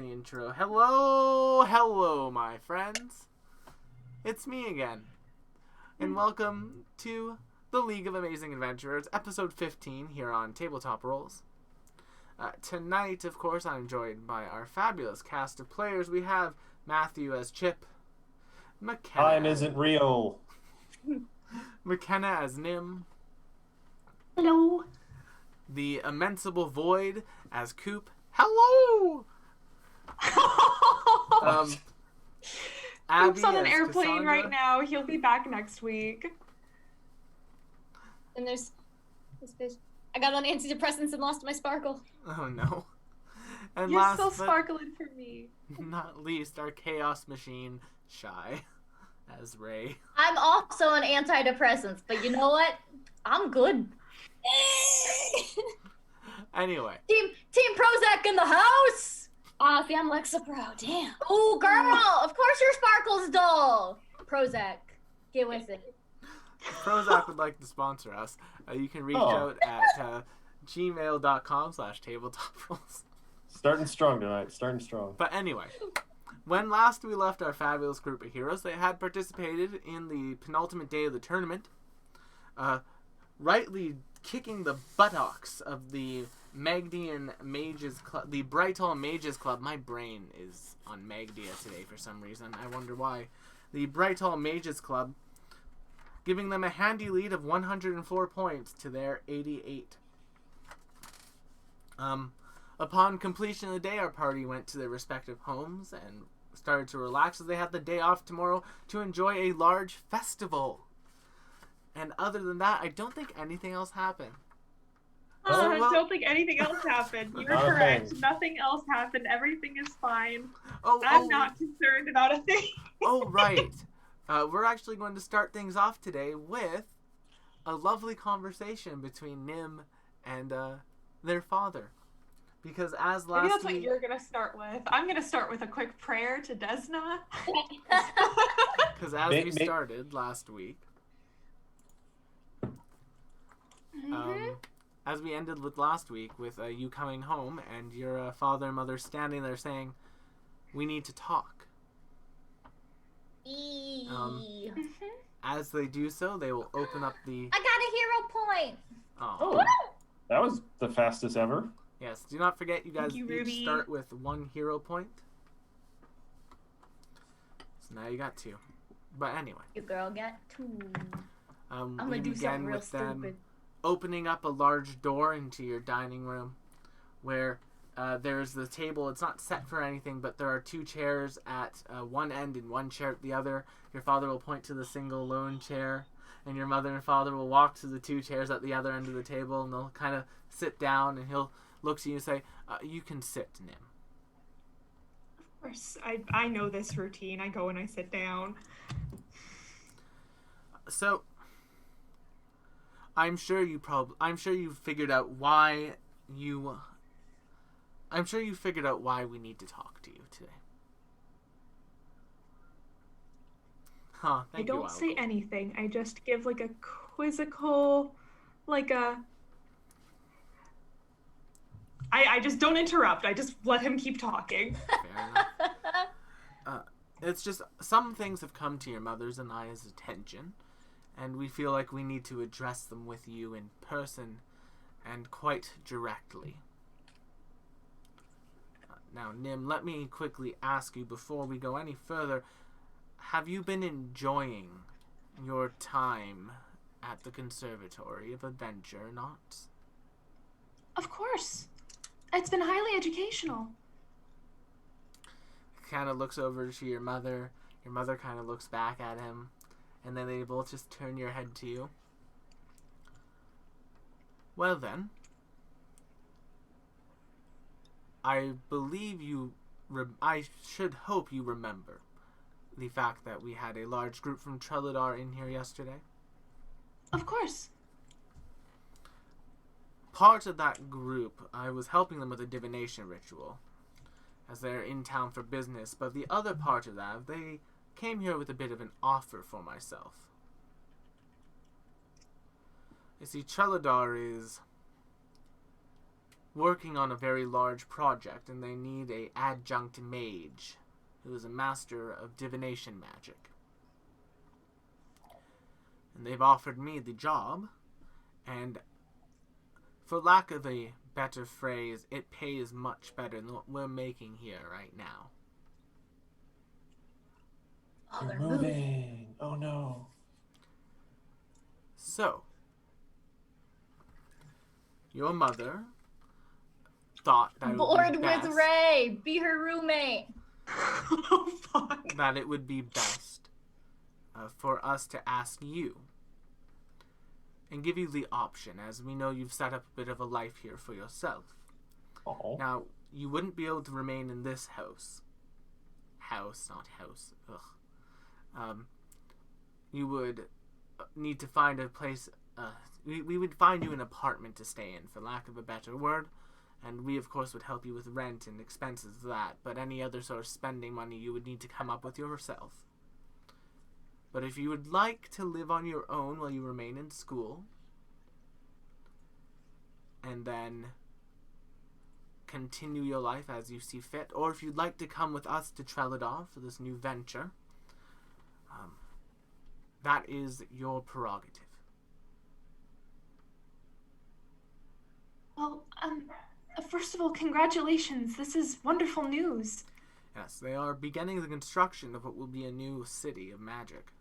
the intro. Hello, my friends. It's me again. And welcome to the League of Amazing Adventurers, episode 15 here on Tabletop Rolls. Tonight, of course, I'm joined by our fabulous cast of players. We have Matthew as Chip, McKenna. Time isn't real. McKenna as Nim. Hello. The Immensible Void as Coop. Hello! Coop's on an as airplane Cassandra. right now. He'll be back next week. And there's this fish. I got on antidepressants and lost my sparkle. Oh no. And You're last still but sparkling for me. not least, our chaos machine, Shy, as Ray. I'm also on antidepressants, but you know what? I'm good. Anyway, Team Prozac in the house. See, I'm Lexapro. Damn. Oh, girl! Of course your sparkle's dull. Prozac, get with it. if Prozac would like to sponsor us, you can reach out at gmail.com/tabletopRolls. Starting strong tonight. Starting strong. But anyway, when last we left our fabulous group of heroes, they had participated in the penultimate day of the tournament, rightly kicking the buttocks of the Magdian Mages Club, the Brighthall Mages Club. My brain is on Magdia today for some reason. I wonder why. The Brighthall Mages Club, giving them a handy lead of 104 points to their 88. Upon completion of the day, our party went to their respective homes and started to relax as they had the day off tomorrow to enjoy a large festival. And other than that, I don't think anything else happened. I well- don't think anything else happened. You're Okay. correct. Nothing else happened. Everything is fine. Oh, I'm not concerned about a thing. Oh, right. We're actually going to start things off today with a lovely conversation between Nim and their father. Because as Maybe last that's what week... you're gonna start with. I'm gonna start with a quick prayer to Desna. Because as we started last week... as we ended with last week with you coming home and your father and mother standing there saying, "We need to talk." As they do so, they will open up the... I got a hero point. Oh. That was the fastest ever. Yes, do not forget you guys Thank you, each Ruby. start with 1 hero point. So now you got 2. But anyway, Your girl got 2. I'm we gonna do began something real with them stupid. opening up a large door into your dining room where there's the table. It's not set for anything, but there are 2 chairs at one end and 1 chair at the other. Your father will point to the single lone chair, and your mother and father will walk to the 2 chairs at the other end of the table, and they'll kind of sit down, and he'll look to you and say, "You can sit, Nim." Of course, I know this routine. I go and I sit down. So, I'm sure you figured out why we need to talk to you today. Huh, I thank you, don't say Alco. anything. I just give like a quizzical, like a... I just don't interrupt. I just let him keep talking. Fair enough. It's just some things have come to your mother's and I's attention, and we feel like we need to address them with you in person and quite directly. Now, Nim, let me quickly ask you before we go any further, have you been enjoying your time at the Conservatory of Adventure or not? Of course. It's been highly educational. Kind of looks over to your mother kind of looks back at him, and then they both just turn your head to you. Well then, I believe I should hope you remember the fact that we had a large group from Trelladar in here yesterday. Of course. Part of that group, I was helping them with a divination ritual, as they're in town for business, but the other part of that, they came here with a bit of an offer for myself. You see, Trelladar is working on a very large project, and they need a adjunct mage who is a master of divination magic. And they've offered me the job, and for lack of a better phrase, it pays much better than what we're making here right now. Oh, You're they're moving. Oh no. So, your mother thought that it would Bored be with best, Ray. Be her roommate. Oh fuck. that it would be best for us to ask you and give you the option, as we know you've set up a bit of a life here for yourself. Oh. Now, you wouldn't be able to remain in this house. House, not house. Ugh. You would need to find a place. We would find you an apartment to stay in, for lack of a better word. And we, of course, would help you with rent and expenses of that. But any other sort of spending money you would need to come up with yourself. But if you would like to live on your own while you remain in school, and then continue your life as you see fit, or if you'd like to come with us to Trelladar for this new venture, that is your prerogative. Well, first of all, congratulations. This is wonderful news. Yes, they are beginning the construction of what will be a new city of magic.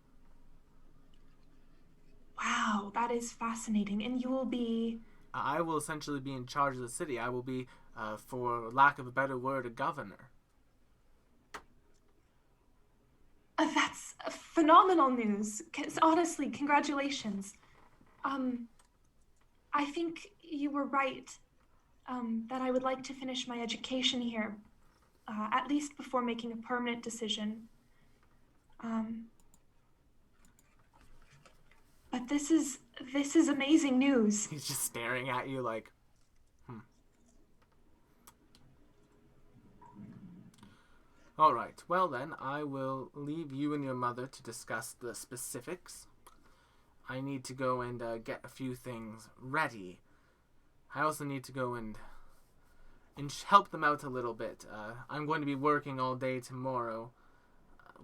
Wow, that is fascinating. And you will be... I will essentially be in charge of the city. I will be, for lack of a better word, a governor. That's phenomenal news. Honestly, congratulations. I think you were right. That I would like to finish my education here, at least before making a permanent decision. But this is amazing news. He's just staring at you like, Alright, well then, I will leave you and your mother to discuss the specifics. I need to go and get a few things ready. I also need to go and help them out a little bit. I'm going to be working all day tomorrow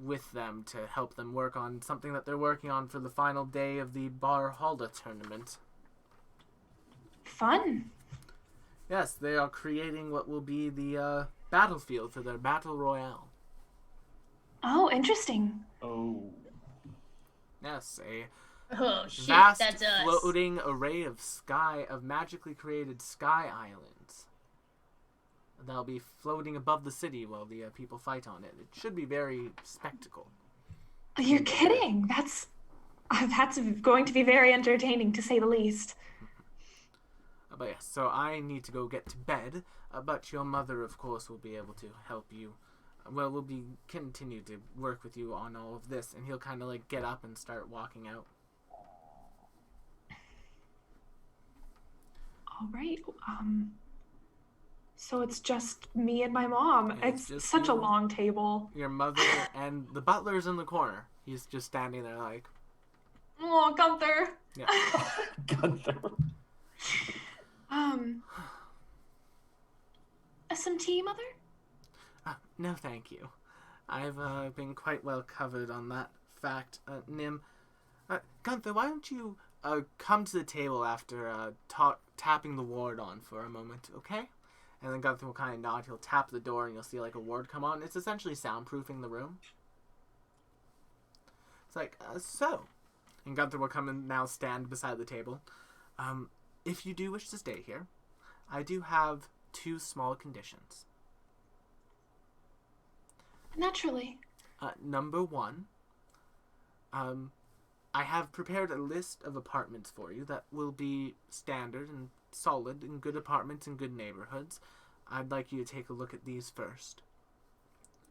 with them to help them work on something that they're working on for the final day of the Barhalda tournament. Fun. Yes, they are creating what will be the battlefield for their battle royale. Oh, interesting. Oh. Yes, a Oh shit, vast that's us. floating array of magically created sky islands that'll be floating above the city while the people fight on it. It should be very spectacle. You're kidding. That's going to be very entertaining, to say the least. But yes, so I need to go get to bed. But your mother, of course, will be able to help you. Well, will be continue to work with you on all of this, and he'll kind of like get up and start walking out. All right. So it's just me and my mom. Yeah, it's It's just such a you. long table. Your mother and the butler's in the corner. He's just standing there like, Oh, Gunther. yeah. Gunther. Some tea, Mother? No, thank you. I've been quite well covered on that fact, Nim. Gunther, why don't you come to the table after tapping the ward on for a moment, okay? And then Gunther will kind of nod. He'll tap the door, and you'll see like a ward come on. It's essentially soundproofing the room. It's like, so. And Gunther will come and now stand beside the table. If you do wish to stay here, I do have 2 small conditions. Naturally. Number 1, I have prepared a list of apartments for you that will be standard and solid and good apartments in good neighborhoods. I'd like you to take a look at these first.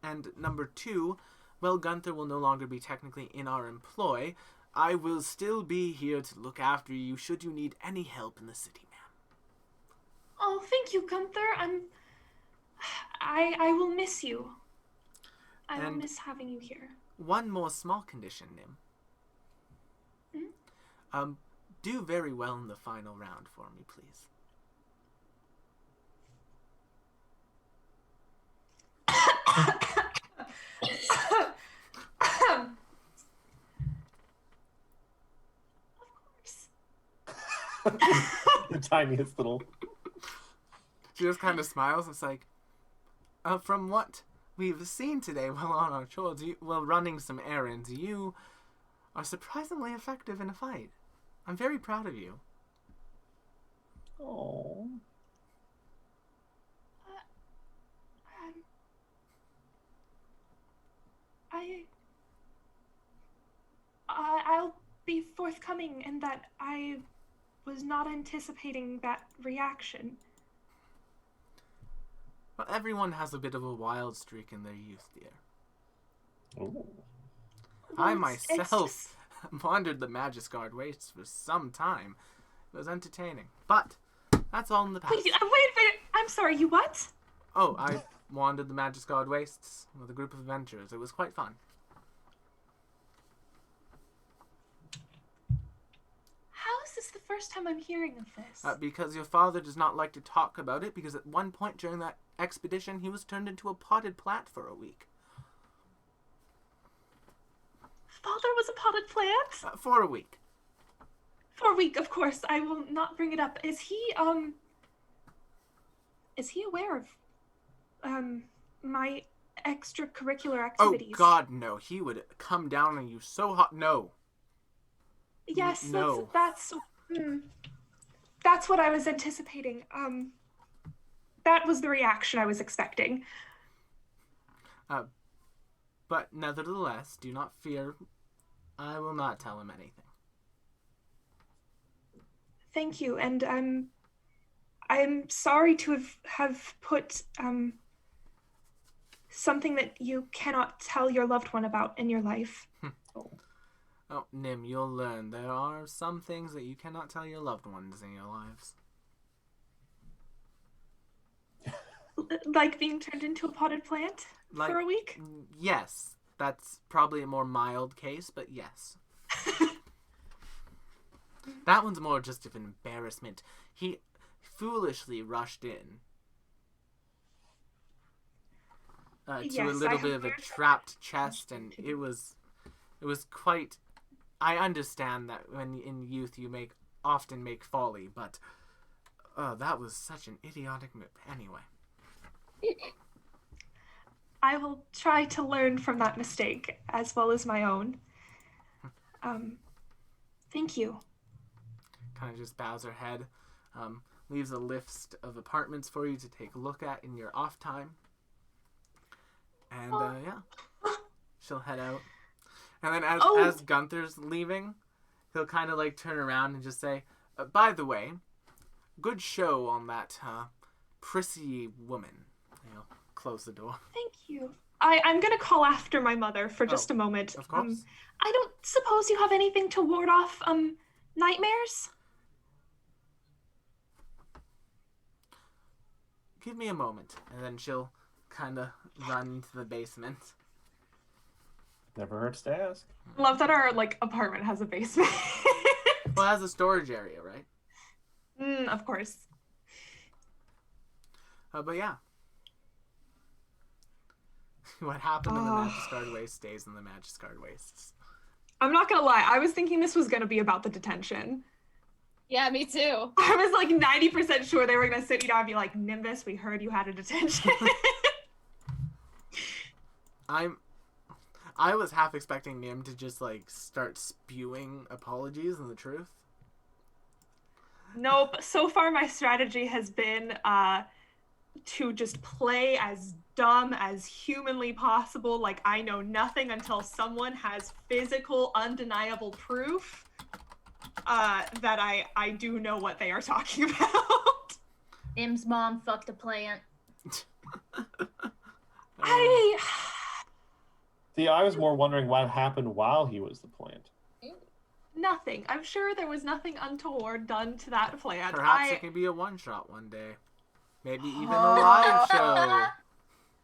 And number 2, well, Gunther will no longer be technically in our employ. I will still be here to look after you should you need any help in the city, ma'am. Oh, thank you, Gunther. I will miss you. I will And- miss having you here. One more small condition, Nim. Do very well in the final round for me, please. Of course. The tiniest little. She just kind of smiles. It's like, from what we've seen today while on our chores, while running some errands, you are surprisingly effective in a fight. I'm very proud of you. Oh. I'll be forthcoming in that I was not anticipating that reaction. Well, everyone has a bit of a wild streak in their youth, dear. Ooh. I Well, it's myself wandered the Magistguard wastes for some time. It was entertaining. But that's all in the past. Wait, wait, I'm sorry, you what? Oh, I wandered the Magistguard wastes with a group of adventurers. It was quite fun. How is this the first time I'm hearing of this? Because your father does not like to talk about it, because at one point during that expedition, he was turned into a potted plant for a week. Father was a potted plant? For a week. For a week, of course. I will not bring it up. Is he aware of, my extracurricular activities? Oh, God, no. He would come down on you so hot. No. Yes, No. that's what I was anticipating. That was the reaction I was expecting. But nevertheless, do not fear. I will not tell him anything. Thank you, and I'm sorry to have put something that you cannot tell your loved one about in your life. Oh, Nim, you'll learn. There are some things that you cannot tell your loved ones in your lives. Like being turned into a potted plant for a week? Yes. That's probably a more mild case, but yes. That one's more just of an embarrassment. He foolishly rushed in to a Yes, little I bit have of a heard trapped chest, and it was quite. I understand that when in youth you often make folly, but that was such an idiotic move. Anyway, I will try to learn from that mistake as well as my own. Thank you. kind of just bows her head, leaves a list of apartments for you to take a look at in your off time, and yeah, she'll head out. And then as Gunther's leaving, he'll kind of like turn around and just say, by the way, good show on that prissy woman. He'll close the door. Thank you. I'm gonna call after my mother for just a moment. Of course. I don't suppose you have anything to ward off nightmares? Give me a moment. And then she'll kind of run into the basement. Never hurts to ask. Love that our apartment has a basement. Well, it has a storage area, right? Of course. But yeah. What happened in the Magistguard Waste stays in the Magistguard Wastes. I'm not gonna lie, I was thinking this was gonna be about the detention. Yeah, me too. I was 90% sure they were gonna sit me down and be like, Nimbus, we heard you had a detention. I was half expecting Nim to just start spewing apologies and the truth. Nope. So far my strategy has been to just play as dumb as humanly possible, like I know nothing until someone has physical, undeniable proof that I do know what they are talking about. Im's mom fucked a plant. See, I was more wondering what happened while he was the plant. Nothing. I'm sure there was nothing untoward done to that plant. Perhaps it can be a one-shot one day. Maybe even a live show.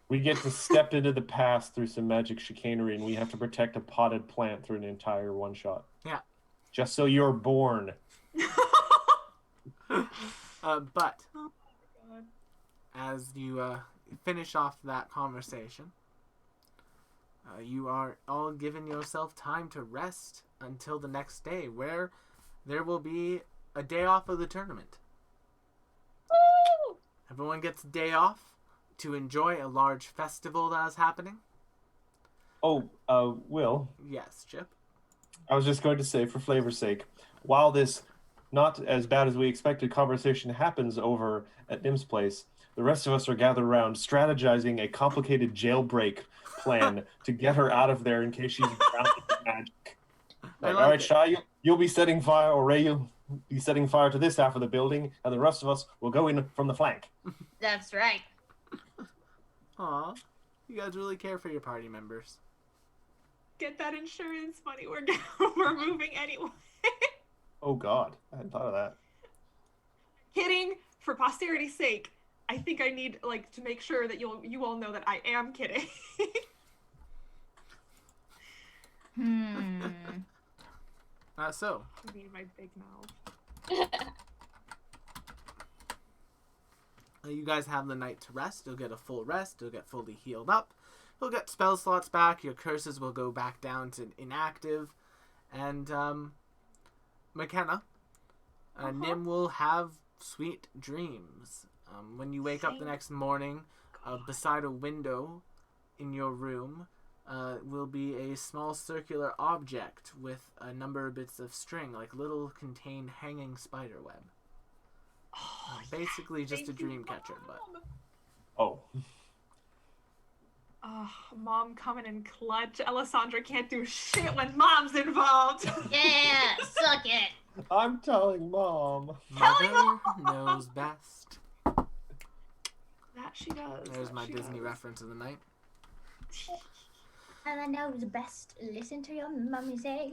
We get to step into the past through some magic chicanery, and we have to protect a potted plant through an entire one-shot. Yeah. Just so you're born. But as you finish off that conversation, You are all giving yourself time to rest until the next day, where there will be a day off of the tournament. Woo! Everyone gets a day off to enjoy a large festival that is happening. Oh, Will, Yes, Chip. I was just going to say, for flavor's sake, while this not as bad as we expected conversation happens over at Nim's place, the rest of us are gathered around strategizing a complicated jailbreak plan to get her out of there in case she's grounded in magic. Like, like all right, it. Shy, you'll be setting fire, or Ray, you'll be setting fire to this half of the building, and the rest of us will go in from the flank. That's right. Aw, you guys really care for your party members. Get that insurance money. We're moving anyway. Oh, God. I hadn't thought of that. Kidding. For posterity's sake, I think I need to make sure that you all know that I am kidding. So, I mean, my big mouth. you guys have the night to rest. You'll get a full rest. You'll get fully healed up. You'll get spell slots back. Your curses will go back down to inactive. And, McKenna, Nim will have sweet dreams. When you wake up the next morning, beside a window in your room will be a small circular object with a number of bits of string, like little contained hanging spider web. Oh, Basically just a thank you, dream catcher, but Mom. Oh. Mom coming in clutch. Alessandra can't do shit when Mom's involved. Yeah, suck it. I'm telling Mom. Mother knows best. That she does. There's that my she Disney does. reference of the night. And I know the best. Listen to your mommy say.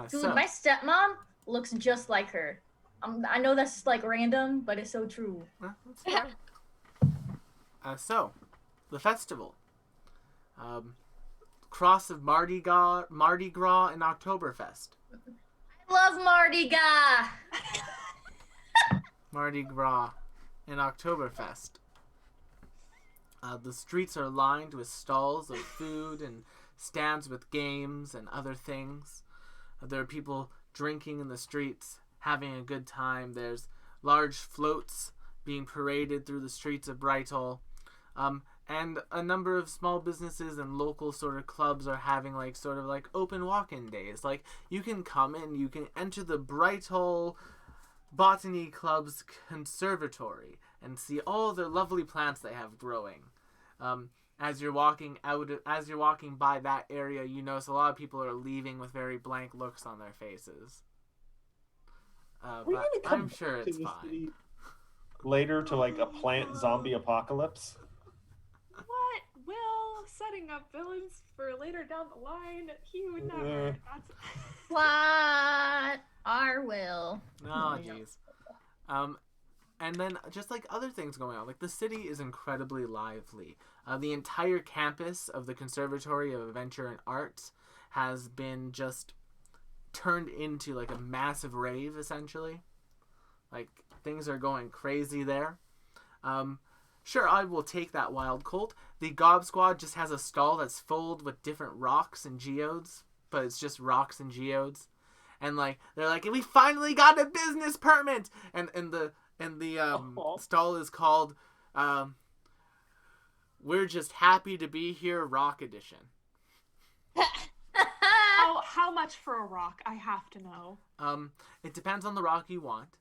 Dude, So, my stepmom looks just like her. I know that's random, but it's so true. that's fair. So, the festival. Cross of Mardi Gras and Oktoberfest. I love Mardi Gras. Mardi Gras and Oktoberfest. The streets are lined with stalls of food and stands with games and other things. There are people drinking in the streets, having a good time. There's large floats being paraded through the streets of Brighthall. And a number of small businesses and local sort of clubs are having open walk-in days. Like, you can come in, you can enter the Brighthall Botany Club's conservatory and see all the lovely plants they have growing. As you're walking by that area, you notice a lot of people are leaving with very blank looks on their faces. Are we But gonna come I'm sure back to it's the fine. city later to a plant zombie apocalypse? What? Will setting up villains for later down the line? He would never. That's... What? Our will. Oh, jeez. And then just other things going on. The city is incredibly lively. The entire campus of the Conservatory of Adventure and Arts has been just turned into a massive rave, essentially. Things are going crazy there. Sure, I will take that wild colt. The Gob Squad just has a stall that's filled with different rocks and geodes, but it's just rocks and geodes. And they're like, we finally got a business permit, and the stall is called "We're Just Happy to Be Here" Rock Edition. How much for a rock? I have to know. It depends on the rock you want.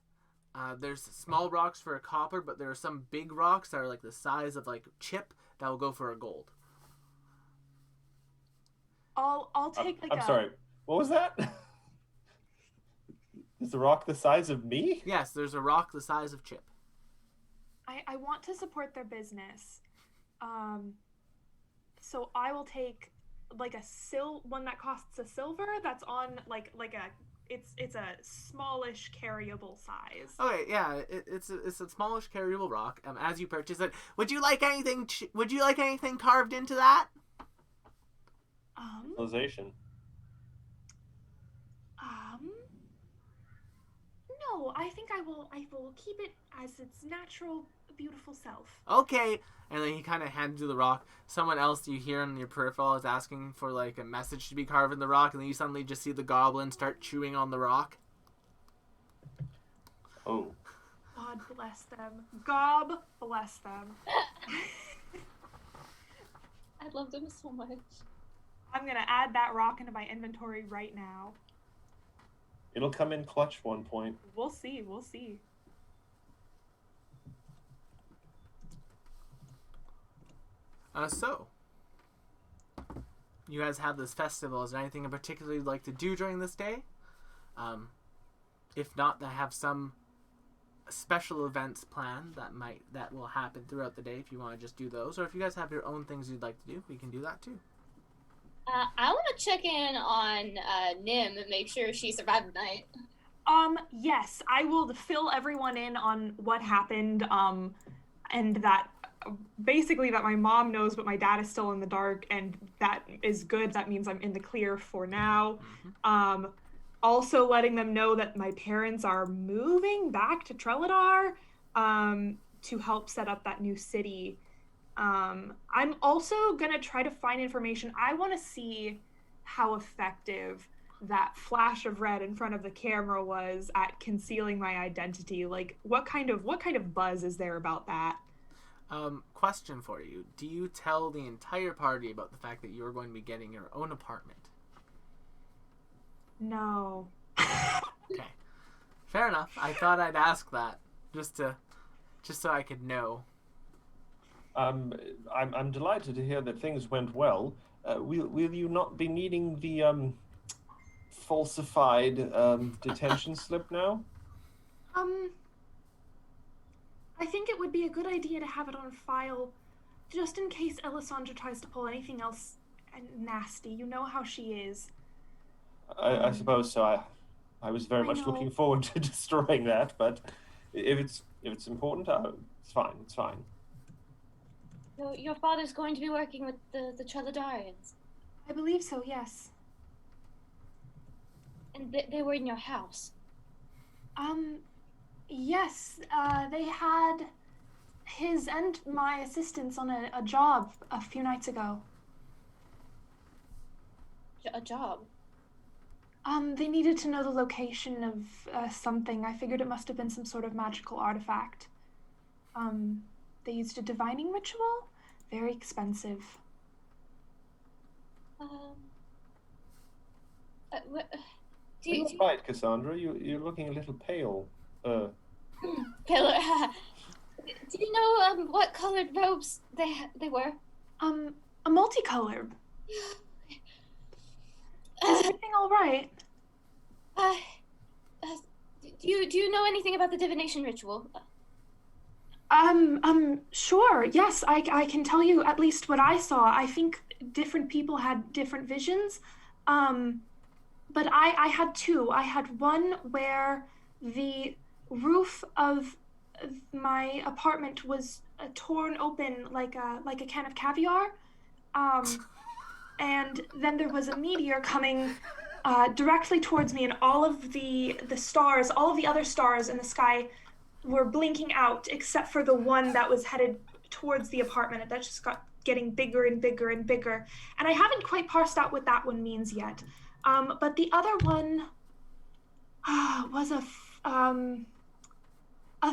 There's small rocks for a copper, but there are some big rocks that are the size of Chip that will go for a gold. I'll take I'm sorry. What was that? Is the rock the size of me? Yes, there's a rock the size of Chip. I want to support their business. So I will take one that costs a silver that's on it's a smallish carryable size. Okay, yeah, it's a smallish carryable rock. As you purchase it, would you like anything? Would you like anything carved into that? Civilization. No, I think I will keep it as its natural beautiful self. Okay. And then he kind of hands you the rock. Someone else you hear in your peripheral is asking for like a message to be carved in the rock, and then you suddenly just see the goblin start chewing on the rock. Oh. God bless them. God bless them. I love them so much. I'm gonna add that rock into my inventory right now. It'll come in clutch one point. We'll see. We'll see. So, you guys have this festival. Is there anything in particular you'd like to do during this day? If not, I have some special events planned that will happen throughout the day. If you want to just do those, or if you guys have your own things you'd like to do, we can do that too. I want to check in on Nim and make sure she survived the night. Yes, I will fill everyone in on what happened, and that basically that my mom knows, but my dad is still in the dark, and that is good. That means I'm in the clear for now. Mm-hmm. Also letting them know that my parents are moving back to Treladar, to help set up that new city. I'm also gonna try to find information. I want to see how effective that flash of red in front of the camera was at concealing my identity. Like, what kind of buzz is there about that? Question for you. Do you tell the entire party about the fact that you're going to be getting your own apartment? No. Okay. Fair enough. I thought I'd ask that just so I could know. I'm delighted to hear that things went well. Will you not be needing the falsified detention slip now? I think it would be a good idea to have it on file, just in case Elisandra tries to pull anything else nasty. You know how she is. I suppose so. I was very I much know. looking forward to destroying that, but if it's important, it's fine. It's fine. So your father's going to be working with the Treladarians, I believe so, yes. and they were in your house. Yes, they had his and my assistants on a job a few nights ago. A job. They needed to know the location of something. I figured it must have been some sort of magical artifact. They used a divining ritual. Very expensive. Do you, You're right, Cassandra. You're looking a little pale. Pillar, do you know what colored robes they were? A multicolored. Is everything all right? Do you know anything about the divination ritual? Sure. Yes, I can tell you at least what I saw. I think different people had different visions. But I had two. I had one where the roof of my apartment was torn open like a can of caviar. And then there was a meteor coming directly towards me, and all of the stars, all of the other stars in the sky were blinking out, except for the one that was headed towards the apartment, and that just got getting bigger and bigger and bigger. And I haven't quite parsed out what that one means yet. But the other one was a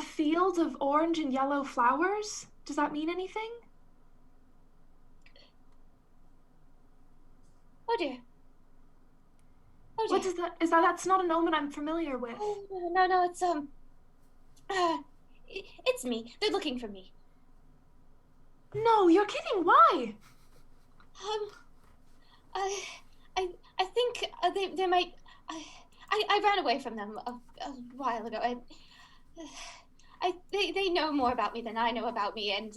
field of orange and yellow flowers. Does that mean anything? Oh dear. Oh dear. What is that? That's not an omen I'm familiar with. Oh, no, it's me. They're looking for me. No, you're kidding. Why? I think they might. I ran away from them a while ago. They know more about me than I know about me, and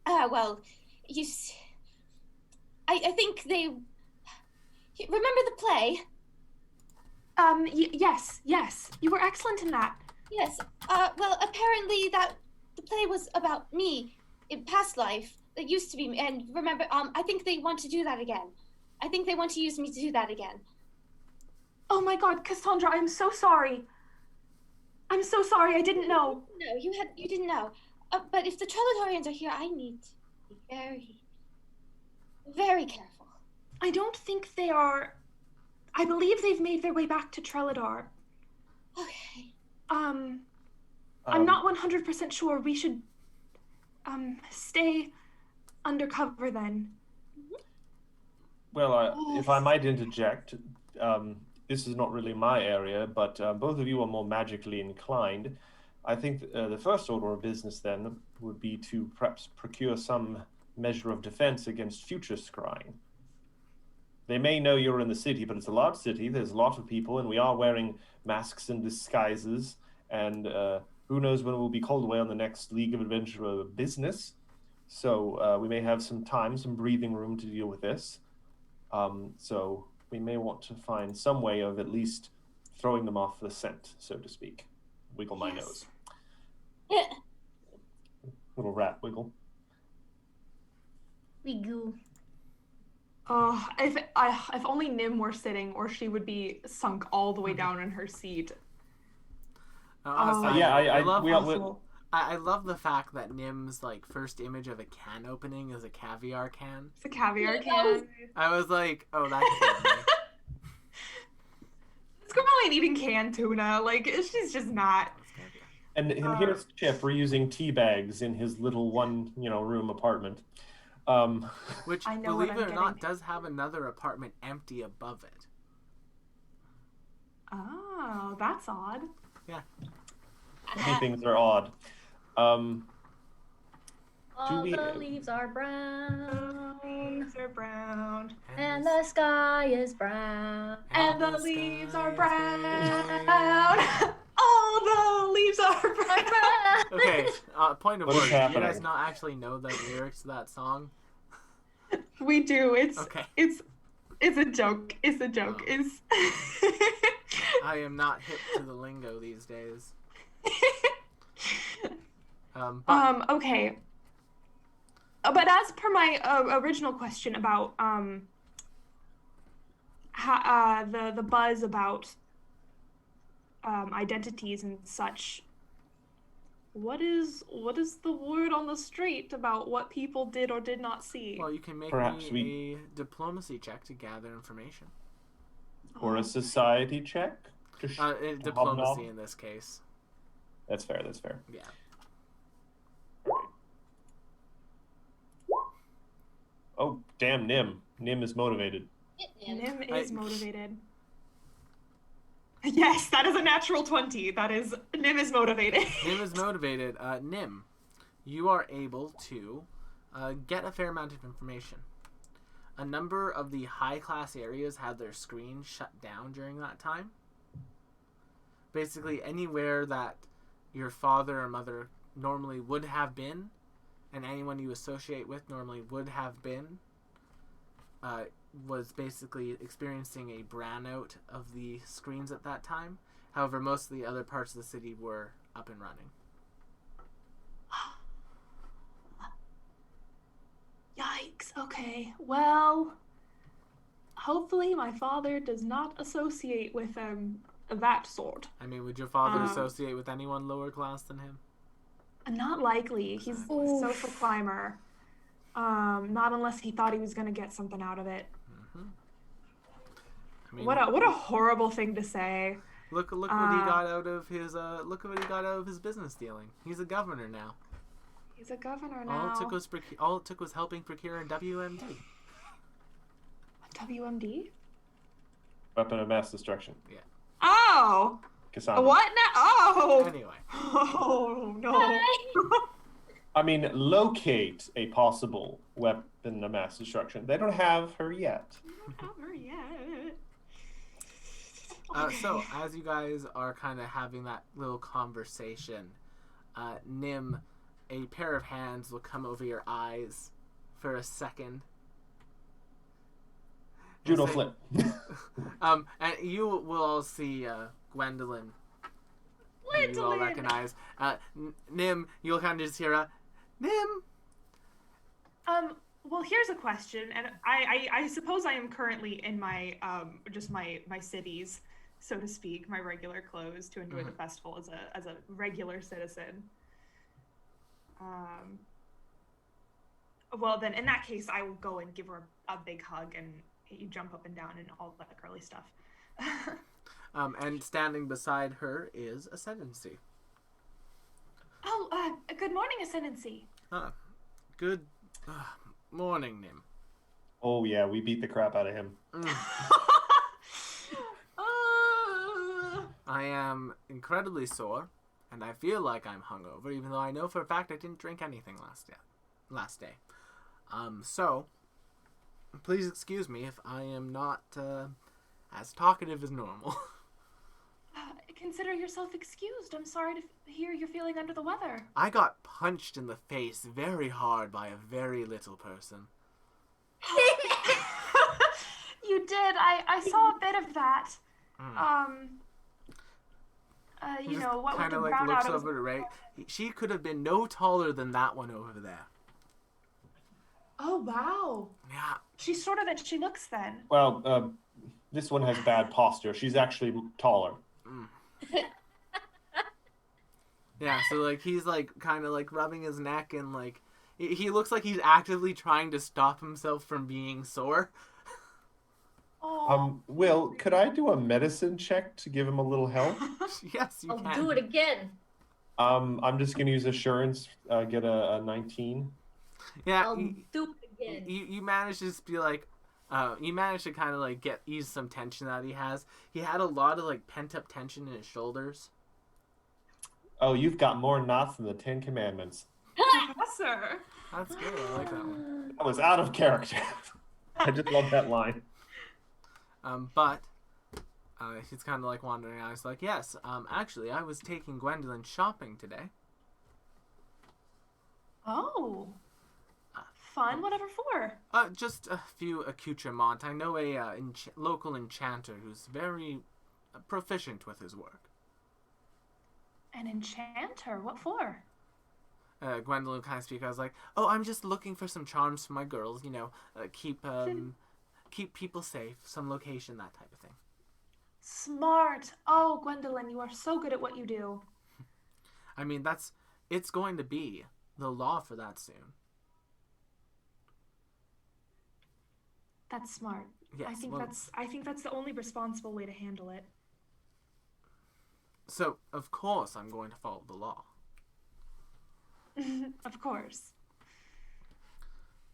well, I think they remember the play. Yes, you were excellent in that. Yes. Well, apparently the play was about me in past life. It used to be, and remember, I think they want to do that again. I think they want to use me to do that again. Oh my God, Cassandra, I'm so sorry. I'm so sorry, I didn't know. No, you didn't know. But if the Trelladorians are here, I need to be very, very careful. I don't think they are. I believe they've made their way back to Trellador. Okay. I'm not 100% sure. We should stay undercover then. Well, if I might interject, this is not really my area, but both of you are more magically inclined. I think the first order of business then would be to perhaps procure some measure of defense against future scrying. They may know you're in the city, but it's a large city. There's a lot of people, and we are wearing masks and disguises. And who knows when we'll be called away on the next League of Adventure business. So we may have some time, some breathing room to deal with this. So we may want to find some way of at least throwing them off the scent, so to speak. Wiggle my nose. Yeah. Little rat wiggle. Wiggle. Oh, if only Nim were sitting, or she would be sunk all the way down in her seat. Honestly, yeah, I love the fact that Nim's like first image of a can opening is a caviar can. It's a caviar can. I was like, oh, that's good. This girl ain't eating canned tuna. Like, she's just not. And here's Chip reusing tea bags in his little one, room apartment. Which, believe it or not, does have another apartment empty above it. Oh, that's odd. Yeah. Many things are odd. All the leaves are brown. Leaves are brown. And the sky is brown. And the leaves are brown. All the leaves are brown. Okay, point of What is order. Do you happening? guys not actually know the lyrics to that song? We do. It's Okay. it's a joke. It's a joke. Oh. It's I am not hip to the lingo these days. Okay. But as per my original question about the buzz about identities and such, what is the word on the street about what people did or did not see? Well, you can make Perhaps me a diplomacy check to gather information. Or a society check? Diplomacy in this case. That's fair. Yeah. Oh, damn, Nim. Nim is motivated. Nim is motivated. Yes, that is a natural 20. That is, Nim is motivated. Nim is motivated. Nim, you are able to get a fair amount of information. A number of the high-class areas had their screens shut down during that time. Basically, anywhere that your father or mother normally would have been, and anyone you associate with normally would have been, was basically experiencing a brownout of the screens at that time. However, most of the other parts of the city were up and running. Yikes. Okay. Well, hopefully my father does not associate with that sort. I mean, would your father associate with anyone lower class than him? Not likely. He's a social climber. Not unless he thought he was gonna get something out of it. Mm-hmm. I mean, What a horrible thing to say. Look what he got out of his business dealing. He's a governor now. He's a governor now. All it took was helping procure a WMD. A WMD? Weapon of mass destruction. Yeah. Oh! Cassandra. What now? Oh! Anyway. Oh, no. I mean, locate a possible weapon of mass destruction. They don't have her yet. Never yet. So, as you guys are kind of having that little conversation, Nim, a pair of hands will come over your eyes for a second. Judo flip. And you will all see Gwendolyn. Who you all recognize. Nim, you'll kind of just hear Nim. Well, here's a question, and I suppose I am currently in my just my cities. so to speak, my regular clothes to enjoy the festival as a regular citizen. Well, then in that case, I will go and give her a big hug and you jump up and down and all that girly stuff. And standing beside her is Ascendancy. Oh, good morning, Ascendancy. Good morning, Nim. Oh yeah, we beat the crap out of him. I am incredibly sore, and I feel like I'm hungover, even though I know for a fact I didn't drink anything last day. So, please excuse me if I am not as talkative as normal. Consider yourself excused. I'm sorry to hear you're feeling under the weather. I got punched in the face very hard by a very little person. You did. I saw a bit of that. You know, what with the kind of like brown looks out, over to Ray. She could have been no taller than that one over there. Oh, wow. Yeah. She's shorter than she looks then. Well, this one has bad posture. She's actually taller. Yeah, so like he's like kind of like rubbing his neck and like he looks like he's actively trying to stop himself from being sore. Oh. Will, could I do a medicine check to give him a little help? Yes, you I'll can. do it again. I'm just gonna use assurance, get a 19. Yeah, I'll do it again. you managed to just be like, you managed to kind of like ease some tension that he has. He had a lot of like pent up tension in his shoulders. Oh, you've got more knots than the 10 Commandments. Professor. That's good. I like that one. That was out of character. I just love that line. But he's kind of like wandering out. He's like, yes, actually, I was taking Gwendolyn shopping today. Oh. Fun. Whatever for? Just a few accoutrements. I know a local enchanter who's very proficient with his work. An enchanter? What for? Gwendolyn kind of speaks. I was like, oh, I'm just looking for some charms for my girls. You know, keep people safe, some location, that type of thing. Smart. Oh, Gwendolyn, you are so good at what you do. I mean, it's going to be the law for that soon. That's smart. Yes, I think that's the only responsible way to handle it. So, of course, I'm going to follow the law. Of course.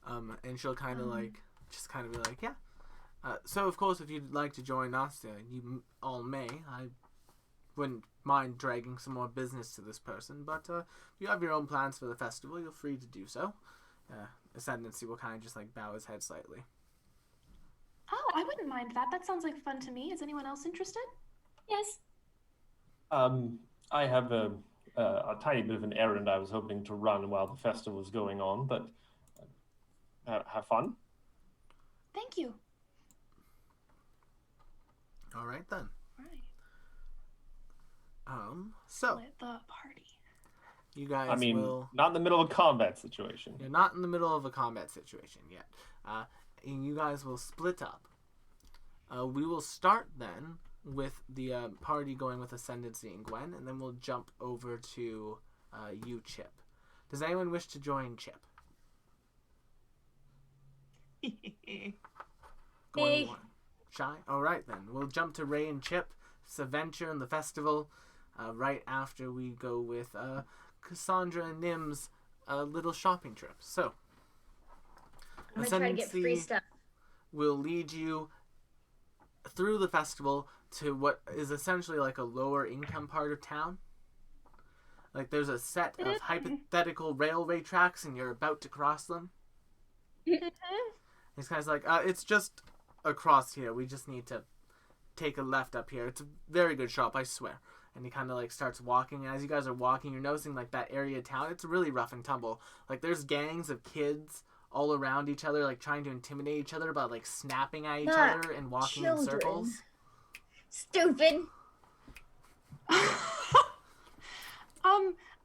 And she'll kind of like, just kind of be like, yeah. So, of course, if you'd like to join us, you all may. I wouldn't mind dragging some more business to this person, but if you have your own plans for the festival, you're free to do so. Ascendancy will kind of just like bow his head slightly. Oh, I wouldn't mind that. That sounds like fun to me. Is anyone else interested? Yes. I have a tiny bit of an errand I was hoping to run while the festival was going on, but have fun. Thank you. All right then. Right. So Split the party. you guys I mean, will. not in the middle of a combat situation. You're not in the middle of a combat situation yet. And you guys will split up. We will start then with the party going with Ascendancy and Gwen, and then we'll jump over to you, Chip. Does anyone wish to join Chip? Me. Shy? Alright then. We'll jump to Ray and Chip. It's a venture in the festival. Right after we go with Cassandra and Nim's little shopping trip. So, I'm gonna try to get free stuff. will lead you through the festival to what is essentially like a lower income part of town. Like there's a set of hypothetical railway tracks and you're about to cross them. This guy's like, it's just across here. We just need to take a left up here. It's a very good shop, I swear. And he kind of like starts walking. And as you guys are walking, you're noticing like that area of town. It's really rough and tumble. Like there's gangs of kids all around each other, like trying to intimidate each other by like snapping at each other and walking in circles. Stupid.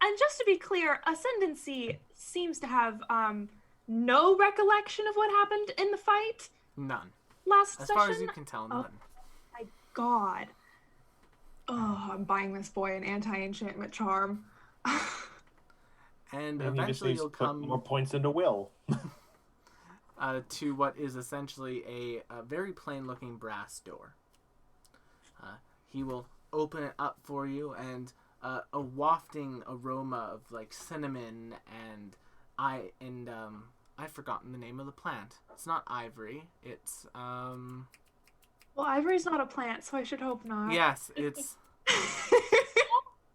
And just to be clear, Ascendancy seems to have no recollection of what happened in the fight None. last As session. far as you can tell, none. My God. Oh, I'm buying this boy an anti-enchantment charm. And And he just eventually needs you'll to put come more points into will. to what is essentially a very plain-looking brass door. He will open it up for you, and a wafting aroma of like cinnamon and I've forgotten the name of the plant. It's not ivory. It's Well, ivory's not a plant, so I should hope not. yes, it's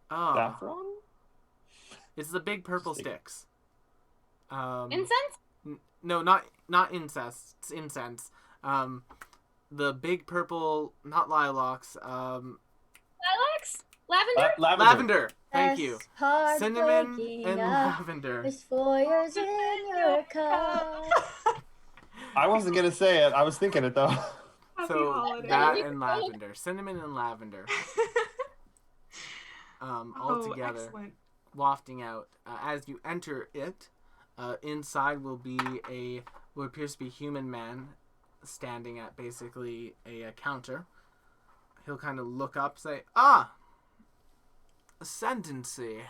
oh, Saffron? it's the big purple sticks. Incense? No, not incest. It's incense. The big purple, not lilacs. Lilacs? Lavender? Lavender. Thank you. Less hard Cinnamon waking and up. lavender. There's 4 years in your cup. I wasn't gonna say it. I was thinking it though. Happy So holidays. that and lavender, cinnamon and lavender, all Oh, together, excellent. wafting out. As you enter it, inside will be what appears to be a human man standing at basically a counter. He'll kind of look up, say, "Ah, Ascendancy.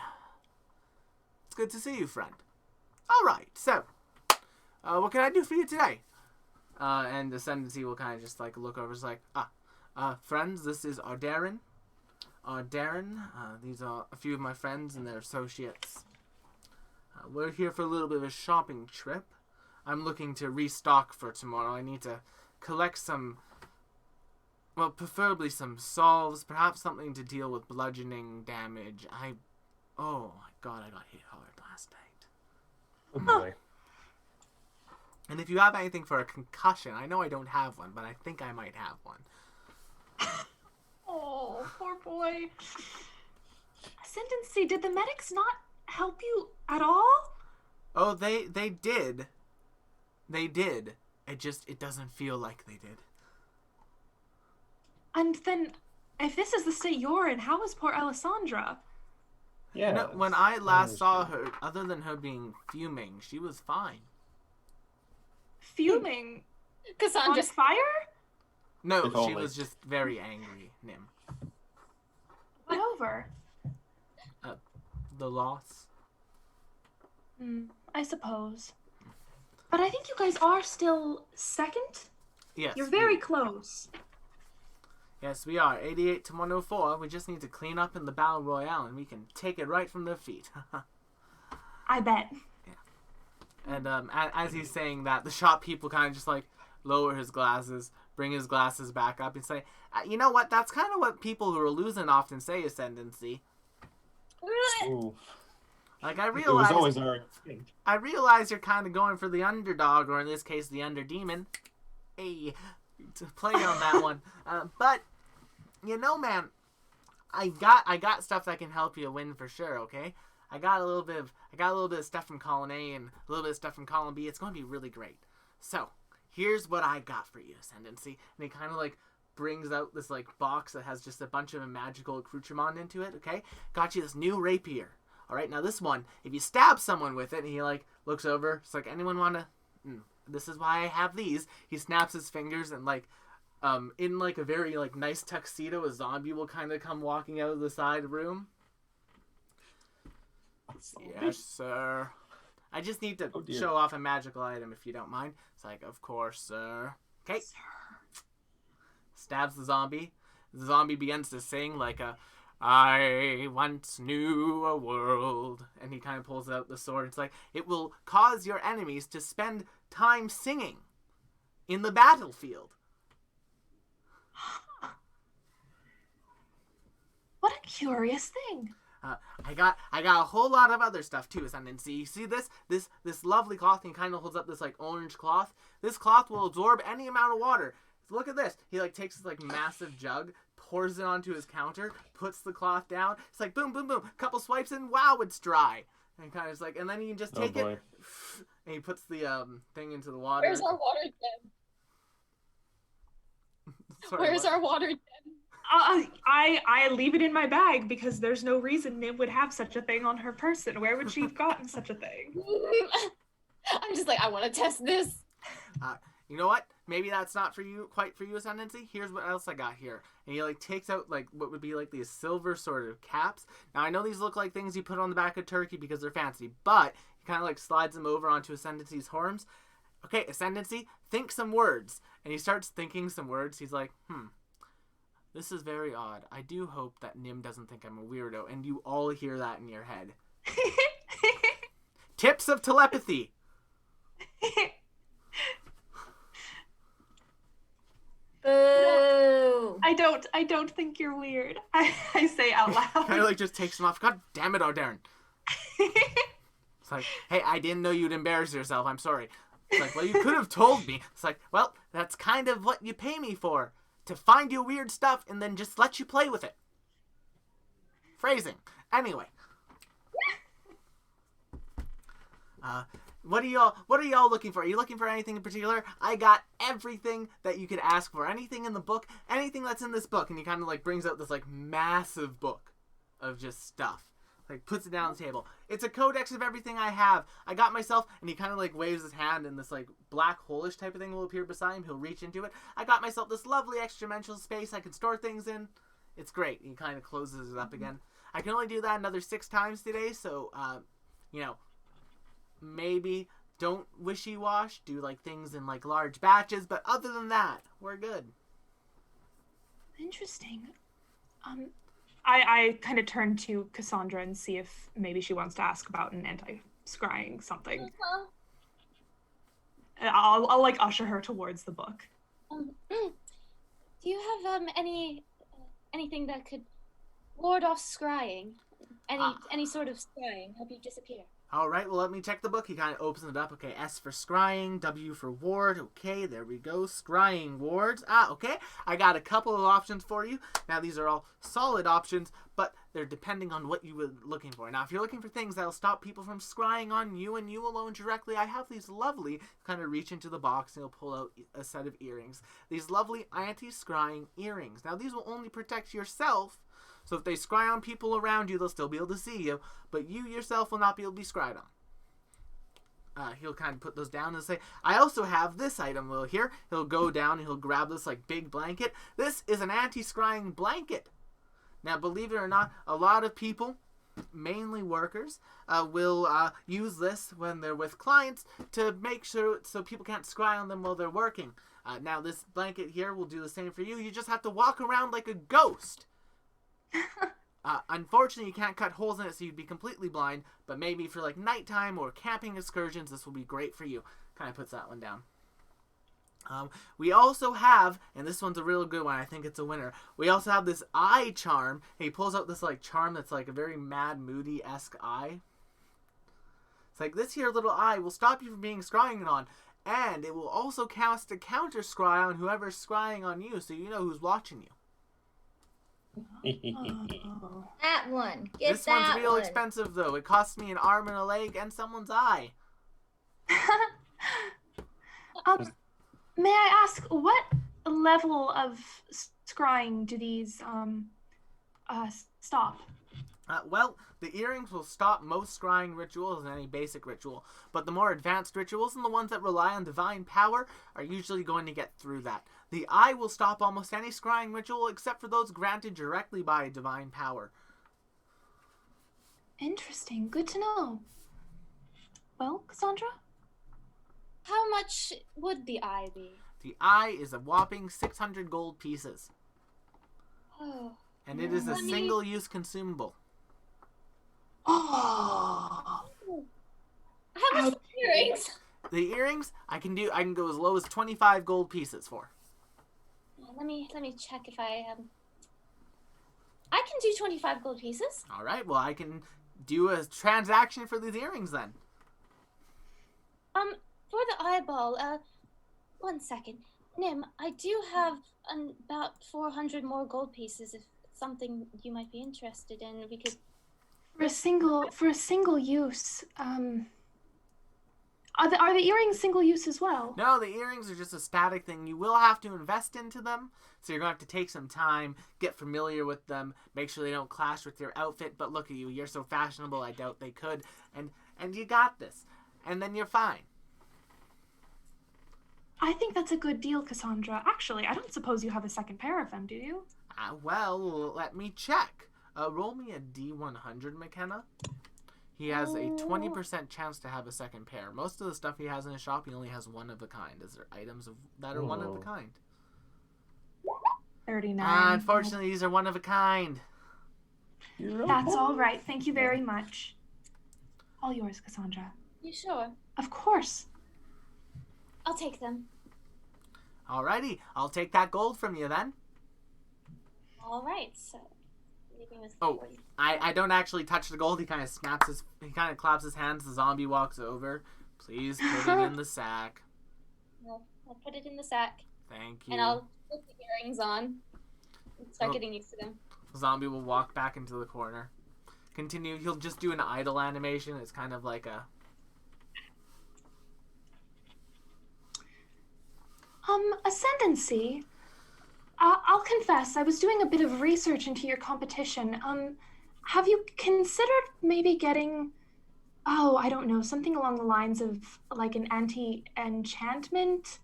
It's good to see you, friend. All right, so, what can I do for you today?" And Ascendancy will kind of just like look over, it's like, friends, this is Ardarin. These are a few of my friends and their associates. We're here for a little bit of a shopping trip. I'm looking to restock for tomorrow. I need to collect some, well, preferably some salves, perhaps something to deal with bludgeoning damage. Oh my god, I got hit hard last night. Oh boy. And if you have anything for a concussion, I know I don't have one, but I think I might have one. Oh, poor boy. Ascendancy, did the medics not help you at all? Oh, they did. They did. It doesn't feel like they did. And then, if this is the state you're in, how is poor Alessandra? Yeah. No, when I last saw her, other than her being fuming, she was fine. Fuming? On Cassandra. fire? No, If she only. was just very angry, Nim. What over? The loss. I suppose. But I think you guys are still second? Yes. You're very close. Yes, we are. 88 to 104. We just need to clean up in the Battle Royale, and we can take it right from their feet. I bet. And as he's saying that, the shop people kind of just like lower his glasses, bring his glasses back up, and say, "You know what? That's kind of what people who are losing often say, Ascendancy." Ooh. Like I It was realize, always our instinct. I realize you're kind of going for the underdog, or in this case, the underdemon. Hey, to play on that one. But you know, man, I got stuff that can help you win for sure. Okay. I got a little bit of stuff from column A and a little bit of stuff from column B. It's going to be really great. So, here's what I got for you, Ascendancy. And he kind of like brings out this like box that has just a bunch of magical accoutrement into it, okay? Got you this new rapier. All right, now this one, if you stab someone with it, and he like looks over, it's like, anyone want to this is why I have these. He snaps his fingers and like in like a very like nice tuxedo, a zombie will kind of come walking out of the side room. Yes, sir. I just need to show off a magical item if you don't mind. It's like, of course, sir. Okay. Stabs the zombie. The zombie begins to sing like I once knew a world. And he kind of pulls out the sword. It's like, it will cause your enemies to spend time singing in the battlefield. What a curious thing. I got a whole lot of other stuff too, Ascendancy. You see this lovely cloth, and he kind of holds up this like orange cloth. This cloth will absorb any amount of water. Look at this. He like takes this like massive jug, pours it onto his counter, puts the cloth down. It's like boom, boom, boom. Couple swipes and wow, it's dry. And kind of just like, and then he can just take it, and he puts the thing into the water. Where's our water den? Sorry, Where's what? our water den? I leave it in my bag because there's no reason Nim would have such a thing on her person. Where would she have gotten such a thing? I'm just like, I want to test this. you know what? Maybe that's not for you, quite for you, Ascendancy. Here's what else I got here. And he like takes out like what would be like these silver sort of caps. Now I know these look like things you put on the back of turkey because they're fancy, but he kind of like slides them over onto Ascendancy's horns. Okay, Ascendancy, think some words. And he starts thinking some words. He's like, this is very odd. I do hope that Nim doesn't think I'm a weirdo. And you all hear that in your head. Tips of telepathy. Boo! I don't think you're weird. I say out loud. Kind of like just takes him off. God damn it, Darren. It's like, hey, I didn't know you'd embarrass yourself. I'm sorry. It's like, well, you could have told me. It's like, well, that's kind of what you pay me for. To find you weird stuff and then just let you play with it. Phrasing. Anyway. What are y'all looking for? Are you looking for anything in particular? I got everything that you could ask for. Anything in the book, anything that's in this book. And he kind of like brings out this like massive book of just stuff. Like puts it down on the table. It's a codex of everything I have. I got myself, and he kind of like waves his hand, and this like black hole-ish type of thing will appear beside him. He'll reach into it. I got myself this lovely extra-dimensional space I can store things in. It's great. He kind of closes it up again. I can only do that another 6 times today, so you know, maybe don't wishy-wash. Do like things in like large batches, but other than that, we're good. Interesting. I kind of turn to Cassandra and see if maybe she wants to ask about an anti-scrying something. Uh-huh. I'll like usher her towards the book. Do you have anything that could ward off scrying? Any sort of scrying? Help you disappear? All right, well, let me check the book. He kind of opens it up. Okay, S for scrying, W for ward. Okay, there we go. Scrying wards. Okay. I got a couple of options for you. Now, these are all solid options, but they're depending on what you were looking for. Now, if you're looking for things that'll stop people from scrying on you and you alone directly, I have these lovely, kind of reach into the box and he'll pull out a set of earrings. These lovely anti-scrying earrings. Now, these will only protect yourself. So if they scry on people around you, they'll still be able to see you, but you yourself will not be able to be scryed on. He'll kind of put those down and say, I also have this item here. He'll go down and he'll grab this like big blanket. This is an anti-scrying blanket. Now, believe it or not, a lot of people, mainly workers, will use this when they're with clients to make sure so people can't scry on them while they're working. Now, this blanket here will do the same for you. You just have to walk around like a ghost. Unfortunately, you can't cut holes in it, so you'd be completely blind, but maybe for like nighttime or camping excursions, this will be great for you. Kind of puts that one down. We also have, and this one's a real good one, I think it's a winner, we also have this eye charm. He pulls out this like charm that's like a very Mad Moody-esque eye. It's like, this here little eye will stop you from being scrying on, and it will also cast a counter scry on whoever's scrying on you, so you know who's watching you. That one. Get this that one's real one. expensive, though. It costs me an arm and a leg and someone's eye. May I ask, what level of scrying do these stop? Well, the earrings will stop most scrying rituals and any basic ritual, but the more advanced rituals and the ones that rely on divine power are usually going to get through that. The eye will stop almost any scrying ritual except for those granted directly by divine power. Interesting. Good to know. Well, Cassandra? How much would the eye be? The eye is a whopping 600 gold pieces. Oh. And it is a single-use consumable. Oh. How much earrings? The earrings, I can go as low as 25 gold pieces for. Let me check if I can do 25 gold pieces. All right, well, I can do a transaction for these earrings then. For the eyeball, 1 second. Nim, I do have about 400 more gold pieces if it's something you might be interested in. We could... For a single use, are the earrings single use as well? No, the earrings are just a static thing. You will have to invest into them, so you're going to have to take some time, get familiar with them, make sure they don't clash with your outfit, but look at you, you're so fashionable, I doubt they could, and you got this, and then you're fine. I think that's a good deal, Cassandra. Actually, I don't suppose you have a second pair of them, do you? Well, let me check. Roll me a D100, McKenna. He has a 20% chance to have a second pair. Most of the stuff he has in his shop, he only has one of a kind. Is there items that are one of a kind? 39. Unfortunately, these are one of a kind. That's all right. Thank you very much. All yours, Cassandra. You sure? Of course. I'll take them. Alrighty, I'll take that gold from you then. All right, so leaving with Oh, 40. I don't actually touch the gold. He kind of claps his hands. The zombie walks over. Please put it in the sack. Well, I'll put it in the sack, Thank you. and I'll put the earrings on and start Oh. getting used to them. Zombie will walk back into the corner. Continue. He'll just do an idle animation. It's kind of like a... Ascendancy. I'll confess, I was doing a bit of research into your competition. Have you considered maybe getting, I don't know, something along the lines of like an anti-enchantment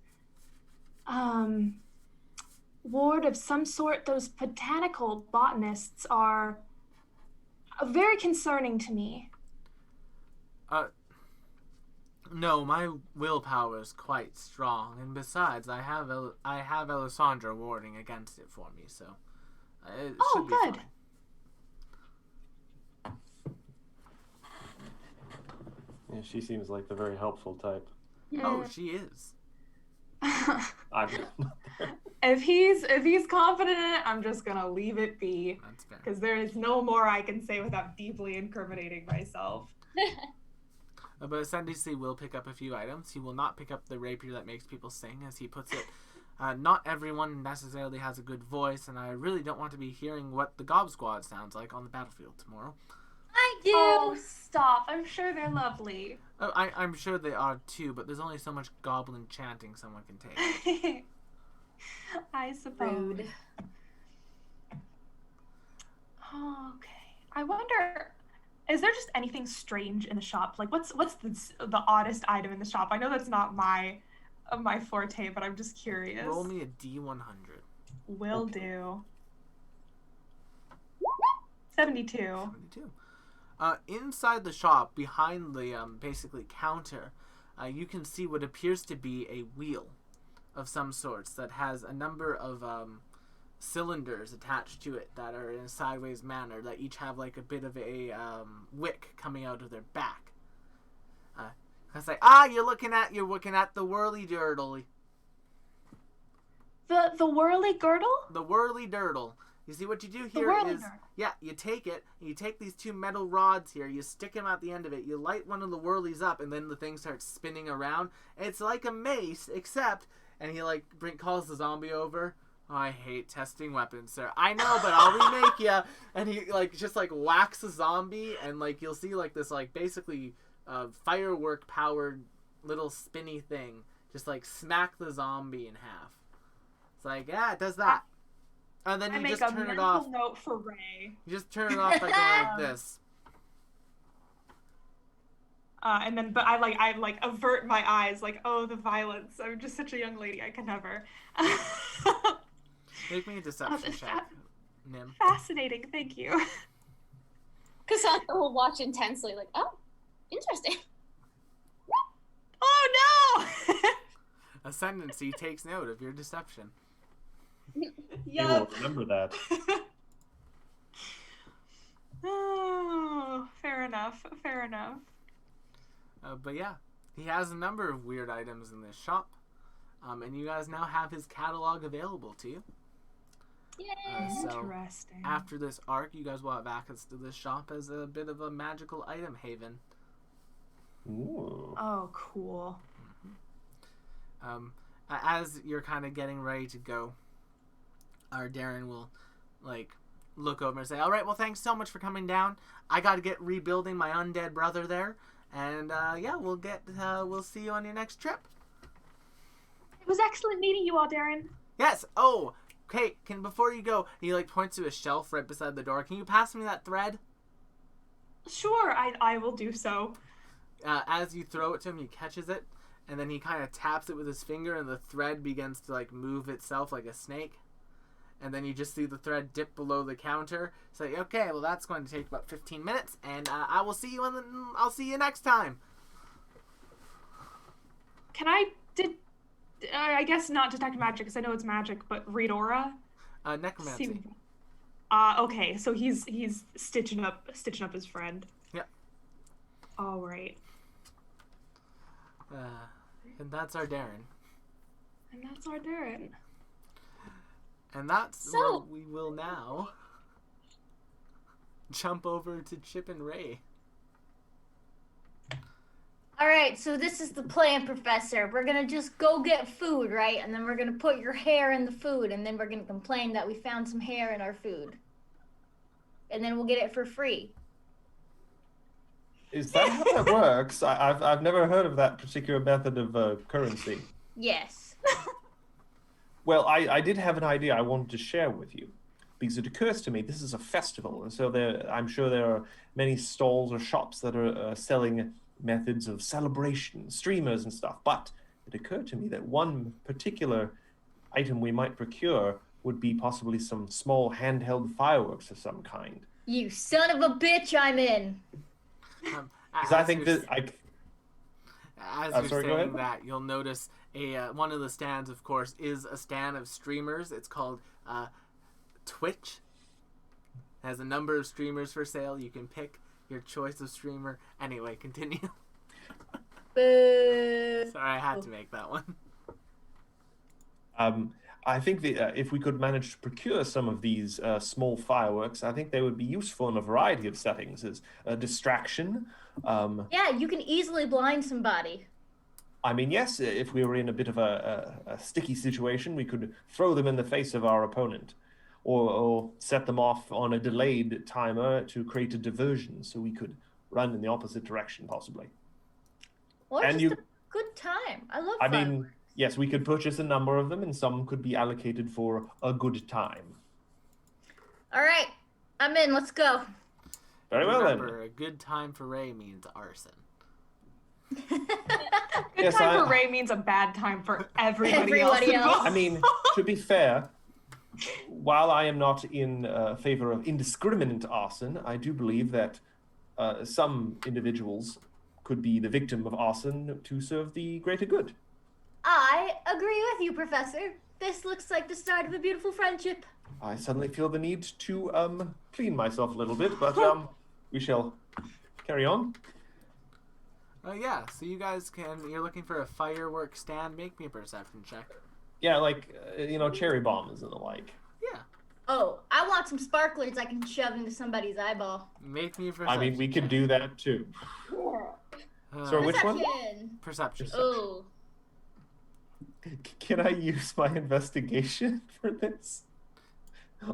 ward of some sort? Those botanical botanists are very concerning to me. No, my willpower is quite strong, and besides, I have Alessandra warding against it for me, so it should be good. fine. Yeah, she seems like the very helpful type. Oh, she is. I'm If he's confident in it, I'm just gonna leave it be. That's fair. Because there is no more I can say without deeply incriminating myself. But Ascendancy will pick up a few items. He will not pick up the rapier that makes people sing, as he puts it. Not everyone necessarily has a good voice, and I really don't want to be hearing what the Gob Squad sounds like on the battlefield tomorrow. I do. Oh, stop. I'm sure they're lovely. Oh, I'm sure they are too, but there's only so much goblin chanting someone can take. I suppose. Rude. Okay. I wonder, is there just anything strange in the shop? Like, what's the oddest item in the shop? I know that's not my forte, but I'm just curious. Roll me a D100. Will do. 72. 72. Inside the shop, behind the basically counter, you can see what appears to be a wheel of some sorts that has a number of cylinders attached to it that are in a sideways manner that each have like a bit of a wick coming out of their back. It's like, you're looking at the whirly dirtle. The whirly girdle? The whirly dirtle. You see what you do here is, you take it, and you take these two metal rods here, you stick them at the end of it, you light one of the whirlies up, and then the thing starts spinning around. It's like a mace, except, and he calls the zombie over. Oh, I hate testing weapons, sir. I know, but I'll remake ya. And he just whacks a zombie, and you'll see this basically firework powered little spinny thing just smack the zombie in half. It's like, yeah, it does that. And then you just turn it off. I make a mental note for Ray. You just turn it off by going like this. And then, but I avert my eyes, oh, the violence. I'm just such a young lady. I can never. Make me a deception check, Nim. Fascinating. Thank you. Cassandra will watch intensely, like, oh, interesting. Oh no! Ascendancy takes note of your deception. You Yup. will remember that. Oh, fair enough. Fair enough. But yeah, he has a number of weird items in this shop. And you guys now have his catalog available to you. Yay! So Interesting. after this arc, you guys will have access to this shop as a bit of a magical item haven. Ooh. Oh, cool. As you're kind of getting ready to go, our Darren will look over and say, all right, well, thanks so much for coming down. I got to get rebuilding my undead brother there. And yeah, we'll see you on your next trip. It was excellent meeting you all, Darren. Yes. Oh, okay. Before you go, he points to a shelf right beside the door. Can you pass me that thread? Sure, I will do so. As you throw it to him, he catches it, and then he kind of taps it with his finger, and the thread begins to like move itself like a snake. And then you just see the thread dip below the counter. Say, okay, well that's going to take about 15 minutes, and I'll see you next time. Can I guess not detect magic because I know it's magic, but read aura? Necromancy. Okay, so he's stitching up his friend. Yep. All right. And that's our Darren. And that's our Darren. And that's where we will now jump over to Chip and Ray. All right, so this is the plan, Professor. We're going to just go get food, right? And then we're going to put your hair in the food, and then we're going to complain that we found some hair in our food. And then we'll get it for free. Is that how that works? I've never heard of that particular method of currency. Yes. Well, I did have an idea I wanted to share with you. Because it occurs to me, this is a festival, and so I'm sure there are many stalls or shops that are selling methods of celebration, streamers and stuff. But it occurred to me that one particular item we might procure would be possibly some small handheld fireworks of some kind. You son of a bitch, I'm in. Because I think that As you're saying that, you'll notice one of the stands, of course, is a stand of streamers. It's called Twitch. It has a number of streamers for sale. You can pick your choice of streamer. Anyway, continue. Boo. Sorry, I had to make that one. I think that if we could manage to procure some of these small fireworks, I think they would be useful in a variety of settings as a distraction. Yeah, you can easily blind somebody. I mean, yes, if we were in a bit of a sticky situation, we could throw them in the face of our opponent or set them off on a delayed timer to create a diversion so we could run in the opposite direction, possibly. Or And just a good time. I love I fun. mean, yes, we could purchase a number of them, and some could be allocated for a good time. All right, I'm in. Let's go. Very well, Remember, then. a good time for Ray means arson. Good Yes, time for Ray means a bad time for everybody else. I mean, to be fair, while I am not in favor of indiscriminate arson, I do believe that some individuals could be the victim of arson to serve the greater good. I agree with you, Professor. This looks like the start of a beautiful friendship. I suddenly feel the need to clean myself a little bit, but we shall carry on. Yeah, so you guys you're looking for a firework stand. Make me a perception check. Yeah, like, cherry bombs and the like. Yeah. Oh, I want some sparklers I can shove into somebody's eyeball. Make me a perception I mean, we could check. do that too. So which one? Perception. Oh. Can I use my investigation for this?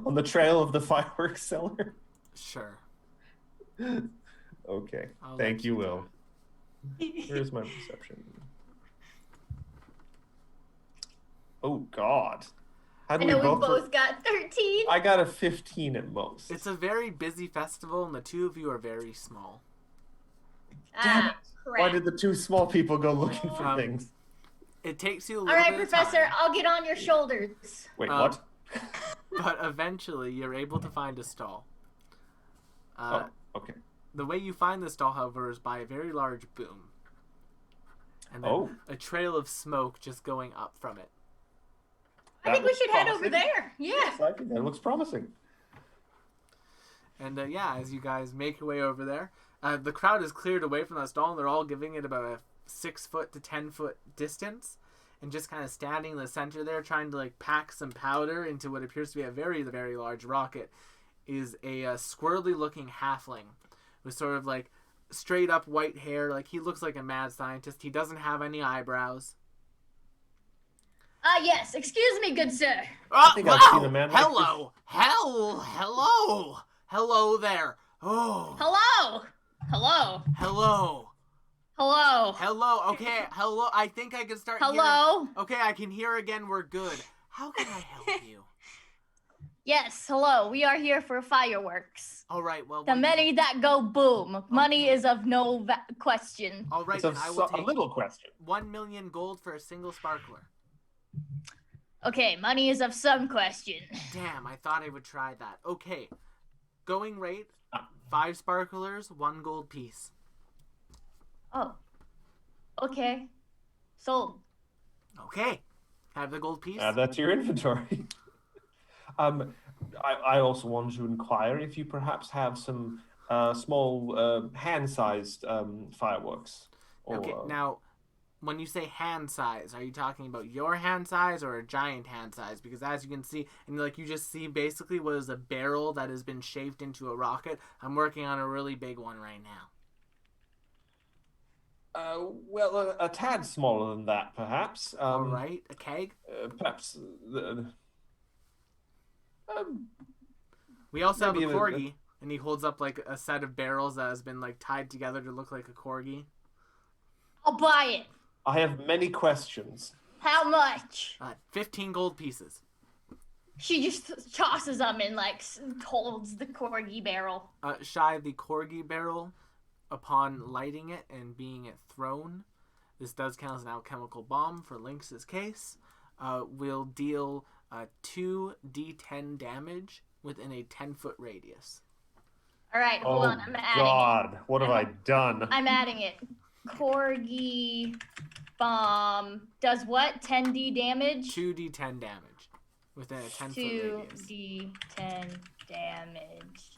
On the trail of the fireworks seller? Sure. Okay. I'll Thank let you, do Will. it. Where's my perception? Oh, God. How I do know we we both... both got 13. I got a 15 at most. It's a very busy festival, and the two of you are very small. Ah, crap. Why did the two small people go looking for things? It takes you a All little right, bit of Professor, time, I'll get on your shoulders. Wait, what? but eventually you're able to find a stall. Okay. The way you find the stall, however, is by a very large boom. And then a trail of smoke just going up from it. I think we should head over promising. there. Yeah. Yes, I think that looks promising. And as you guys make your way over there, the crowd is cleared away from that stall, and they're all giving it about a 6 foot to 10 foot distance, and just kind of standing in the center there, trying to like pack some powder into what appears to be a very, very large rocket, is a squirrely looking halfling with sort of like straight up white hair. Like, he looks like a mad scientist. He doesn't have any eyebrows. Yes. Excuse me, good sir. Oh, think I've seen a man like hello. Hello there. Oh. Hello. Hello. Hello. Hello. Hello. Okay. Hello. I think I can start Hello. hearing. Okay, I can hear again. We're good. How can I help you? Yes, hello. We are here for fireworks. All right. Well, The many that go boom. Money Okay. is of no question. All right. It's a, Then I will a take little question. 1 million gold for a single sparkler. Okay, money is of some question. Damn, I thought I would try that. Okay. Going rate, Ah. 5 sparklers, 1 gold piece. Oh. Okay. Sold. Okay. Have the gold piece? Add that to your inventory. I also wanted to inquire if you perhaps have some small hand-sized fireworks. Okay, now, when you say hand size, are you talking about your hand size or a giant hand size? Because as you can see, and like you just see basically what is a barrel that has been shaped into a rocket. I'm working on a really big one right now. Well, a tad smaller than that, perhaps. All right, a keg. Perhaps. We also have a maybe corgi, and he holds up like a set of barrels that has been like tied together to look like a corgi. I'll buy it. I have many questions. How much? 15 gold pieces. She just tosses them and like holds the corgi barrel. Shy, the corgi barrel, upon lighting it and being it thrown, this does count as an alchemical bomb for Lynx's case, will deal 2d10 damage within a 10-foot radius. All right, hold on. I'm adding God, what have I it. done? I'm adding it. Corgi bomb does what? 10d damage? 2d10 damage within a 10-foot radius. 2d10 damage.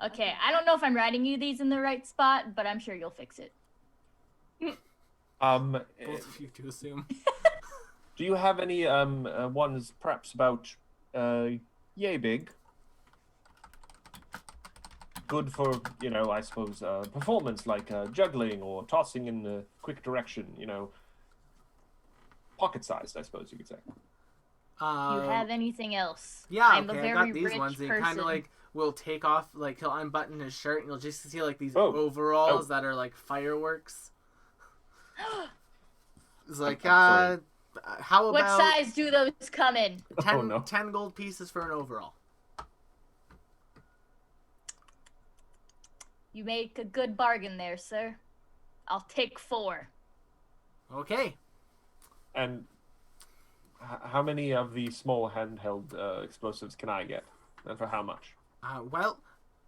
Okay, I don't know if I'm writing you these in the right spot, but I'm sure you'll fix it. Both of you to assume. Do you have any ones perhaps about yay big? Good for, I suppose, performance like juggling or tossing in a quick direction, pocket-sized, I suppose you could say. Do you have anything else? Yeah, I'm okay, a very I got these rich ones. He person. kind of like will take off, like he'll unbutton his shirt and you'll just see like these Oh. overalls that are like fireworks. It's like, Sorry. how What about size do those come in? 10, Oh, no. 10 gold pieces for an overall? You make a good bargain there, sir. I'll take 4. Okay. And how many of the small handheld explosives can I get? And for how much? Well,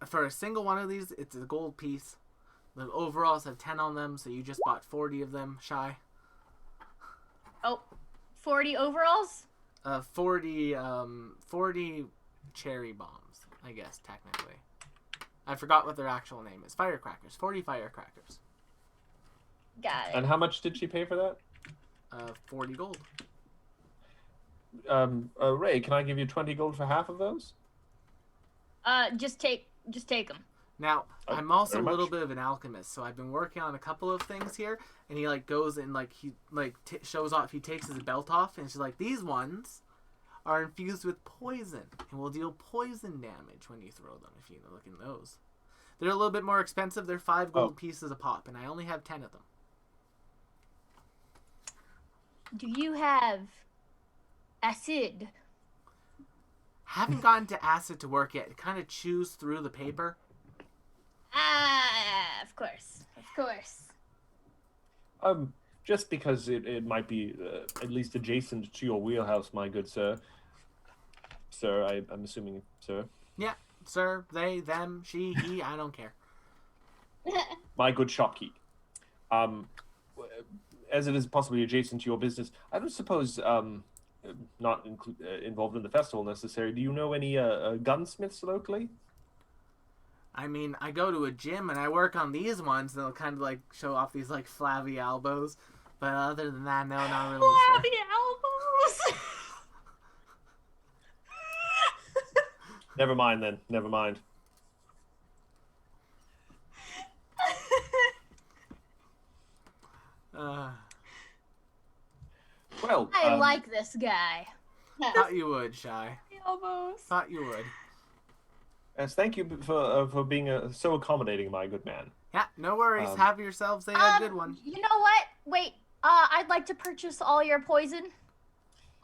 for a single one of these, it's a gold piece. The overalls have 10 on them, so you just bought 40 of them, Shy. Oh, 40 overalls? 40 cherry bombs, I guess, technically. I forgot what their actual name is. Firecrackers. 40 firecrackers. Got it. And how much did she pay for that? 40 gold. Ray, can I give you 20 gold for half of those? Just take them. Now, Oh, I'm also a very little much. bit of an alchemist, so I've been working on a couple of things here, and he like goes and like he like shows off. He takes his belt off, and she's like, "These ones are infused with poison, and will deal poison damage when you throw them. If you look in those, they're a little bit more expensive. They're 5 gold pieces a pop, and I only have 10 of them. Do you have acid? Haven't gotten to acid to work yet. It kind of chews through the paper. Ah, of course. Of course. Just because it might be at least adjacent to your wheelhouse, my good sir. Sir, I'm assuming, sir. Yeah, sir, they, them, she, he. I don't care. My good shopkeep. As it is possibly adjacent to your business, I don't suppose, not involved in the festival necessarily. Do you know any gunsmiths locally? I mean, I go to a gym and I work on these ones. They'll kind of like show off these like flabby elbows. But other than that, no, not really. Flabby Sir. elbows. Never mind then. Never mind. Well, I like this guy. Thought you would, Shy. Elbows. Thought you would. yes, thank you for being so accommodating, my good man. Yeah, no worries. Have yourselves a good one. You know what? Wait. I'd like to purchase all your poison.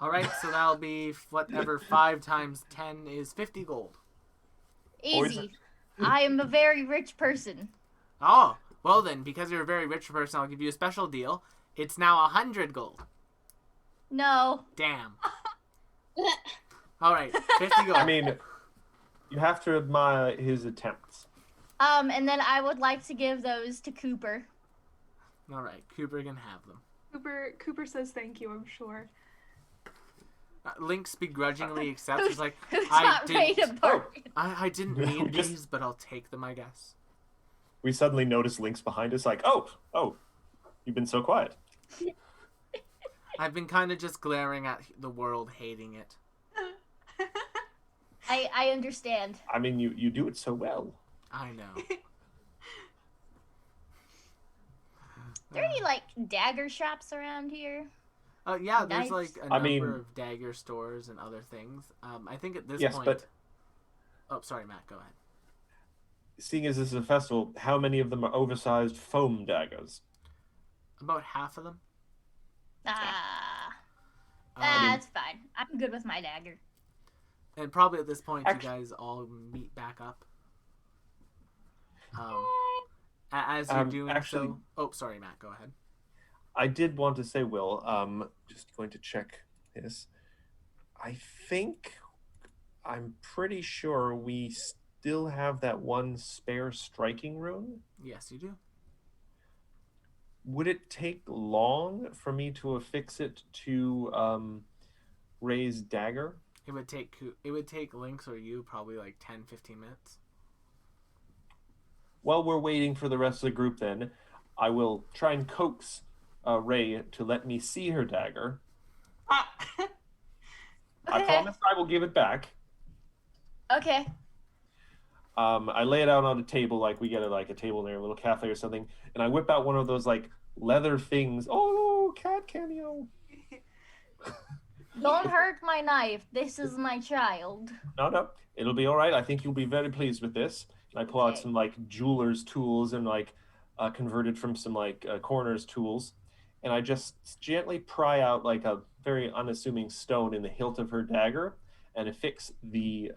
All right, so that'll be whatever 5 times 10 is 50 gold. Easy. I am a very rich person. Oh, well then, because you're a very rich person, I'll give you a special deal. It's now 100 gold. No. Damn. All right, 50 gold. I mean, you have to admire his attempts. And then I would like to give those to Cooper. All right, Cooper can have them. Cooper says thank you, I'm sure. Lynx begrudgingly accepts. He's like, Who's I not ready to didn't, bargain? I didn't We need just- these, but I'll take them, I guess. We suddenly notice Lynx behind us, like, oh, you've been so quiet. I've been kind of just glaring at the world, hating it. I understand. I mean, you do it so well. I know. Are there any, like, dagger shops around here? Yeah, there's Knives? like a I number mean- of dagger stores and other things. I think at this Yes, point. but Oh, sorry, Matt. Go ahead. seeing as this is a festival, how many of them are oversized foam daggers? About half of them. That's fine. I'm good with my dagger. And probably at this point, Actu- you guys all meet back up. As you're doing actually- so. Oh, sorry, Matt. Go ahead. I did want to say, Will, just going to check this. I'm pretty sure we still have that one spare striking rune. Yes, you do. Would it take long for me to affix it to Ray's dagger? It would take Lynx or you probably like 10-15 minutes. While we're waiting for the rest of the group, then, I will try and coax Ray to let me see her dagger. I Okay. promise I will give it back. Okay. I lay it out on a table, like we get a table near a little cafe or something, and I whip out one of those like leather things. Oh, cat cameo! Don't hurt my knife. This is my child. No, it'll be all right. I think you'll be very pleased with this. And I pull out Okay. some like jeweler's tools and converted from some coroner's tools, and I just gently pry out like a very unassuming stone in the hilt of her dagger, and affix the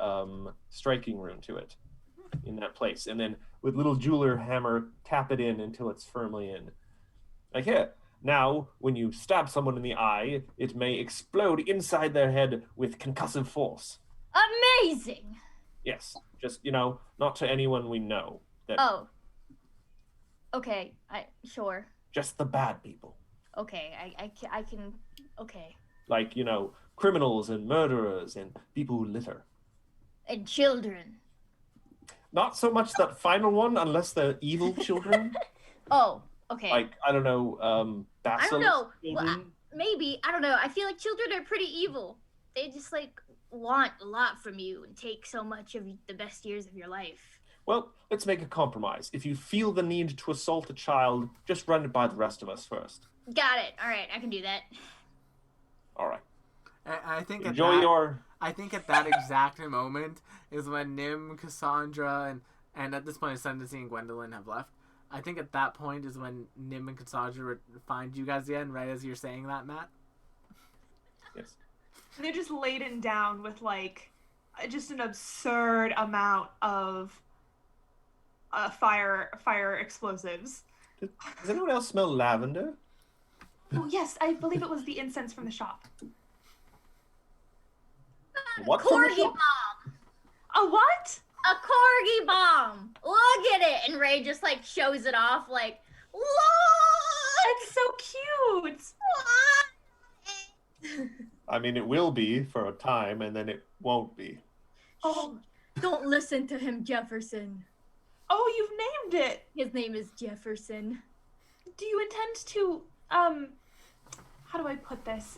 striking rune to it in that place, and then with little jeweler hammer tap it in until it's firmly in. Like here. Now, when you stab someone in the eye, it may explode inside their head with concussive force. Amazing. Yes, just not to anyone we know. That Oh. Okay. Sure. just the bad people, Okay. I can. Okay. like criminals and murderers and people who litter. And children. Not so much that final one, unless they're evil children. Oh. Okay. Like I don't know, I don't know. children. Well, maybe. I don't know. I feel like children are pretty evil. They just want a lot from you and take so much of the best years of your life. Well, let's make a compromise. If you feel the need to assault a child, just run it by the rest of us first. Got it. All right. I can do that. All right. I think I think at that exact moment is when Nim, Cassandra, and at this point, Ascendancy and Gwendolyn have left. I think at that point is when Nim and Cassandra find you guys again, right as you're saying that, Matt. Yes. And they're just laden down with just an absurd amount of fire explosives. Does anyone else smell lavender? Oh yes, I believe it was the incense from the shop. What from the Corgi shop? bomb. A what? A corgi bomb. Look at it. And Ray just shows it off look. It's so cute. I mean, it will be for a time, and then it won't be. Oh, Don't listen to him, Jefferson. oh, you've named it. His name is Jefferson. Do you intend to how do I put this?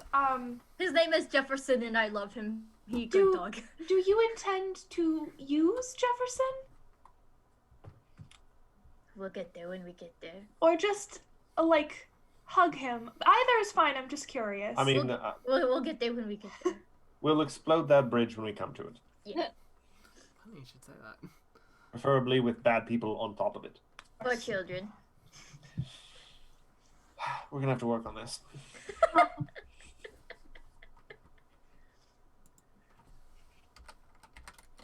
His name is Jefferson and I love him. He Do- good dog. Do you intend to use Jefferson We'll get there when we get there. or just hug him? Either is fine. I'm just curious. I mean, We'll get there when we get there. we'll explode that bridge when we come to it, Yeah. Funny you should say that. preferably with bad people on top of it. For children. We're gonna have to work on this.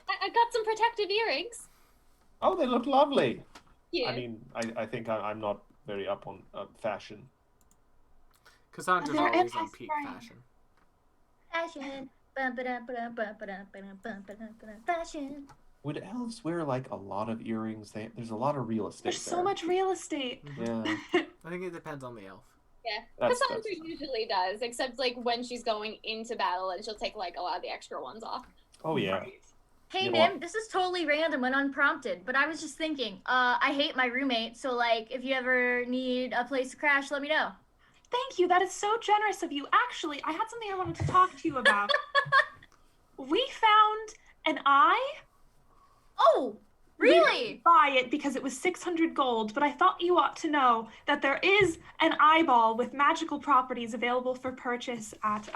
I got some protective earrings. Oh, they look lovely. Yeah. I mean, I think I'm not very up on fashion. Cassandra's They're always on peak anti-spray. fashion. Fashion. Fashion. Would elves wear like a lot of earrings? There's a lot of real estate. There's so there. much real estate. Yeah, I think it depends on the elf. Yeah, that's Cassandra usually does, except like when she's going into battle and she'll take like a lot of the extra ones off. oh yeah. Right. Hey You know Nim, what? this is totally random and unprompted, but I was just thinking, I hate my roommate, so like if you ever need a place to crash, let me know. Thank you. That is so generous of you. Actually, I had something I wanted to talk to you about. We found an eye. Oh, We really? didn't buy it because it was 600 gold, but I thought you ought to know that there is an eyeball with magical properties available for purchase at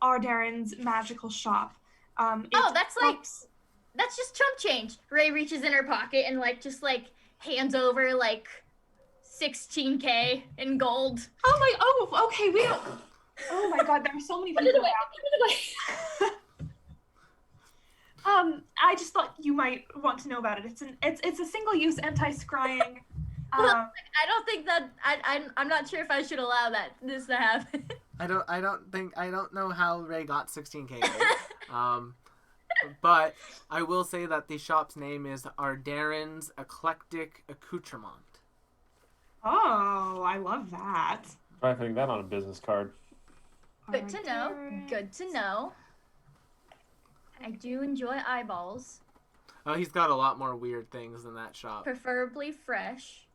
Ardarin's magical shop. It Oh, that's like helps- that's just chump change. Ray reaches in her pocket and like just like hands over like 16k in gold. okay, we don't. Oh my god, there are so many Put it people away. around. Put it away. I just thought you might want to know about it. It's a single-use anti-scrying. I don't think that I'm not sure if I should allow this to happen. I don't know how Ray got 16k gold. But I will say that the shop's name is Ardarin's Eclectic Accoutrement. Oh, I love that. Try putting that on a business card. Good to know. Good to know. I do enjoy eyeballs, Oh, he's got a lot more weird things than that shop. preferably fresh.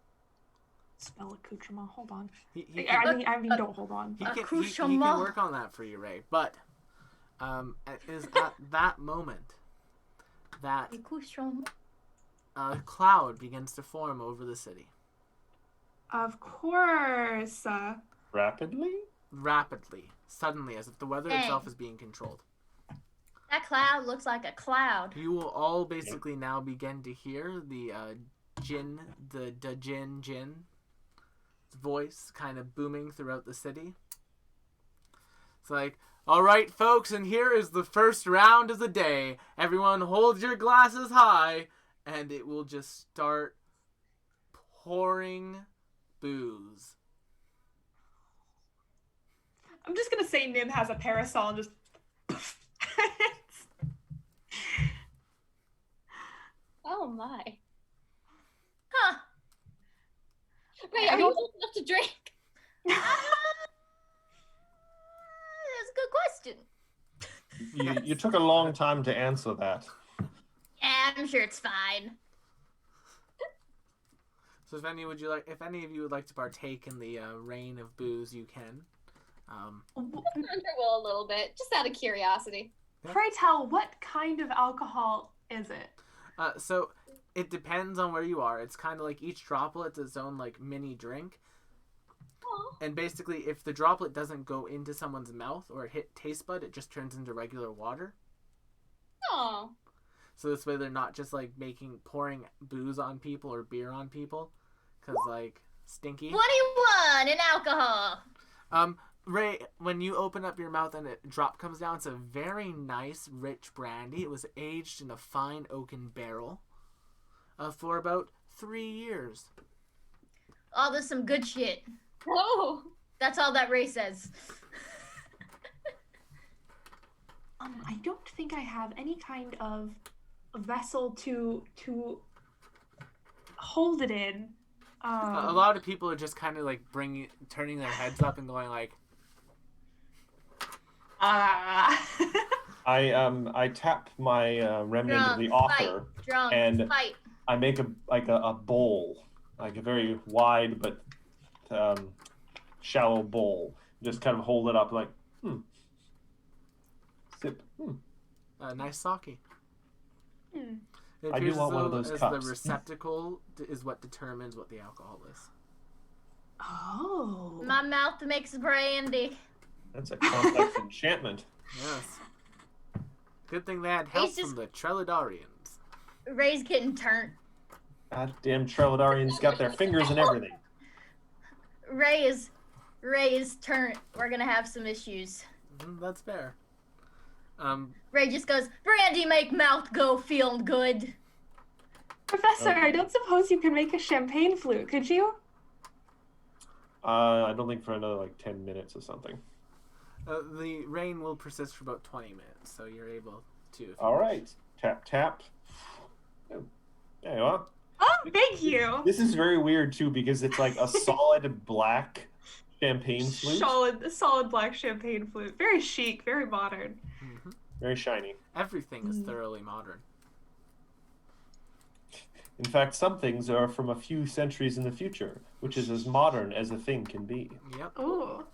Spell accoutrement. Hold on. He I mean, don't hold on. He can Accoutrement. work on that for you, Ray. But it is at that moment that Accoutrement. a cloud begins to form over the city. Of course. Rapidly? Rapidly, suddenly, as if the weather Dang. itself is being controlled. That cloud looks like a cloud. You will all basically now begin to hear the Jin voice kind of booming throughout the city. It's like, all right, folks, and here is the first round of the day. Everyone hold your glasses high, and it will just start pouring booze. I'm just gonna say Nim has a parasol and just. Oh my. Huh. Ray, are you old enough to drink? That's a good question. You took a long time to answer that. Yeah, I'm sure it's fine. So if any of you would like to partake in the rain of booze, you can. Cassandra will a little bit, just out of curiosity. Pray tell, what kind of alcohol is it? So it depends on where you are. It's kind of like each droplet's its own like mini drink. Aw. And basically, if the droplet doesn't go into someone's mouth or hit taste bud, it just turns into regular water. Oh. So this way, they're not just like pouring booze on people or beer on people, cause like stinky. 21 in alcohol. Ray, when you open up your mouth and a drop comes down, it's a very nice, rich brandy. It was aged in a fine oaken barrel for about 3 years. Oh, there's some good shit. Oh. That's all that Ray says. I don't think I have any kind of vessel to hold it in. A lot of people are just kind of like turning their heads up and going like, I tap my remnant of the author, Drunk, and fight. I make a bowl, like a very wide but shallow bowl. Just kind of hold it up like, sip. nice sake. Hmm. It I do appears want as one of though those as cups. the receptacle is what determines what the alcohol is. Oh. My mouth makes brandy. That's a complex enchantment. Yes. Good thing they had help He's just- from the Trelodarians. Ray's getting turned. Goddamn Trelodarians got their fingers in everything. Ray is turned. We're gonna have some issues. That's fair. Ray just goes, brandy make mouth go feel good. Professor, I don't suppose you can make a champagne flute, could you? I don't think for another like 10 minutes or something. The rain will persist for about 20 minutes, so you're able to. All right, tap tap. Oh, there you are. Oh, thank you. This is very weird too because it's like a solid black champagne flute, Solid black champagne flute. Very chic, very modern. Mm-hmm. very shiny. Everything is thoroughly modern. In fact, some things are from a few centuries in the future, which is as modern as a thing can be. Yep. Ooh.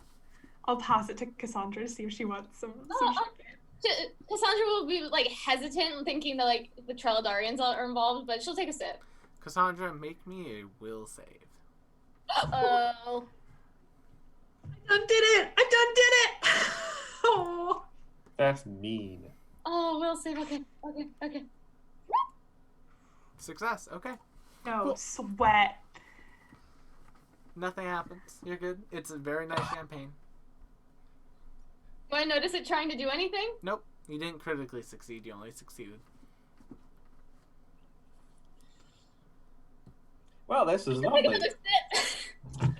I'll pass it to Cassandra to see if she wants some champagne. Cassandra will be like hesitant and thinking that like the Treladarians are involved, but she'll take a sip. Cassandra, make me a will save. Oh. I done did it! Oh. That's mean. Oh, will save. Okay. Success. Okay. No Cool. sweat. Nothing happens. You're good. It's a very nice champagne. Do I notice it trying to do anything? Nope. You didn't critically succeed. You only succeeded. Well, this is Take lovely. another sip.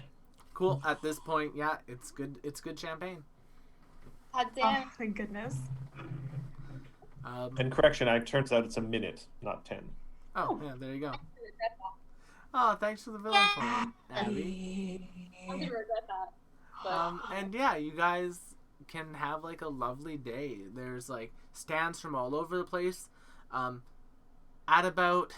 Cool. At this point, yeah, it's good. It's good champagne. God Oh, damn. thank goodness. And correction, it turns out it's a minute, not 10. Oh, yeah. There you go. Oh, thanks for the villain point, Abby. I'm gonna regret that. But And yeah, you guys can have like a lovely day. There's like stands from all over the place. At about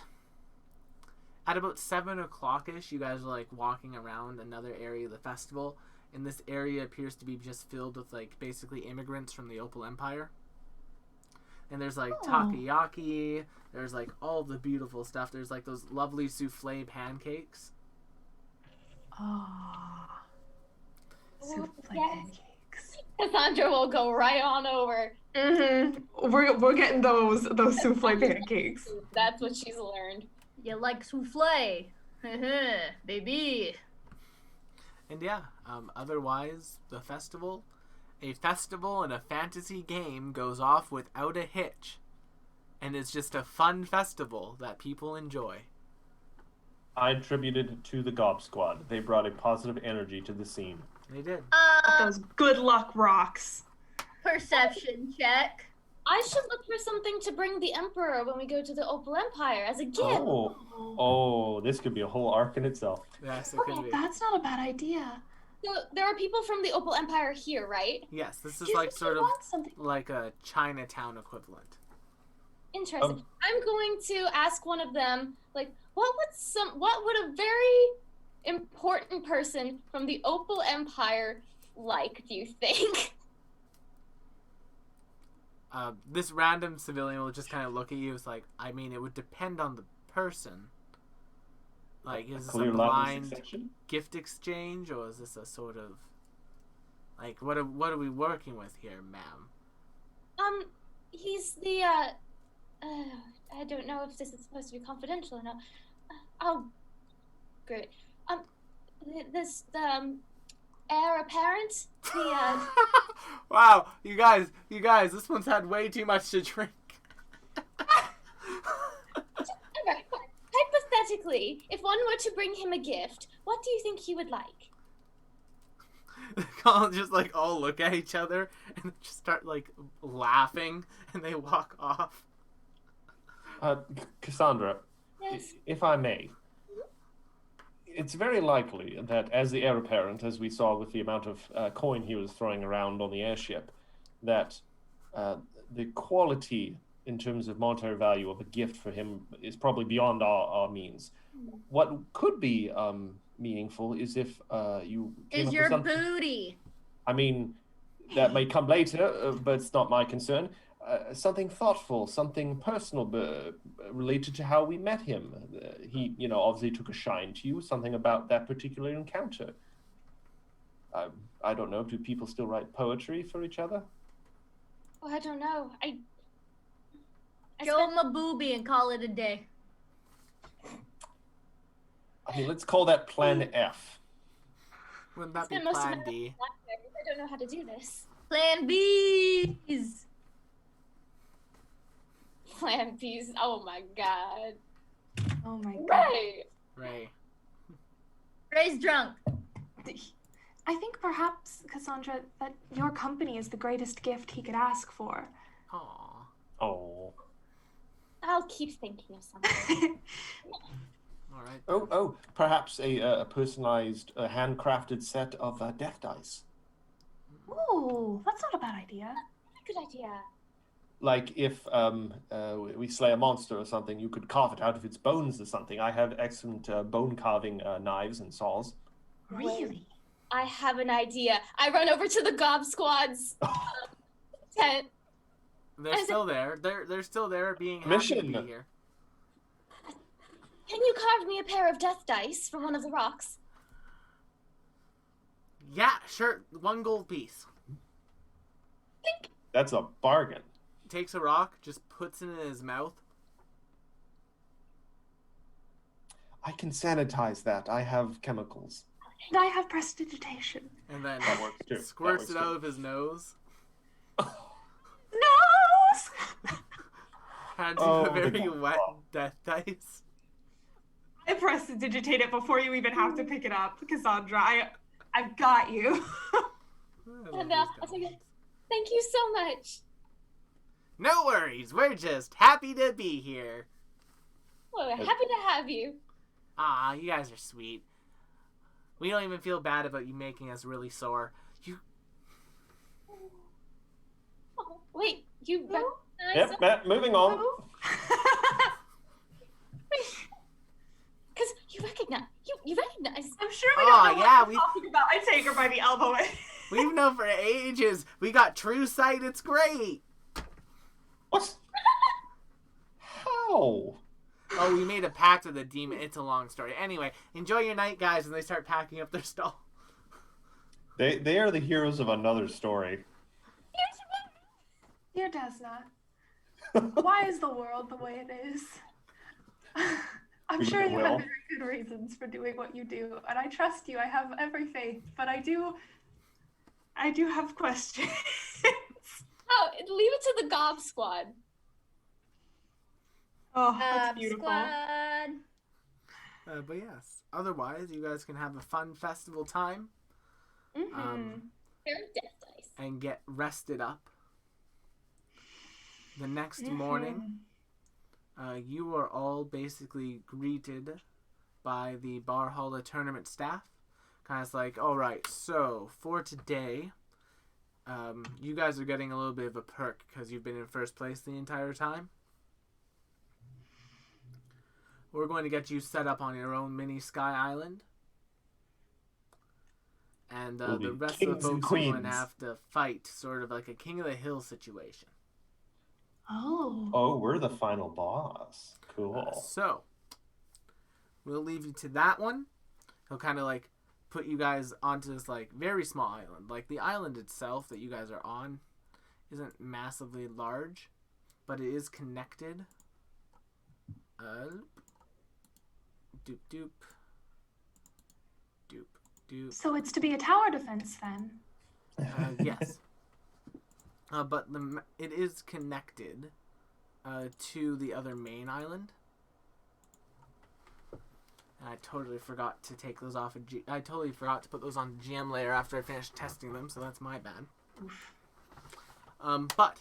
7:00 ish, you guys are like walking around another area of the festival, and this area appears to be just filled with like basically immigrants from the Opal Empire. And there's like takoyaki. There's like all the beautiful stuff. There's like those lovely souffle pancakes. Oh. Souffle yes. pancakes. Cassandra will go right on over. Mm-hmm. We're getting those souffle pancakes. That's what she's learned. You like souffle? Baby. And yeah, otherwise, a festival and a fantasy game goes off without a hitch. And it's just a fun festival that people enjoy. I attributed it to the Gob Squad. They brought a positive energy to the scene. They did. Those good luck rocks. Perception check. I should look for something to bring the Emperor when we go to the Opal Empire as a gift. Oh, this could be a whole arc in itself. Yes, it could be. That's not a bad idea. So there are people from the Opal Empire here, right? Yes, this Do is you like think sort he of wants something? like a Chinatown equivalent. Interesting. I'm going to ask one of them, like, what would a very important person from the Opal Empire like, do you think? This random civilian will just kind of look at you. It's like, I mean, it would depend on the person. Like, is this a Clear line of blind succession? gift exchange, or is this a sort of like what are we working with here, ma'am? He's the I don't know if this is supposed to be confidential or not. Oh, great. This heir apparent. The Wow, you guys, this one's had way too much to drink. Okay, hypothetically, if one were to bring him a gift, what do you think he would like? They all just like all look at each other and just start like laughing, and they walk off. Cassandra, Yes. if I may, it's very likely that as the heir apparent, as we saw with the amount of coin he was throwing around on the airship, that the quality in terms of monetary value of a gift for him is probably beyond our means. What could be meaningful is if you came Is up your with something. booty. I mean, that may come later, but it's not my concern. Something thoughtful, something personal related to how we met him. He, obviously took a shine to you, something about that particular encounter. I don't know, do people still write poetry for each other? Oh, I don't know. I Show him a booby and call it a day. I mean, let's call that Plan F. Wouldn't that be spent most of my Plan life D? I don't know how to do this. Plan B's. Plan B's. Oh my god. Oh my god. Right. Ray. Ray's drunk. I think perhaps, Cassandra, that your company is the greatest gift he could ask for. Aww. Oh. I'll keep thinking of something. All right. Oh, perhaps a personalized, handcrafted set of death dice. Ooh, that's not a bad idea. Good idea. Like if we slay a monster or something, you could carve it out of its bones or something. I have excellent bone carving knives and saws. Really? I have an idea. I run over to the Gob Squad's tent. They're still there. They're still there, being happy Mission. to be here. Can you carve me a pair of death dice from one of the rocks? Yeah, sure. 1 gold piece. That's a bargain. Takes a rock, just puts it in his mouth. I can sanitize that. I have chemicals. And I have prestidigitation. And then That works too. squirts That it works out of his nose. Nose! Hands you Oh, a very the- wet death dice. I prestidigitate it before you even have to pick it up, Cassandra. I've got you. I love And these I'll take guys. it. Thank you so much. No worries. We're just happy to be here. Well, we're happy to have you. Ah, you guys are sweet. We don't even feel bad about you making us really sore. Oh, wait, you recognize Yep, Matt, moving on. Because you recognize. I'm sure we Oh, don't know yeah, what you're talking about. I take her by the elbow. We've known for ages. We got true sight. It's great. What? How? Oh, we made a pact with the demon. It's a long story. Anyway, enjoy your night, guys, and they start packing up their stall. They are the heroes of another story. Dear Desna, why is the world the way it is? I'm sure you have very good reasons for doing what you do, and I trust you. I have every faith, but I do have questions. Oh, leave it to the Gob Squad. Oh, that's beautiful. Squad. But yes, otherwise, you guys can have a fun festival time Pair of death dice. and get rested up. The next morning, you are all basically greeted by the Barhala tournament staff. Kind of like, all right, so for today, you guys are getting a little bit of a perk because you've been in first place the entire time. We're going to get you set up on your own mini Sky Island. And We'll be the rest of the kings and folks are going to queens. have to fight sort of like a King of the Hill situation. Oh. Oh, we're the final boss. Cool. So, we'll leave you to that one. He'll kind of like put you guys onto this like very small island. Like the island itself that you guys are on isn't massively large, but it is connected. Doop doop. Doop doop. So it's to be a tower defense then? Yes. But it is connected to the other main island. And I totally forgot to take those off. I totally forgot to put those on the GM layer after I finished testing them, so that's my bad. But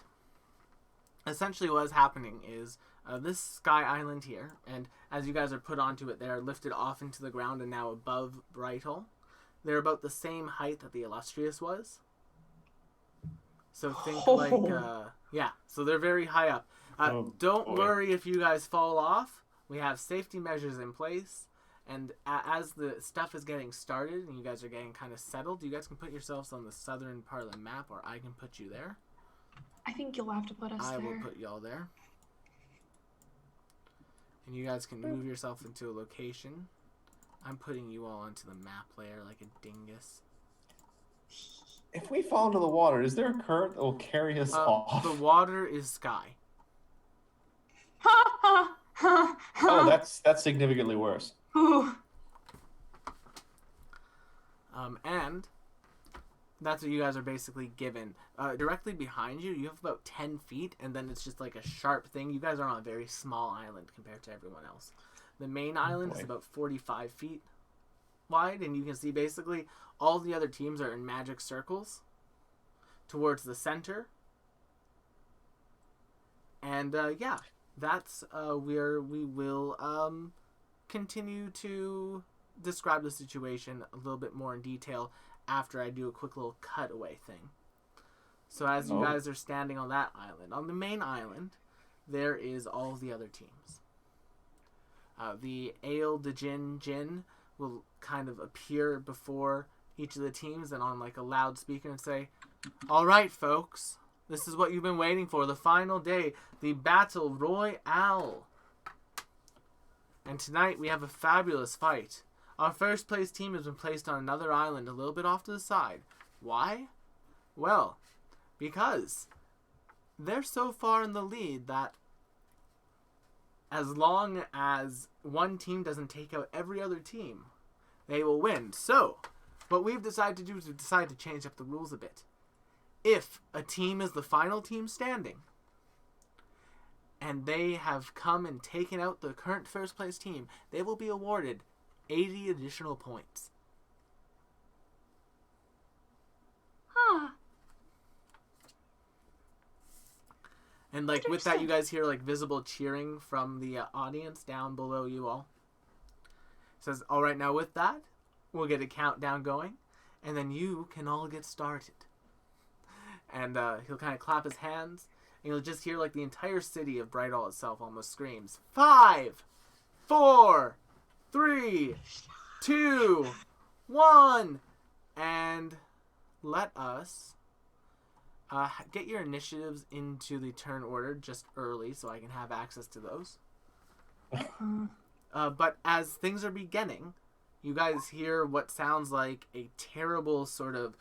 essentially what's happening is this Sky Island here, and as you guys are put onto it, they're lifted off into the ground and now above Brighthall. They're about the same height that the Illustrious was. So think like, yeah, so they're very high up. Don't boy. worry if you guys fall off. We have safety measures in place. And as the stuff is getting started and you guys are getting kind of settled, you guys can put yourselves on the southern part of the map, or I can put you there. I think you'll have to put us I there. will put y'all there. And you guys can move yourself into a location. I'm putting you all onto the map layer like a dingus. If we fall into the water, is there a current that will carry us off? The water is sky. Oh, that's significantly worse. Ooh. And that's what you guys are basically given. Directly behind you, you have about 10 feet, and then it's just like a sharp thing. You guys are on a very small island compared to everyone else. The main island is boy. about 45 feet wide, and you can see basically all the other teams are in magic circles towards the center. And yeah, that's where we will continue to describe the situation a little bit more in detail after I do a quick little cutaway thing. So as you guys are standing on that island, on the main island, there is all the other teams. The Ale de Jin will kind of appear before each of the teams and on like a loudspeaker and say, "All right, folks, this is what you've been waiting for. The final day, the Battle Royale. And tonight we have a fabulous fight. Our first place team has been placed on another island a little bit off to the side. Why? Well, because they're so far in the lead that as long as one team doesn't take out every other team, they will win. So, what we've decided to do is to change up the rules a bit. If a team is the final team standing, and they have come and taken out the current first place team, they will be awarded 80 additional points. Huh. And like with that, you guys hear like visible cheering from the audience down below you all. It says, all right, now with that, we'll get a countdown going, and then you can all get started. And he'll kind of clap his hands, and you'll just hear like the entire city of Brightall itself almost screams, 5, 4, 3, 2, 1, and let us get your initiatives into the turn order just early so I can have access to those. But as things are beginning, you guys hear what sounds like a terrible sort of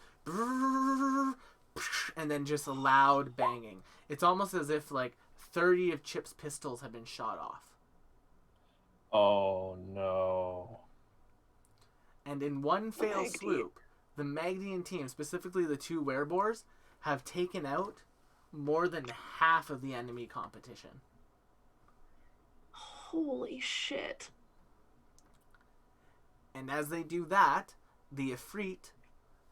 and then just a loud banging. It's almost as if like 30 of Chip's pistols have been shot off. Oh no. And in one fell swoop, the Magdian team, specifically the two werebores, have taken out more than half of the enemy competition. Holy shit. And as they do that, the Ifrit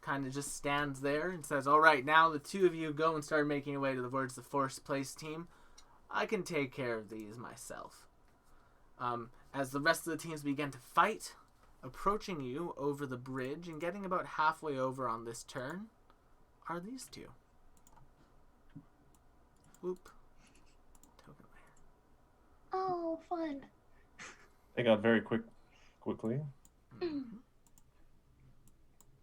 kind of just stands there and says, all right, now the two of you go and start making your way towards the first place team. I can take care of these myself. As the rest of the teams begin to fight, approaching you over the bridge and getting about halfway over on this turn are these two. Whoop. Token layer. Oh, fun. They got very quickly.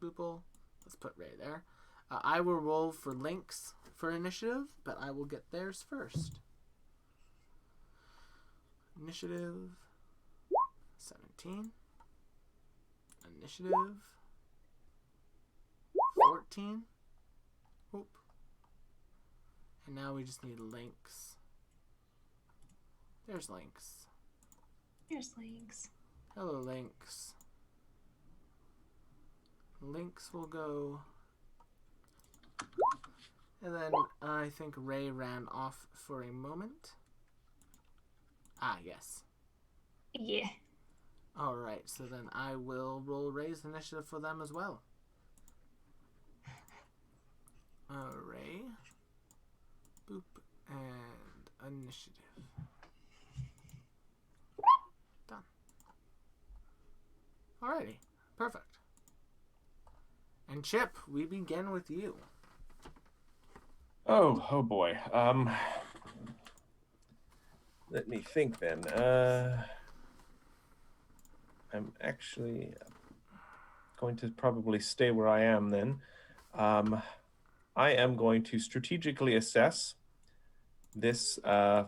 Boople. Let's put Ray there. I will roll for Lynx for initiative, but I will get theirs first. Initiative 17. Initiative 14. Whoop. And now we just need Lynx. There's Lynx. Here's Lynx. Hello, Lynx. Lynx will go. And then I think Ray ran off for a moment. Ah, yes. Yeah. Alright, so then I will roll Ray's initiative for them as well. Ray. Boop. And initiative. Done. Alrighty. Perfect. And Chip, we begin with you. Oh boy. Let me think then. I'm actually going to probably stay where I am then. I am going to strategically assess this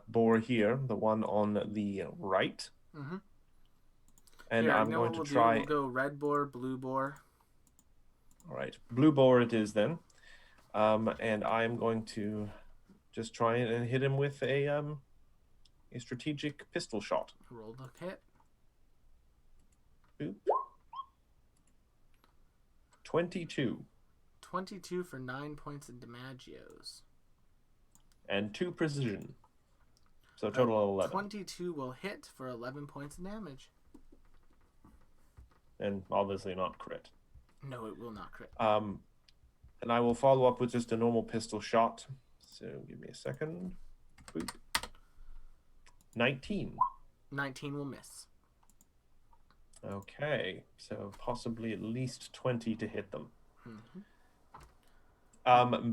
boar here, the one on the right. Mm-hmm. And I'm going to try. We'll go red boar, blue boar. All right, blue boar it is then. And I'm going to just try and hit him with a strategic pistol shot. Roll the hit. Boop. 22. 22 for 9 points of damagios. And 2 precision. So total of 11. 22 will hit for 11 points of damage. And obviously not crit. No, it will not crit. And I will follow up with just a normal pistol shot. So give me a second. Boop. 19. 19 will miss. Okay, so possibly at least 20 to hit them. Mm-hmm.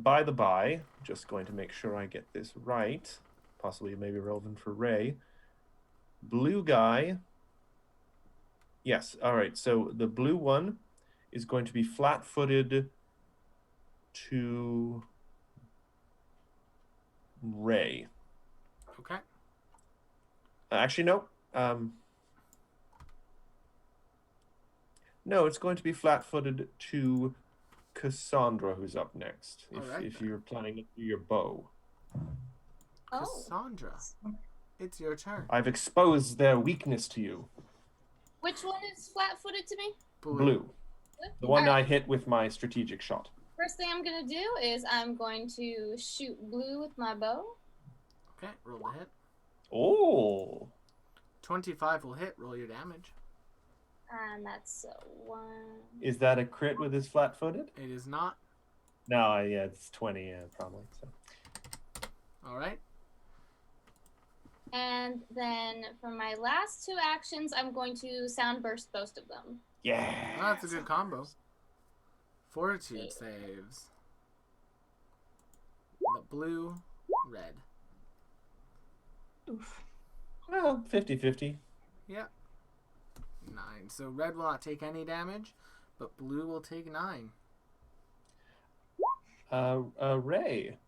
By the by, just going to make sure I get this right. Possibly maybe relevant for Ray. Blue guy. Yes, all right. So the blue one is going to be flat-footed to Ray. Okay. Actually, no. No, it's going to be flat-footed to Cassandra, who's up next. If you're planning to do your bow. Cassandra, it's your turn. I've exposed their weakness to you. Which one is flat-footed to me? Blue. The one I hit with my strategic shot. First thing I'm gonna do is I'm going to shoot blue with my bow. Okay, roll the hit. Oh. 25 will hit. Roll your damage. And that's 1. Is that a crit with his flat-footed? It is not. No, yeah, it's 20, yeah, probably. So. All right. And then for my last 2 actions, I'm going to sound burst both of them. Yeah. Oh, that's a good combo. Fortitude saves. The blue, red. Oof. Well, 50-50. Yeah. 9. So red will not take any damage, but blue will take 9. Ray.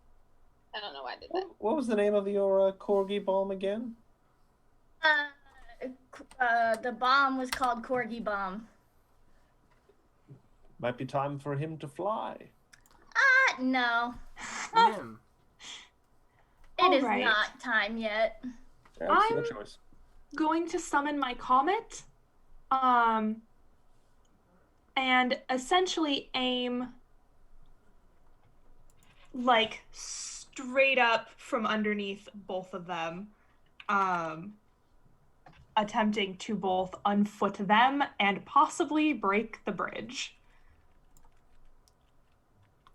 I don't know why I did that. What was the name of your corgi bomb again? The bomb was called Corgi Bomb. Might be time for him to fly. No. Nim. It is Alright. not time yet. Yeah, it's your choice. Going to summon my comet. And essentially aim like straight up from underneath both of them. Attempting to both unfoot them and possibly break the bridge.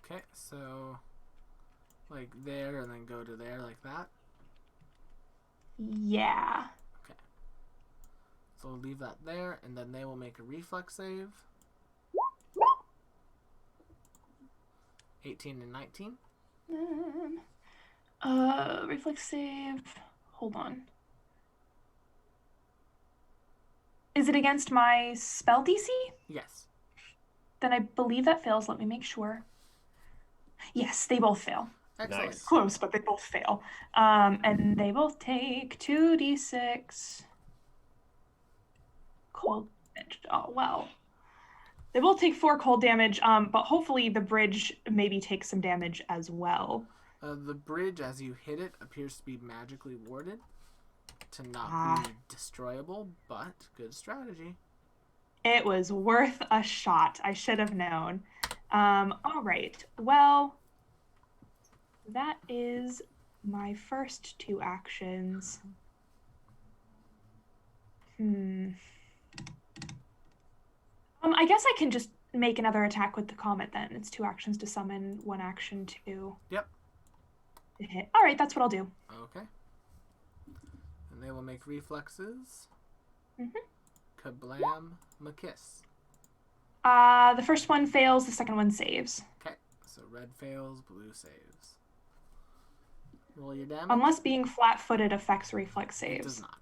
Okay, so like there and then go to there like that. Yeah. So we'll leave that there, and then they will make a reflex save. 18 and 19. Reflex save. Hold on. Is it against my spell DC? Yes. Then I believe that fails. Let me make sure. Yes, they both fail. Excellent. Nice. Close, but they both fail. And they both take 2d6 cold damage. Oh, well. They both take 4 cold damage, but hopefully the bridge maybe takes some damage as well. The bridge, as you hit it, appears to be magically warded to not be destroyable, but good strategy. It was worth a shot. I should have known. All right. Well, that is my first 2 actions. I guess I can just make another attack with the comet then. It's 2 actions to summon, 1 action to Yep. hit. All right, that's what I'll do. Okay. And they will make reflexes. Kablam, Makiss. The first one fails, the second one saves. Okay, so red fails, blue saves. Roll your damage. Unless being flat-footed affects reflex It saves. does not.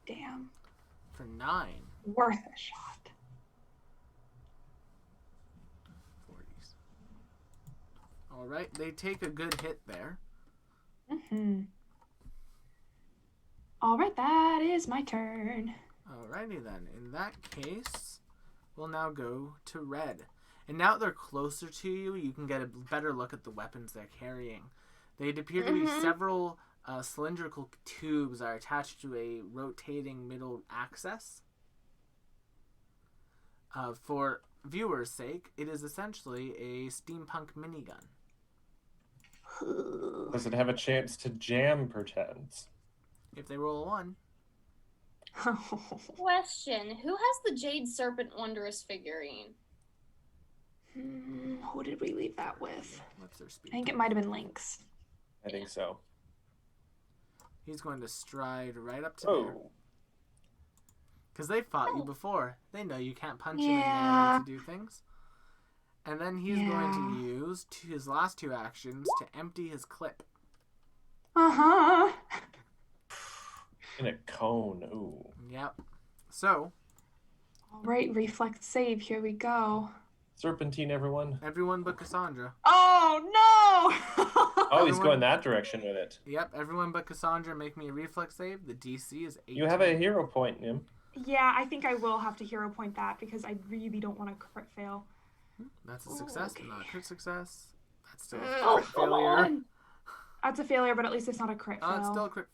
Damn. For 9. Worth a shot. 40s. Alright, they take a good hit there. All right, that is my turn. Alrighty then. In that case, we'll now go to red. And now that they're closer to you, you can get a better look at the weapons they're carrying. They appear to be several cylindrical tubes that are attached to a rotating middle axis. For viewers' sake, it is essentially a steampunk minigun. Does it have a chance to jam, perchance? If they roll a 1. Question: who has the Jade Serpent Wondrous figurine? Who did we leave that with? What's their speed? I think it might have been Lynx. I think so. He's going to stride right up to there. Oh. Because they fought you before. They know you can't punch him Yeah. in there to do things. And then he's going to use his last 2 actions to empty his clip. Uh-huh. In a cone. Ooh. Yep. So, All right, reflex save. Here we go. Serpentine, everyone. everyone but Cassandra. Oh no! Oh, he's Everyone- going that direction with it. Yep, everyone but Cassandra make me a reflex save. The DC is 18. You have a hero point, Nim. Yeah, I think I will have to hero point that because I really don't want to crit fail. That's a success, but not a crit success. That's still a Oh, crit failure. That's a failure, but at least it's not a crit fail. It's still a crit.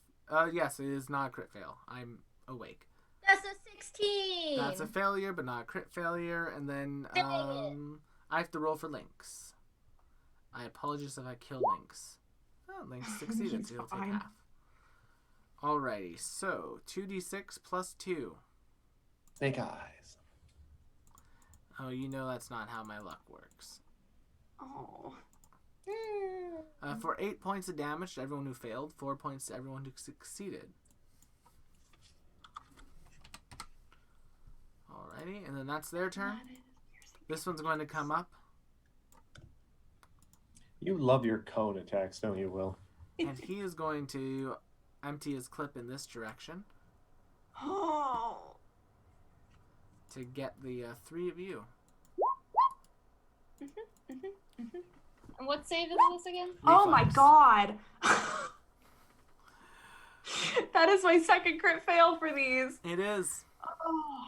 Yes, it is not a crit fail. I'm awake. That's a 16. That's a failure, but not a crit failure. And then Dang it. I have to roll for Lynx. I apologize if I kill Lynx. Oh, Lynx succeeded, He's so he'll take fine. half. Alrighty, so 2d6 plus 2. Snake eyes. Oh, you know that's not how my luck works. Oh. For 8 points of damage to everyone who failed, 4 points to everyone who succeeded. Alrighty, and then that's their turn. This one's going to come up, You love your cone attacks, don't you, Will? and he is going to empty his clip in this direction Oh. to get the 3 of you. And what save is this again? Oh my Reflex. god. That is my second crit fail for these. It is Oh,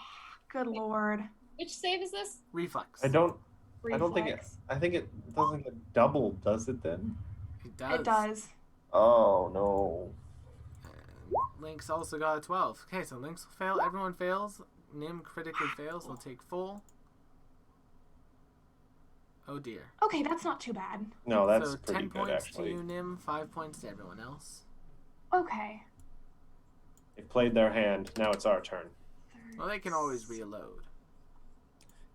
good lord. Which save is this? reflex. I don't think it. Reflex. I think it doesn't get double, does it then? It does. It does. Oh no. And Lynx also got a 12. Okay, so Lynx will fail. Everyone fails. Nim critically fails. They'll take full. Oh dear. Okay, that's not too bad. No, that's So pretty 10 good points actually. to you, Nim. 5 points to everyone else. Okay. They played their hand. Now it's our turn. Well, they can always reload.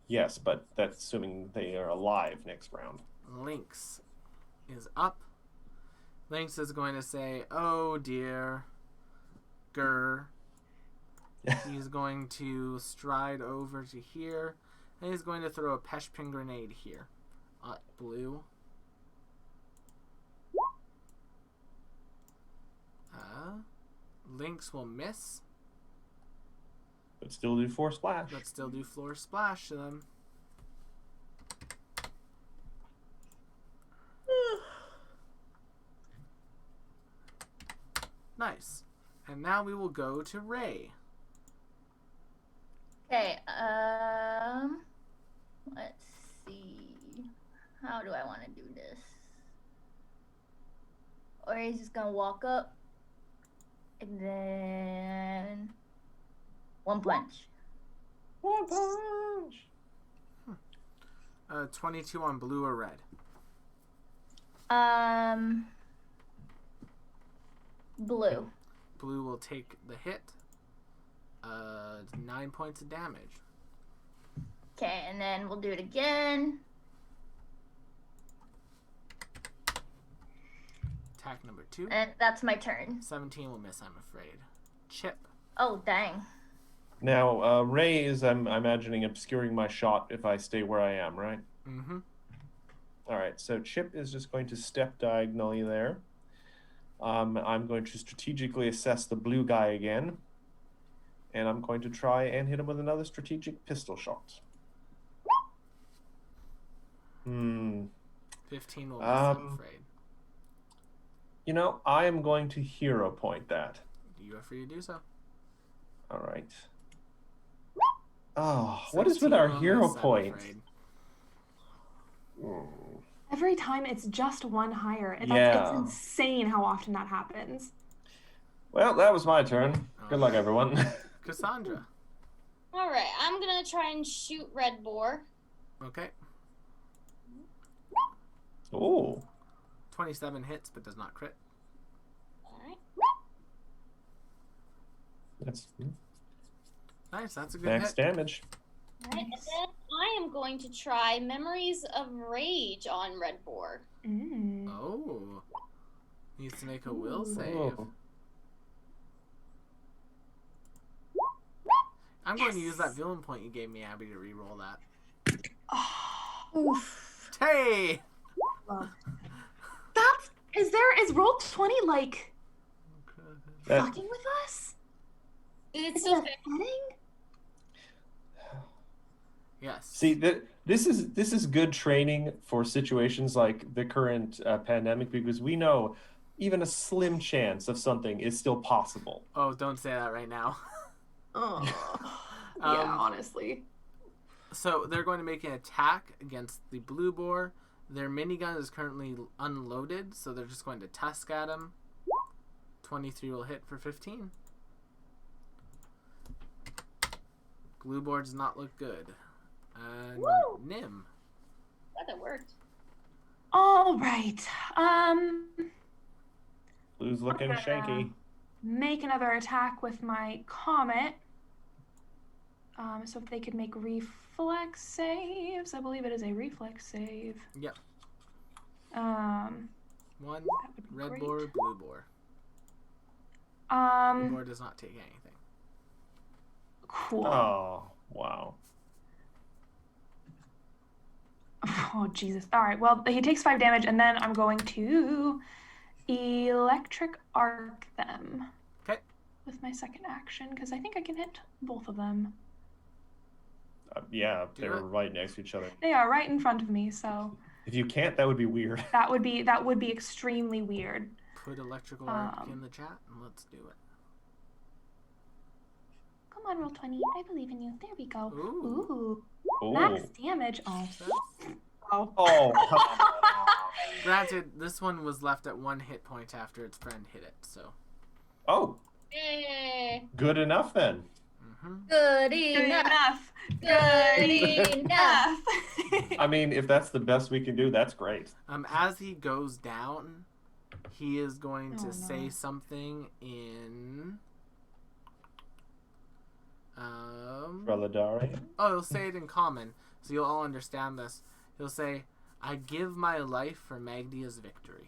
Yes, but that's assuming they are alive next round. Lynx is up. Lynx is going to say, "Oh dear, grr." He's going to stride over to here, and he's going to throw a Peshpin grenade here. Blue. Lynx will miss, But still do 4 splash. but still do floor splash to them. Nice. And now we will go to Ray. Okay, let's see. How do I want to do this? Or he's just gonna walk up and then 1 punch. 1 punch. 22 on blue or red. Blue. Blue will take the hit. 9 points of damage. Okay, and then we'll do it again. Attack number 2. And that's my turn. 17 will miss, I'm afraid. Chip. Oh, dang. Now, Ray is, I'm imagining, obscuring my shot if I stay where I am, right? Mm-hmm. All right, so Chip is just going to step diagonally there. I'm going to strategically assess the blue guy again. And I'm going to try and hit him with another strategic pistol shot. 15 will miss, I'm afraid. You know, I am going to hero point that. You are free to do so. All right. Oh, what is 16 with our will hero miss, I'm point? afraid. Every time it's just 1 higher. It's Yeah. insane how often that happens. Well, that was my turn. Good luck, everyone. Cassandra. All right, I'm gonna try and shoot Red Boar. Okay. Ooh. 27 hits, but does not crit. All right. That's Nice, that's a good max hit. damage. Alright, and then I am going to try Memories of Rage on Red Boar. Oh. Needs to make a will save. Oh. I'm going to use that villain point you gave me, Abby, to re-roll that. Oof. Hey! Is roll 20 like That- fucking with us? It's Is still that fitting? Yes. See, this is good training for situations like the current pandemic, because we know even a slim chance of something is still possible. Oh, don't say that right now. Oh. Um, Yeah, honestly. So they're going to make an attack against the blue boar. Their minigun is currently unloaded, so they're just going to tusk at him. 23 will hit for 15. Blue boar does not look good. Nim. Glad that worked. All right. Blue's looking shaky. Make another attack with my comet. So if they could make reflex saves, I believe it is a reflex save. Yep. That One would be red great. boar, blue boar. Blue boar does not take anything. Cool. Oh, wow. Oh, Jesus. All right. Well, he takes 5 damage, and then I'm going to electric arc them. Okay. With my second action, because I think I can hit both of them. Yeah, Do they're it. right next to each other. They are right in front of me, so If you can't, that would be weird. that would be extremely weird. Put electrical arc in the chat and let's do it. Come on, roll 20. I believe in you. There we go. Ooh. Ooh. Max damage. Oh. Success. Oh. Oh, come on. Granted, this one was left at 1 hit point after its friend hit it, so. Oh, Eh. good enough then. Good Good enough. enough. Good enough. I mean, if that's the best we can do, that's great. As he goes down, he is going to Oh, say no. something in. Reladari. Oh, he'll say it in common, so you'll all understand this. He'll say, "I give my life for Magdia's victory."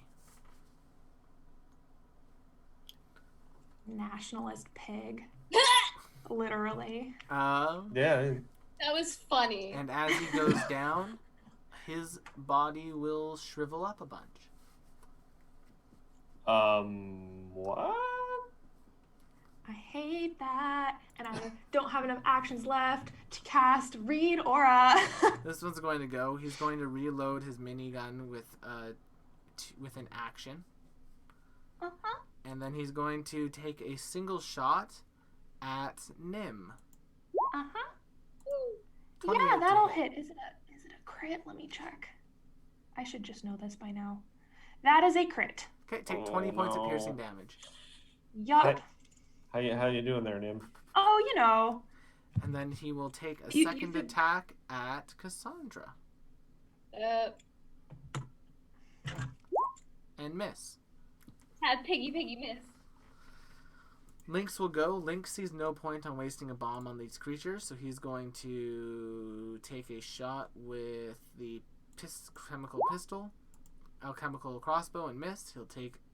Nationalist pig. Literally. Yeah. That was funny. And as he goes down, his body will shrivel up a bunch. What? I hate that. And I don't have enough actions left to cast Read Aura. This one's going to go. He's going to reload his minigun with an action. Uh-huh. And then he's going to take a single shot at Nim. Uh-huh. 28 Yeah, to that'll hit. Is it a crit? Let me check. I should just know this by now. That is a crit. Okay, take 20 points of no. piercing damage. Yup. How you doing there, Nim? Oh, you know. And then he will take a You second said- attack at Cassandra. And miss. Have Piggy miss. Lynx will go. Lynx sees no point on wasting a bomb on these creatures, so he's going to take a shot with the chemical pistol, alchemical crossbow, and miss.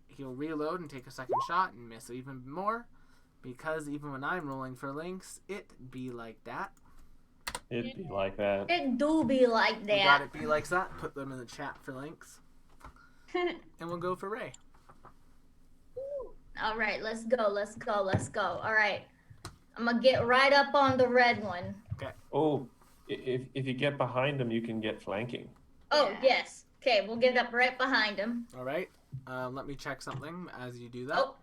He'll reload and take a second shot and miss even more, because even when I'm rolling for Lynx, it be like that. It'd be like that. It do be like You got that. it be like that. Put them in the chat for Lynx. And we'll go for Ray. All right, let's go. All right. I'm going to get right up on the red one. Oh, if you get behind him, you can get flanking. Oh, Yeah. yes. Okay, we'll get up right behind him. All right. Let me check something as you do that. Oh,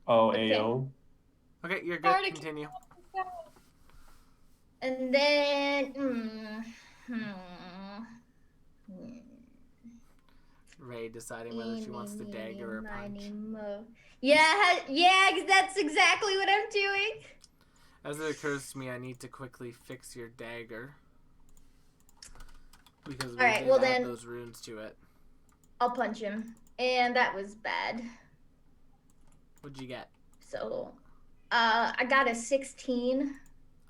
Oh, Okay. AO. Okay, you're good. Already- Continue. and then... Ray deciding whether she wants the dagger or punch. Yeah, 'cause that's exactly what I'm doing. As it occurs to me, I need to quickly fix your dagger. Because we Alright, did well add then- those runes to it. I'll punch him. And that was bad. What'd you get? So, I got a 16.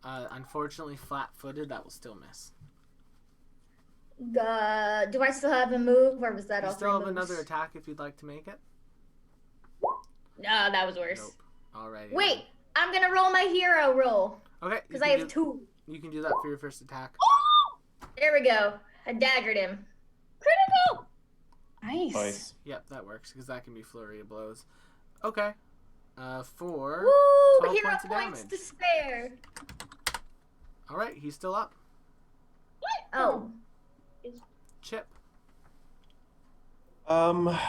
Unfortunately, flat-footed, that will still miss. Do I still have a move, or was that You all still three have moves? another attack if you'd like to make it. No, that was worse. Nope. Alrighty. Wait, I'm gonna roll my hero roll. Okay. Because I have 2. You can do that for your first attack. There we go. I daggered him. Critical. Nice. Nice. Yep, that works because that can be flurry of blows. Okay. For Woo! 12 Hero points of points damage. to spare. All right, he's still up. Oh. Chip. I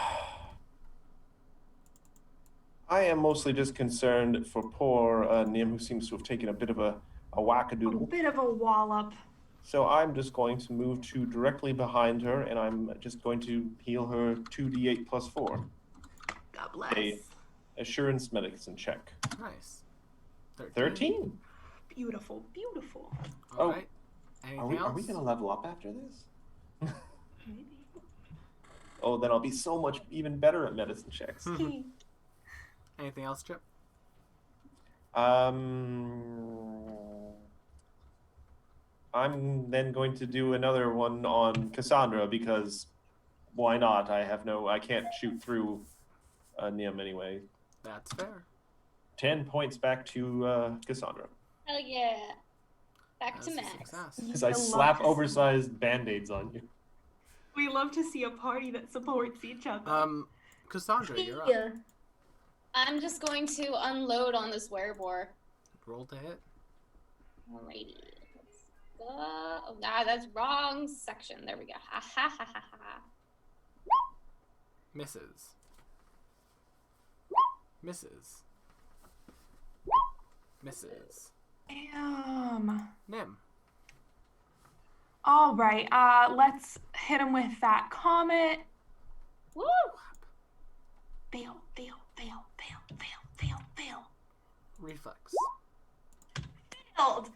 am mostly just concerned for poor Nim, who seems to have taken a bit of a A wackadoodle. bit of a wallop. So I'm just going to move to directly behind her, and I'm just going to heal her 2d8 plus 4. God bless. A assurance medicine check. Nice. 13. Beautiful, beautiful. All right. Anything Are we else? going to level up after this? Maybe. Oh, then I'll be so much even better at medicine checks. Anything else, Chip? I'm then going to do another one on Cassandra because why not? I can't shoot through Nim anyway. That's fair. 10 points back to Cassandra. Hell yeah. Back That's to a max. success. Because I love slap to see- oversized band-aids on you. We love to see a party that supports each other. Cassandra, you're up. Yeah. I'm just going to unload on this werebore. Roll to hit. Alrighty. Let's go. Oh, God, that's wrong section. There we go. Ha ha ha ha ha. Misses. Misses. Misses. Damn. Nim. All right. Let's hit him with that comet. Woo! Fail, fail, fail, fail, fail, fail, fail. Reflex. Failed.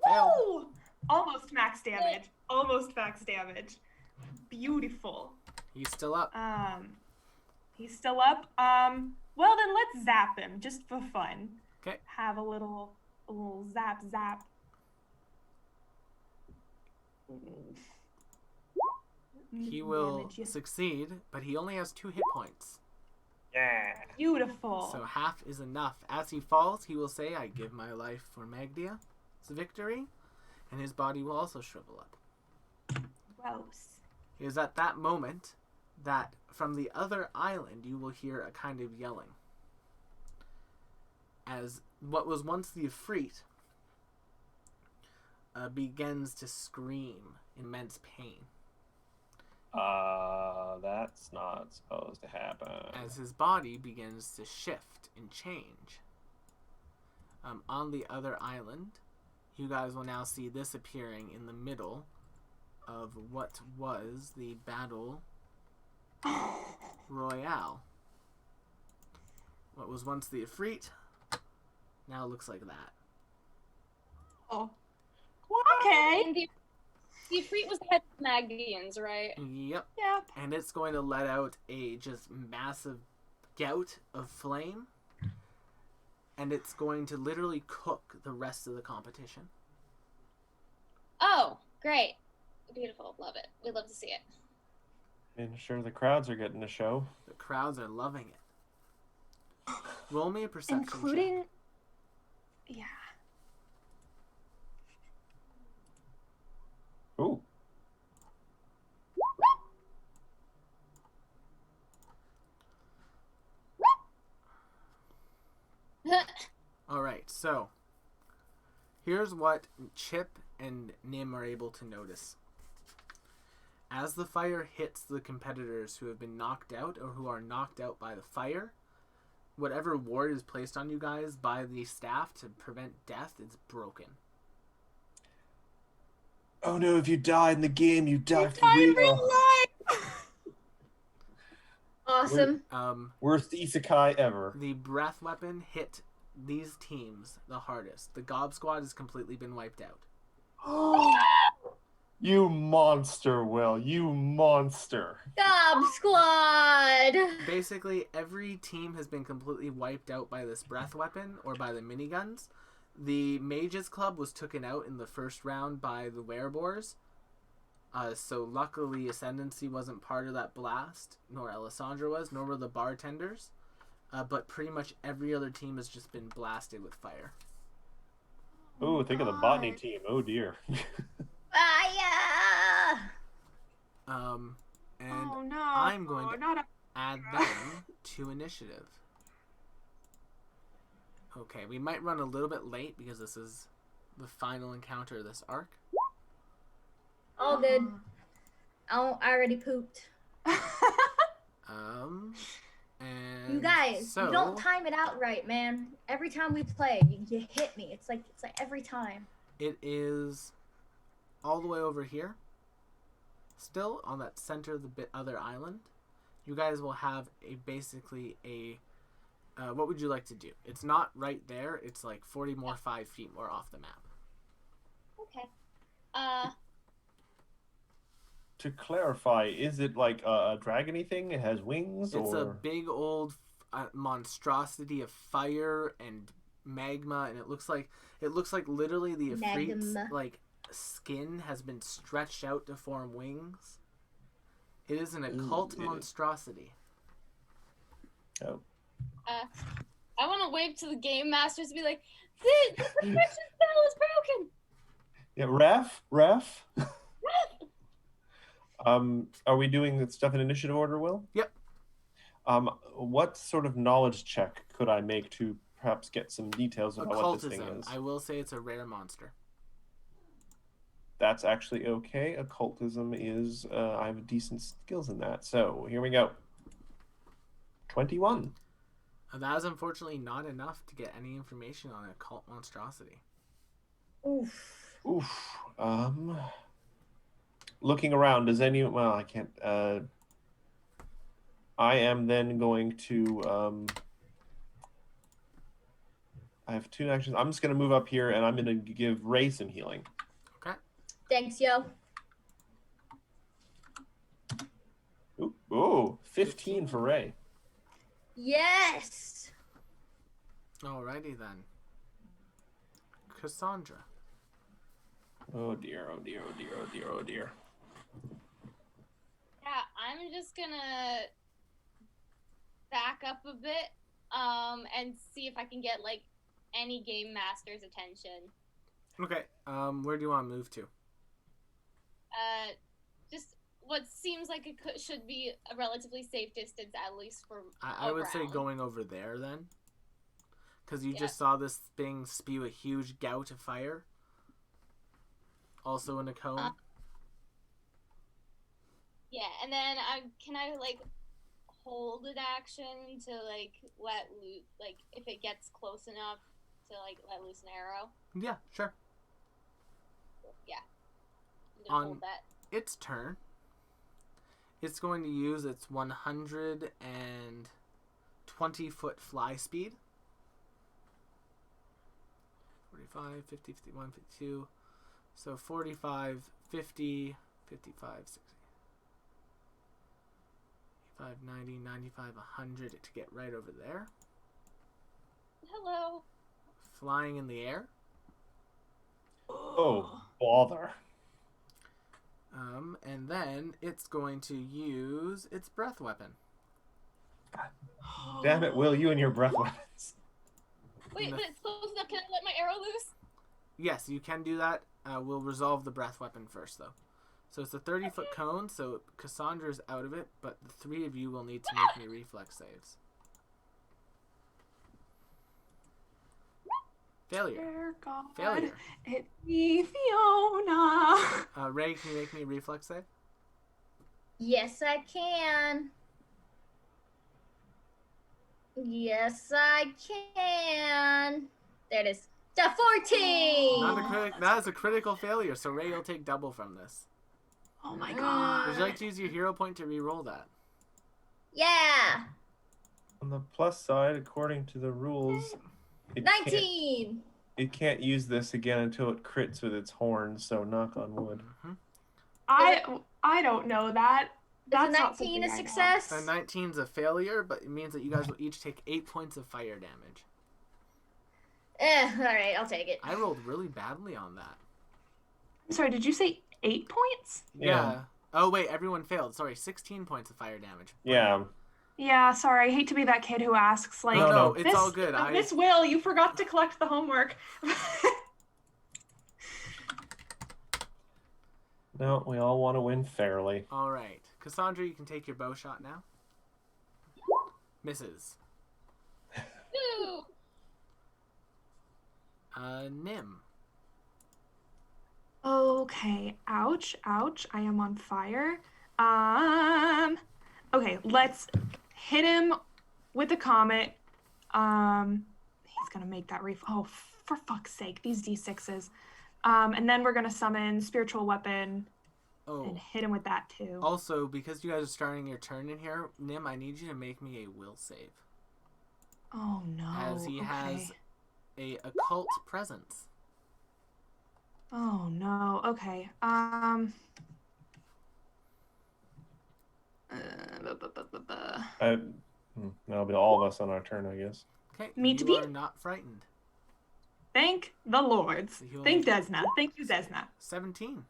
Failed. Woo! Almost max damage. Almost max damage. Beautiful. He's still up. He's still up. Well then let's zap him just for fun. Okay. Have a little zap zap. He will Damage you. succeed, but he only has 2 hit points. Yeah. Beautiful. So half is enough. As he falls, he will say, I give my life for Magdia's victory, and his body will also shrivel up. Gross. It is at that moment that from the other island you will hear a kind of yelling. As what was once the Ifrit begins to scream immense pain. That's not supposed to happen. As his body begins to shift and change. On the other island, you guys will now see this appearing in the middle of what was the Battle Royale. What was once the Ifrit now looks like that. Oh. Okay. And the Ifrit was the head of the Magdians, right? Yep. Yep. And it's going to let out a just massive gout of flame. And it's going to literally cook the rest of the competition. Oh, great. Beautiful. Love it. We love to see it. And sure, the crowds are getting a show. The crowds are loving it. Roll me a perception Including. Yeah. Ooh. Alright, so here's what Chip and Nim are able to notice. As the fire hits the competitors who have been knocked out or who are knocked out by the fire, whatever ward is placed on you guys by the staff to prevent death is broken. Oh no, if you die in the game, you die for real. Awesome. Worst isekai ever. The breath weapon hit these teams the hardest. The Gob Squad has completely been wiped out. You monster, Will. You monster. Gob Squad! Basically, every team has been completely wiped out by this breath weapon or by the miniguns. The Mages Club was taken out in the first round by the Werebores. So luckily, Ascendancy wasn't part of that blast, nor Alessandra was, nor were the bartenders. But pretty much every other team has just been blasted with fire. Ooh, think of the botany team. Oh dear. Fire! And Oh no! I'm going to not a add them to initiative. Okay, we might run a little bit late because this is the final encounter of this arc. All good. I already pooped. And You guys, so, you don't time it out right, man. Every time we play, you hit me. It's like every time. it is all the way over here, still on that center of the other island. You guys will have basically a what would you like to do? It's not right there. It's like 5 feet more off the map. Okay. To clarify, is it like a dragony thing? It has wings, It's or a big old monstrosity of fire and magma, and it looks like literally the Ifrit's Magma. like skin has been stretched out to form wings. It is an occult Ooh, monstrosity. Oh. I want to wave to the game masters and be like, the protection spell is broken. Yeah, Ref. Are we doing the stuff in initiative order, Will? Yep. What sort of knowledge check could I make to perhaps get some details about what this thing Occultism. is? I will say it's a rare monster. That's actually okay. Occultism is, I have decent skills in that. So here we go. 21. That is unfortunately not enough to get any information on an occult monstrosity. Oof. Oof. Looking around, does anyone? Well, I can't. I am then going to. I have 2 actions. I'm just going to move up here, and I'm going to give Ray some healing. Okay. Thanks, yo. Ooh, 15 for Ray. Yes. Alrighty then. Cassandra. Oh dear, oh dear, oh dear, oh dear, oh dear. Yeah, I'm just gonna back up a bit, and see if I can get like any game master's attention. Okay. Where do you want to move to? Just what seems like it should be a relatively safe distance, at least for. I would say around. going over there then. Because you Yeah. just saw this thing spew a huge gout of fire. Also in a cone. Yeah, and then can I like hold an action to like let loose, like if it gets close enough to like let loose an arrow? Yeah, sure. Yeah, I'm gonna On hold that. its turn, it's going to use its 120-foot fly speed. 45, 50, 51, 52. So 45, 50, 55, 60, 85, 90, 95, 100 to get right over there. Hello. Flying in the air. Oh, bother. And then it's going to use its breath weapon. Damn it, Will, you and your breath weapons. Wait, but it's close enough. Can I let my arrow loose? Yes, you can do that. We'll resolve the breath weapon first, though. So it's a 30-foot cone, so Cassandra's out of it, but the 3 of you will need to make me reflex saves. Failure. Dear God. Failure. It's me, Fiona. Ray, can you make me a reflex save? Yes, I can. Yes, I can. There it is. The 14. That is a critical failure, so Ray will take double from this. Oh my God. Would you like to use your hero point to re-roll that? Yeah. On the plus side, according to the rules, it 19. It can't use this again until it crits with its horns, so knock on wood. Mm-hmm. I don't know that. That's Is not a 19 something a I know. success? A 19's a failure, but it means that you guys will each take 8 points of fire damage. Alright, I'll take it. I rolled really badly on that. I'm sorry, did you say 8 points? Yeah. Oh, wait, everyone failed. Sorry, 16 points of fire damage. Yeah. Yeah, sorry. I hate to be that kid who asks, like, No, it's Miss- all good. Miss Will, you forgot to collect the homework. No, we all want to win fairly. All right. Cassandra, you can take your bow shot now. Misses. Ooh. Nim. Okay, ouch, ouch. I am on fire. Okay, let's hit him with the comet. He's gonna make that oh, for fuck's sake, these D6s. And then we're gonna summon spiritual weapon and hit him with that too. Also, because you guys are starting your turn in here, Nim, I need you to make me a will save. Oh no. As he has a occult presence. Oh no. Okay. That'll be all of us on our turn, I guess. Okay. Me you to be? are not frightened. Thank the lords. So he'll Thank make Desna. Thank you, Desna. 17.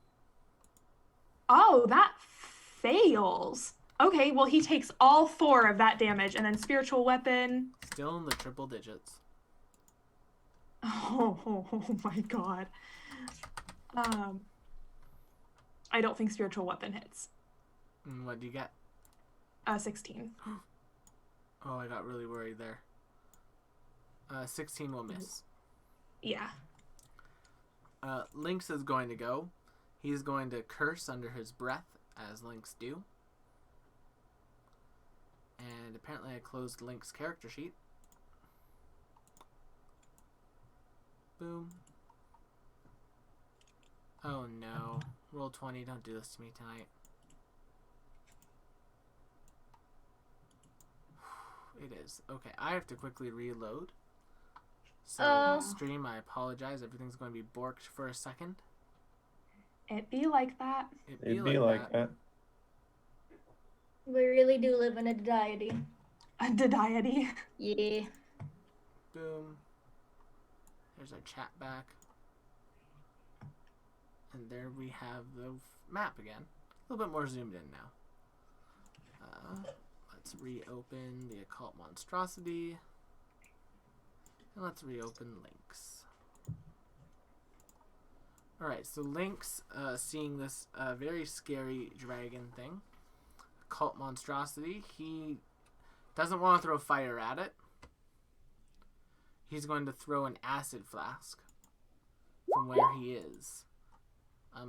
Oh, that fails. Okay, well he takes all 4 of that damage, and then spiritual weapon. Still in the triple digits. Oh my god. I don't think spiritual weapon hits. And what do you get? 16. Oh, I got really worried there. 16 will miss. Yeah. Lynx is going to go. He's going to curse under his breath, as Lynx do. And apparently I closed Lynx's character sheet. Boom. Oh no. Roll 20, don't do this to me tonight. It is. Okay, I have to quickly reload. So, stream, I apologize. Everything's going to be borked for a second. It be like that. It'd be like that. We really do live in a deity. A deity. Yeah. Boom. There's our chat back. And there we have the map again. A little bit more zoomed in now. Let's reopen the Occult Monstrosity. And let's reopen Lynx. Alright, so Lynx, seeing this very scary dragon thing, Occult Monstrosity, he doesn't want to throw fire at it. He's going to throw an acid flask from where he is.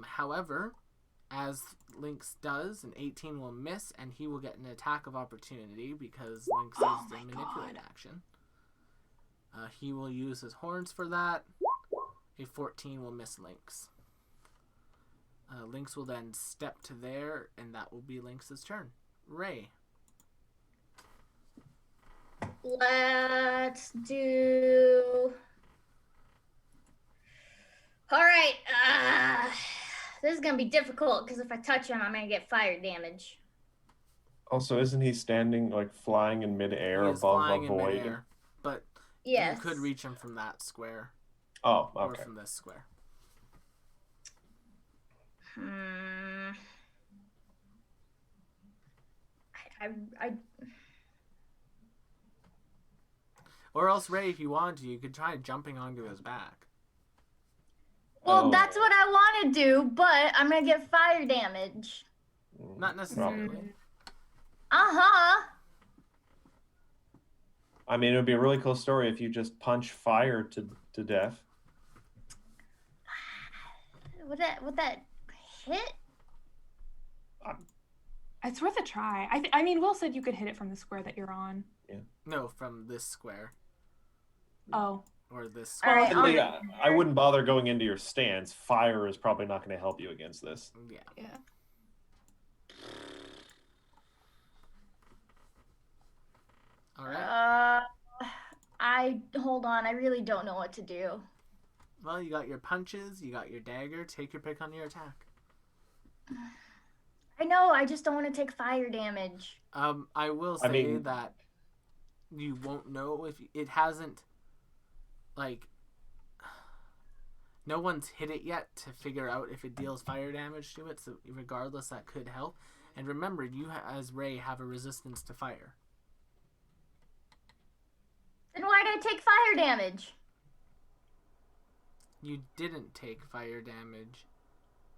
However, as Lynx does, an 18 will miss, and he will get an attack of opportunity because Lynx used the manipulate action. He will use his horns for that. A 14 will miss Lynx. Lynx will then step to there, and that will be Lynx's turn. Ray. Let's do... Alright, this is gonna be difficult because if I touch him, I'm gonna get fire damage. Also, isn't he standing, like, flying in midair He is above flying a in void? midair, but Yes. you could reach him from that square. Oh, Or okay. from this square. I Or else, Ray, if you wanted to, you could try jumping onto his back. Well, Oh. that's what I want to do, but I'm gonna get fire damage. Not necessarily. Uh-huh. I mean, it would be a really cool story if you just punch fire to death. Would that hit? It's worth a try. I mean, Will said you could hit it from the square that you're on. No, from this square. Oh. Or this All square. right, Actually, okay. I wouldn't bother going into your stance. Fire is probably not going to help you against this. Yeah. Yeah. Alright. Hold on, I really don't know what to do. Well, you got your punches, you got your dagger. Take your pick on your attack. I know, I just don't want to take fire damage. I will say that you won't know if it hasn't, like, no one's hit it yet to figure out if it deals fire damage to it, so regardless, that could help. And remember, you as Ray have a resistance to fire. Then why did I take fire damage? You didn't take fire damage.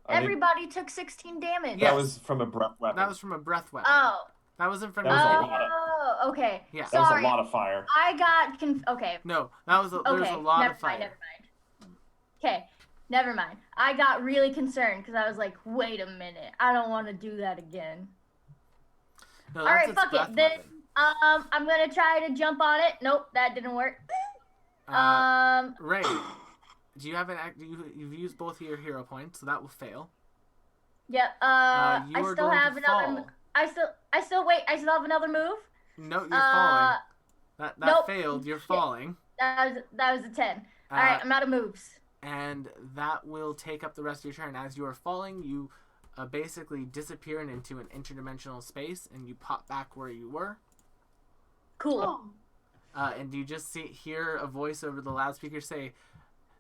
Everybody took 16 damage. That was from a breath weapon. That was from a breath weapon. Oh. That wasn't from. That was a lot. Oh, okay. Yeah. That was Sorry. a lot of fire. I got okay. No, that was there was a lot of fire. Never mind. Okay, never mind. I got really concerned because I was like, wait a minute, I don't want to do that again. No, All that's right, its fuck breath it. Then weapon. I'm gonna try to jump on it. Nope, that didn't work. Ray, do you have an act? You've used both of your hero points, so that will fail. Yep. You I are still going have to another. fall. I still wait. I still have another move. No, you're falling. That nope. failed. You're falling. That was a 10. All right, I'm out of moves. And that will take up the rest of your turn. As you are falling, you basically disappear into an interdimensional space, and you pop back where you were. Cool. And you just hear a voice over the loudspeaker say,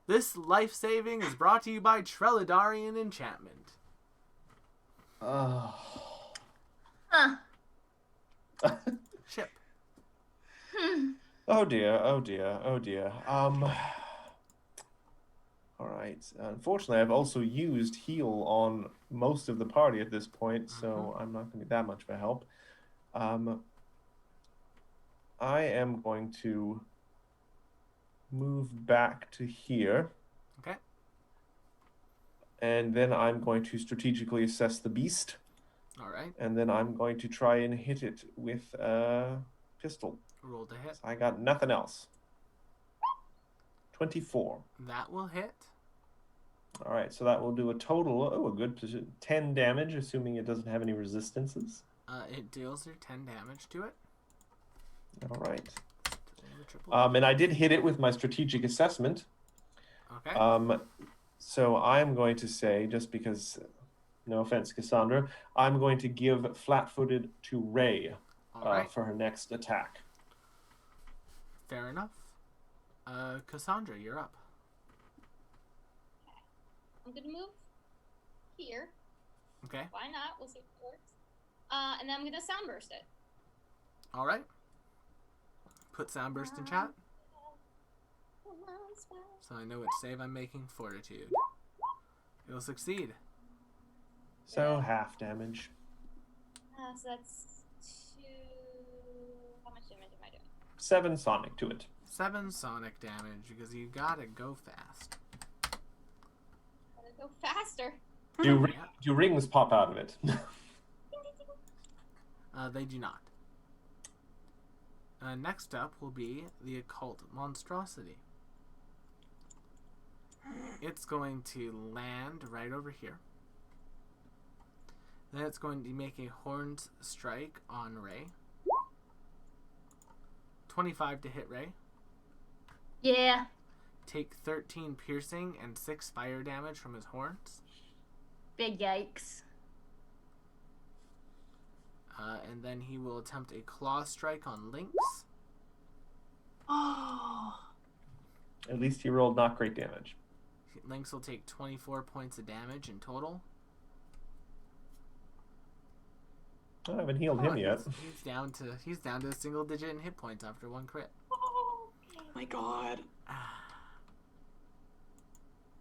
"This life saving is brought to you by Trelladarian Enchantment." Oh. Huh. Ship. Oh dear, oh dear, oh dear. All right. Unfortunately, I've also used heal on most of the party at this point, so I'm not going to be that much of a help. I am going to move back to here. Okay. And then I'm going to strategically assess the beast. All right. And then I'm going to try and hit it with a pistol. Roll to hit. I got nothing else. 24. That will hit. All right, so that will do a total, a good position, 10 damage, assuming it doesn't have any resistances. It deals your 10 damage to it. All right. Triple. And I did hit it with my strategic assessment. Okay. So I'm going to say, just because, no offense, Cassandra, I'm going to give flat-footed to Ray Right. for her next attack. Fair enough. Cassandra, you're up. I'm gonna move here. Okay. Why not? We'll see if it works. And then I'm gonna soundburst it. All right. Put soundburst in chat, so I know which save I'm making. Fortitude. You'll succeed. So half damage. So that's 2. How much damage am I doing? 7 sonic to it. 7 sonic damage because you gotta go fast. Gotta go faster. Do rings pop out of it? They do not. Next up will be the occult monstrosity. It's going to land right over here. Then it's going to make a horned strike on Ray. 25 to hit Ray. Yeah. Take 13 piercing and 6 fire damage from his horns. Big yikes. And then he will attempt a claw strike on Lynx. Oh. At least he rolled not great damage. Lynx will take 24 points of damage in total. I haven't healed him yet. He's down to a single digit in hit points after 1 crit. Oh my god.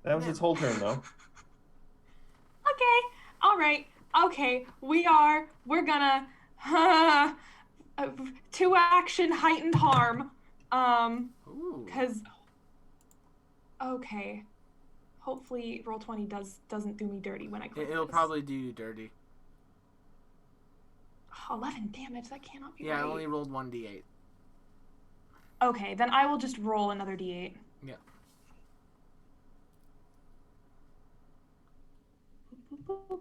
That was his whole turn, though. Okay. All right. Okay. We're gonna 2 action heightened harm. Ooh. Cause okay. Hopefully Roll20 doesn't do me dirty when I click It'll this. probably do you dirty. 11 damage. That cannot be Yeah, right. I only rolled 1d8. Okay, then I will just roll another d8. Yeah. Boop, boop, boop.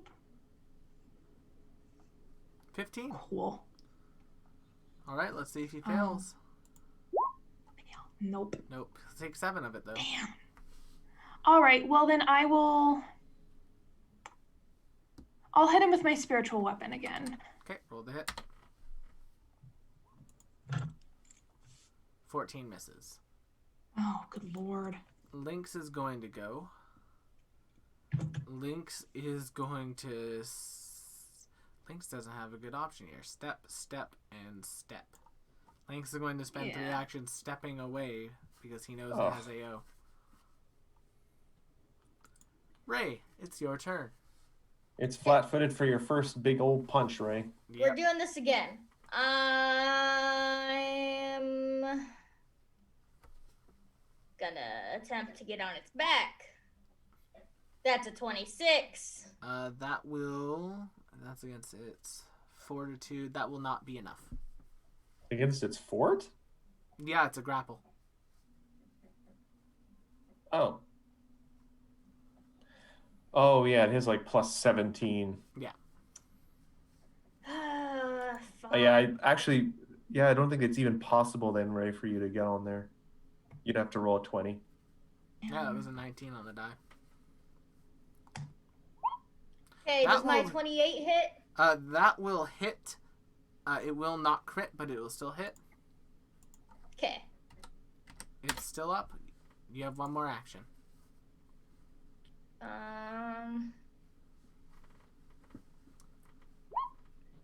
15. Cool. All right, let's see if he fails. Nope. Nope. Take 7 of it though. Damn. All right. Well, then I will. I'll hit him with my spiritual weapon again. Okay, roll the hit. 14 misses. Oh, good lord. Lynx is going to go. Lynx is going to... Lynx doesn't have a good option here. Step, step, and step. Lynx is going to spend 3 actions stepping away because he knows it has AO. Ray, it's your turn. It's flat-footed for your first big old punch, Ray. We're doing this again. I'm gonna attempt to get on its back. That's a 26. That will... That's against its fortitude. That will not be enough. Against its fort? Yeah, it's a grapple. Oh. Oh, yeah, it has like plus 17. Yeah. Yeah, I don't think it's even possible then, Ray, for you to get on there. You'd have to roll a 20. Yeah, it was a 19 on the die. Okay, does my 28 hit? That will hit. It will not crit, but it will still hit. Okay. It's still up. You have one more action.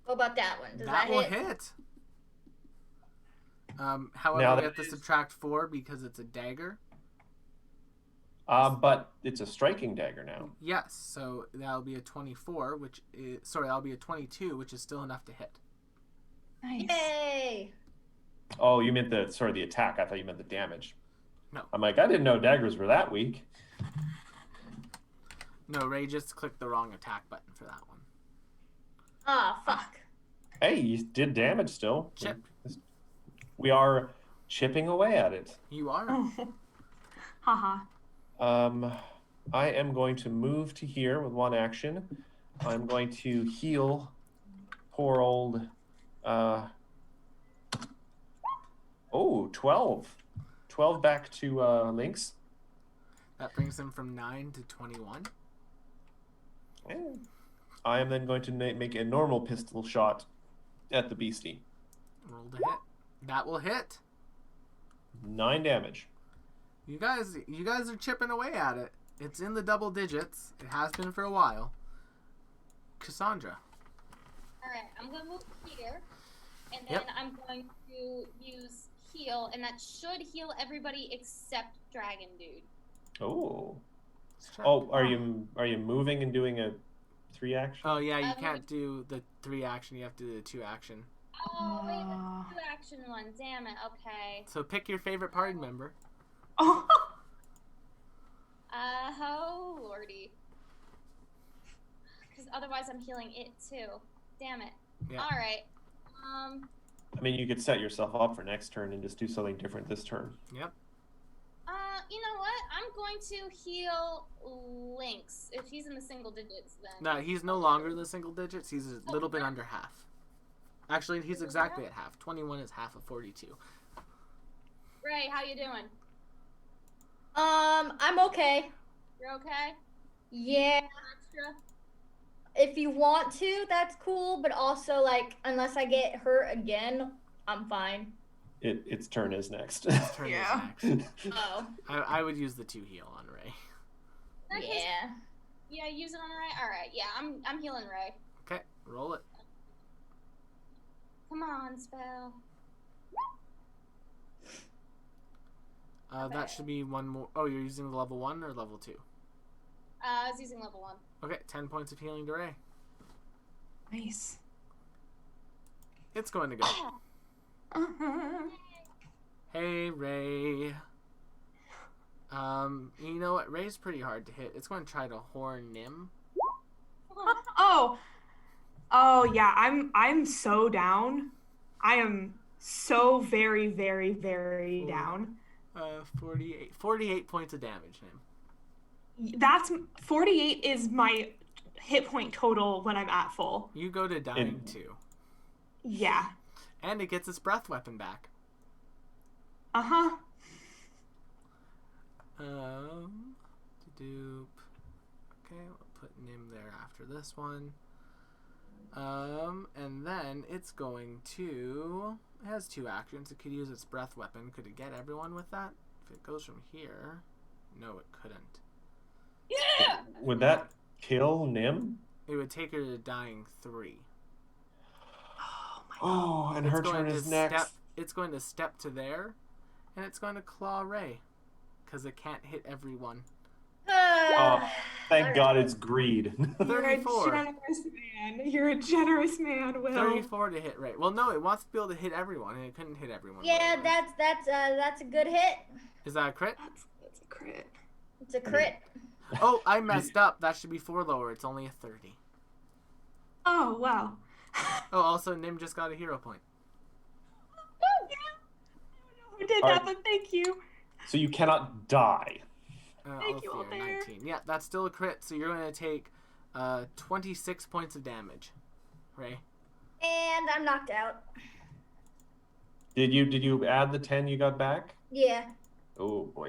What about that one? Does that that will hit? However, Now we that have to subtract 4 because it's a dagger. But it's a striking dagger now. Yes, so that'll be a 24, which is... Sorry, that'll be a 22, which is still enough to hit. Nice. Yay! Oh, you meant the attack. I thought you meant the damage. No. I'm like, I didn't know daggers were that weak. No, Ray just clicked the wrong attack button for that one. Ah, fuck. Hey, you did damage still. Chip. We are chipping away at it. You are. Haha. I am going to move to here with one action. I'm going to heal poor old... 12. 12 back to Lynx. That brings him from 9 to 21. And I am then going to make a normal pistol shot at the beastie. Roll to hit. That will hit. 9 damage. You guys are chipping away at it. It's in the double digits. It has been for a while. Cassandra. Alright, I'm gonna move here. And then I'm going to use heal, and that should heal everybody except Dragon Dude. Oh. Oh, are you moving and doing a 3 action? Oh yeah, you can't do the 3 action. You have to do the 2 action. Oh wait, that's the 2 action one. Damn it. Okay. So pick your favorite party member. Oh. Oh lordy. Because otherwise I'm healing it too. Damn it. Yeah. All right. I mean, you could set yourself up for next turn and just do something different this turn. Yep. You know what? I'm going to heal Lynx. If he's in the single digits, then. No, he's no longer in the single digits. He's a little bit under half. Actually, he's exactly at half. 21 is half of 42. Ray, how you doing? I'm okay. You're okay? Yeah. Extra? If you want to, that's cool, but also, like, unless I get hurt again, I'm fine. Its turn is next. His turn is next. Oh. I would use the 2 heal on Ray. Yeah. Yeah, use it on Ray? Alright, yeah, I'm healing Ray. Okay, roll it. Come on, spell. That should be one more. Oh, you're using the level 1 or level 2? I was using level 1. Okay, 10 points of healing to Ray. Nice. It's going to go. Hey, Ray. You know what? Ray's pretty hard to hit. It's going to try to horn Nim. Oh yeah, I'm so down. I am so very, very, very down. 48 points of damage, Nim. That's 48 is my hit point total when I'm at full. You go to dying too. Yeah. And it gets its breath weapon back. Uh-huh. Doop. Okay, we'll put Nim there after this one. And then it's going to... It has 2 actions. It could use its breath weapon. Could it get everyone with that? If it goes from here... No, it couldn't. Yeah. Would that kill Nim? It would take her to dying 3. Oh my god. Oh, and her turn is next. It's going to step to there, and it's going to claw Ray. Because it can't hit everyone. Oh, thank God it's greed. You're a 34. generous man. You're a generous man, Will. 34 to hit Ray. Well, no, it wants to be able to hit everyone, and it couldn't hit everyone. Yeah, earlier. that's a good hit. Is that a crit? That's a crit. It's a crit. Oh, I messed up. That should be 4 lower. It's only a 30. Oh, wow. Oh, also, Nim just got a hero point. Yeah. I don't know who did All that, right. but thank you. So you cannot die. Thank you, Althea, Altair. 19. Yeah, that's still a crit, so you're going to take 26 points of damage. Ray? And I'm knocked out. Did you add the 10 you got back? Yeah. Oh boy.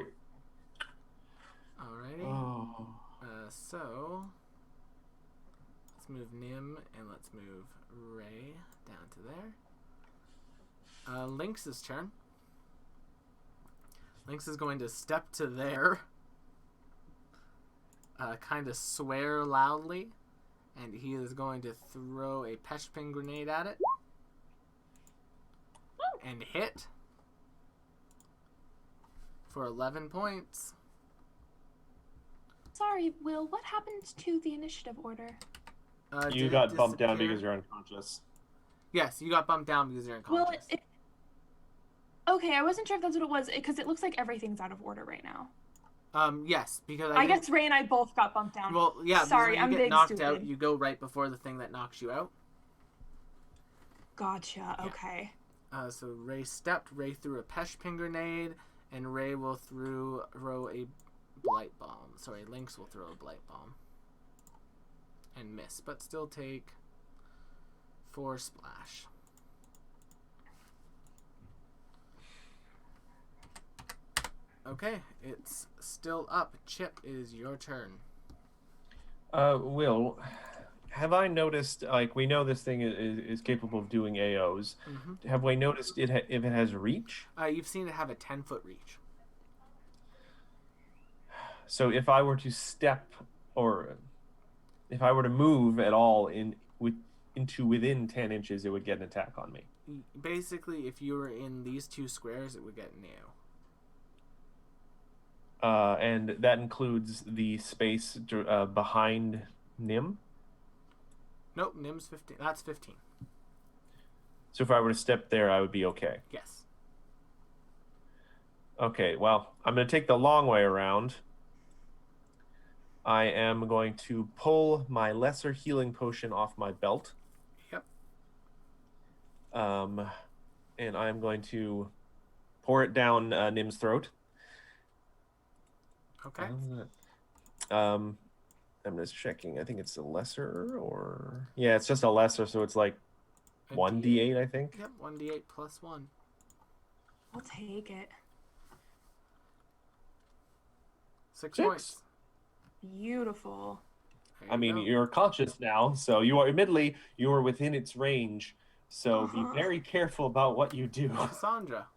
Alrighty. Oh. So, let's move Nim, and let's move Ray down to there. Lynx's turn. Lynx is going to step to there. Kind of swear loudly, and he is going to throw a Peshpin grenade at it. And hit. For 11 points. Sorry, Will, what happened to the initiative order? You Did it got bumped down disappear? because you're unconscious. Yes, you got bumped down because you're unconscious. Well, okay, I wasn't sure if that's what it was, because it looks like everything's out of order right now. Yes, because I guess Ray and I both got bumped down. Well, yeah. Because Sorry, when you I'm get big knocked stupid. out, you go right before the thing that knocks you out. Gotcha, okay. So Ray stepped. Ray threw a Peshpin grenade, and Ray will throw a blight bomb. Sorry, Lynx will throw a blight bomb. And miss, but still take 4 splash. Okay, it's still up. Chip, it is your turn. Will, have I noticed, like, we know this thing is capable of doing AOs. Mm-hmm. Have we noticed if it has reach? You've seen it have a 10-foot reach. So if I were to step, or if I were to move at all into within 10 inches, it would get an attack on me. Basically, if you were in these 2 squares, it would get an AO. And that includes the space behind Nim. Nope, Nim's 15. That's 15. So if I were to step there, I would be okay. Yes. Okay, well, I'm going to take the long way around. I am going to pull my lesser healing potion off my belt. Yep. And I'm going to pour it down Nim's throat. Okay. I'm just checking. I think it's a lesser, or yeah, it's just a lesser, so it's like 1d8, I think. Yep, 1d8 plus 1. I'll take it. 6 6. points. Beautiful. There I mean, go. you're conscious now, so you are admittedly you are within its range. So be very careful about what you do. Cassandra.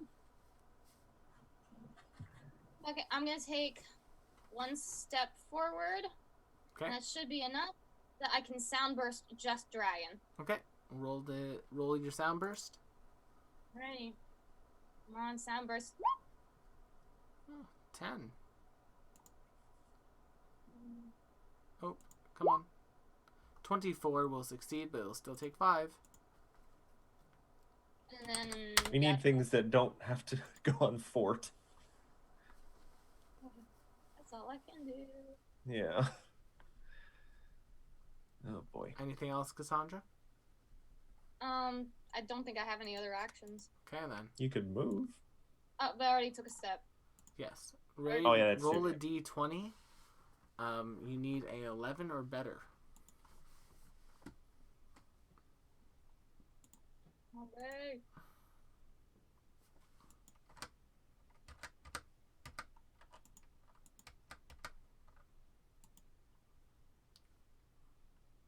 Okay, I'm gonna take 1 step forward. Okay. And that should be enough that I can sound burst just dragon. Okay. Roll your sound burst. Ready. Come on, sound burst. 10. Oh, come on. 24 will succeed, but it'll still take 5. And then We need things that don't have to go on fort. that's all I can do. Yeah. Oh boy. Anything else, Cassandra? I don't think I have any other actions. Okay, then. You could move. Oh, but I already took a step. Yes. Ray, Oh, yeah, that's roll true. a d20. You need a 11 or better. Okay.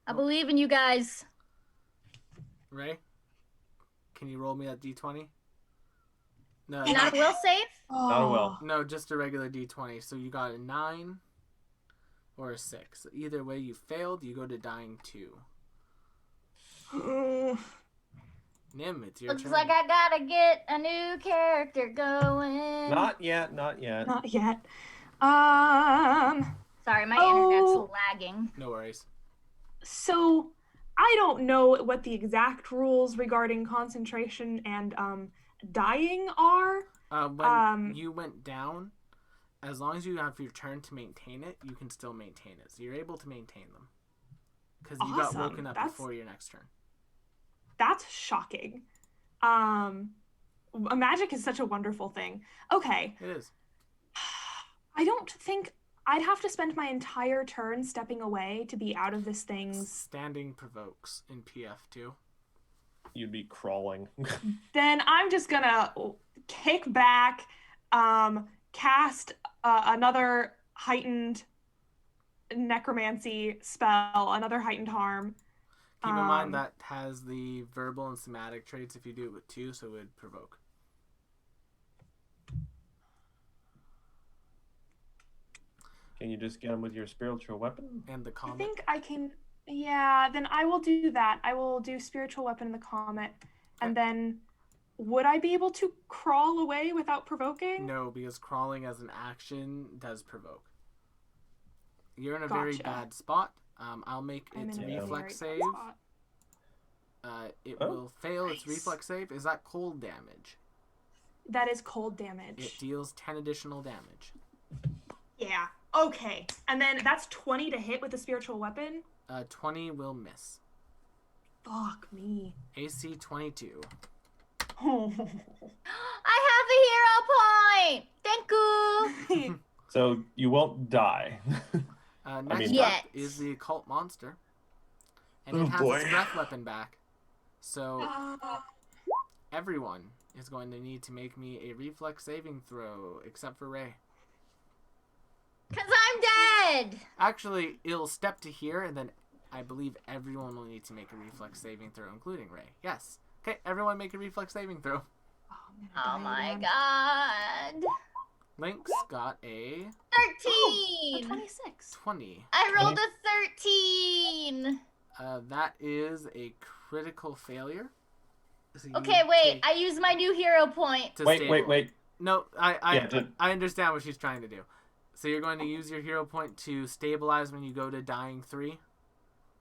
I believe in you guys. Ray, can you roll me that d20? No, Not a will save? Not a will. no, just a regular d20. So you got a 9 or a 6. Either way, you failed. You go to dying 2. Nim, it's your Looks turn. like I gotta get a new character going. Not yet. Not yet. Not yet. Sorry, my internet's lagging. No worries. So I don't know what the exact rules regarding concentration and dying are. When you went down, as long as you have your turn to maintain it, you can still maintain it. So you're able to maintain them. Because you got Awesome. woken up That's- before your next turn. That's shocking. Magic is such a wonderful thing. Okay. It is. I don't think I'd have to spend my entire turn stepping away to be out of this thing's. Standing provokes in PF2. You'd be crawling. Then I'm just gonna kick back, cast another heightened necromancy spell, another heightened harm. Keep in mind that has the verbal and somatic traits if you do it with 2, so it would provoke. Can you just get him with your spiritual weapon? And the I comet. think I can. Yeah, then I will do that. I will do spiritual weapon in the comet, and then would I be able to crawl away without provoking? No, because crawling as an action does provoke. You're in a very Gotcha. bad spot. I'll make I'm its in a very reflex bad save. spot. It Oh. will fail its Nice. reflex save. Is that cold damage? That is cold damage. It deals 10 additional damage. Yeah. Okay. And then that's 20 to hit with the spiritual weapon. 20 will miss. Fuck me. AC 22. I have a hero point! Thank you! So you won't die. Next mean- up Yet. is the occult monster. And Oh, it has boy. its breath weapon back. So everyone is going to need to make me a reflex saving throw, except for Ray. Cause I'm dead! Actually, it'll step to here, and then I believe everyone will need to make a reflex saving throw, including Ray. Yes. Okay, everyone make a reflex saving throw. Oh my god. Lynx got a 13! 26. 20. I rolled a 13! That is a critical failure. So you Okay, wait, take I used my new hero point. to Wait. stabilize. No, I Yeah, did- I understand what she's trying to do. So you're going to use your hero point to stabilize when you go to dying 3.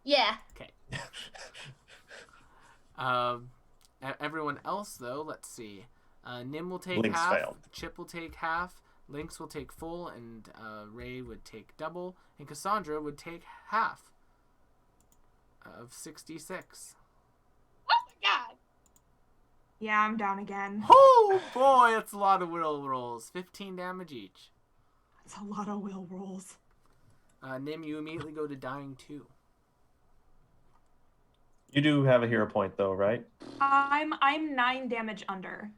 Yeah. Everyone else though, let's see. Nim will take Lynx half. failed. Chip will take half. Lynx will take full, and Ray would take double, and Cassandra would take half of 66. Oh my god. Yeah, I'm down again. Oh boy, that's a lot of will rolls. 15 damage each. That's a lot of will rolls. Nim, you immediately go to dying 2. You do have a hero point though, right? I'm 9 damage under.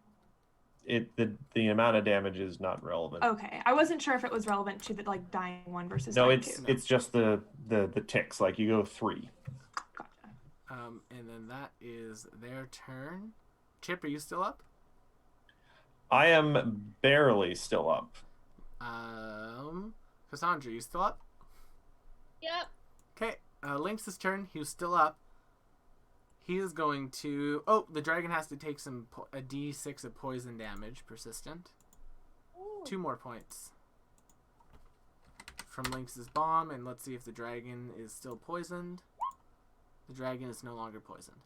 The amount of damage is not relevant. Okay, I wasn't sure if it was relevant to the dying one versus No, dying it's two. it's just the ticks. Like you go 3. Gotcha. And then that is their turn. Chip, are you still up? I am barely still up. Cassandra, you still up? Yep. Okay, Lynx's turn. He was still up. He is going to... Oh, the dragon has to take a d6 of poison damage, persistent. Ooh. 2 more points from Lynx's bomb, and let's see if the dragon is still poisoned. The dragon is no longer poisoned.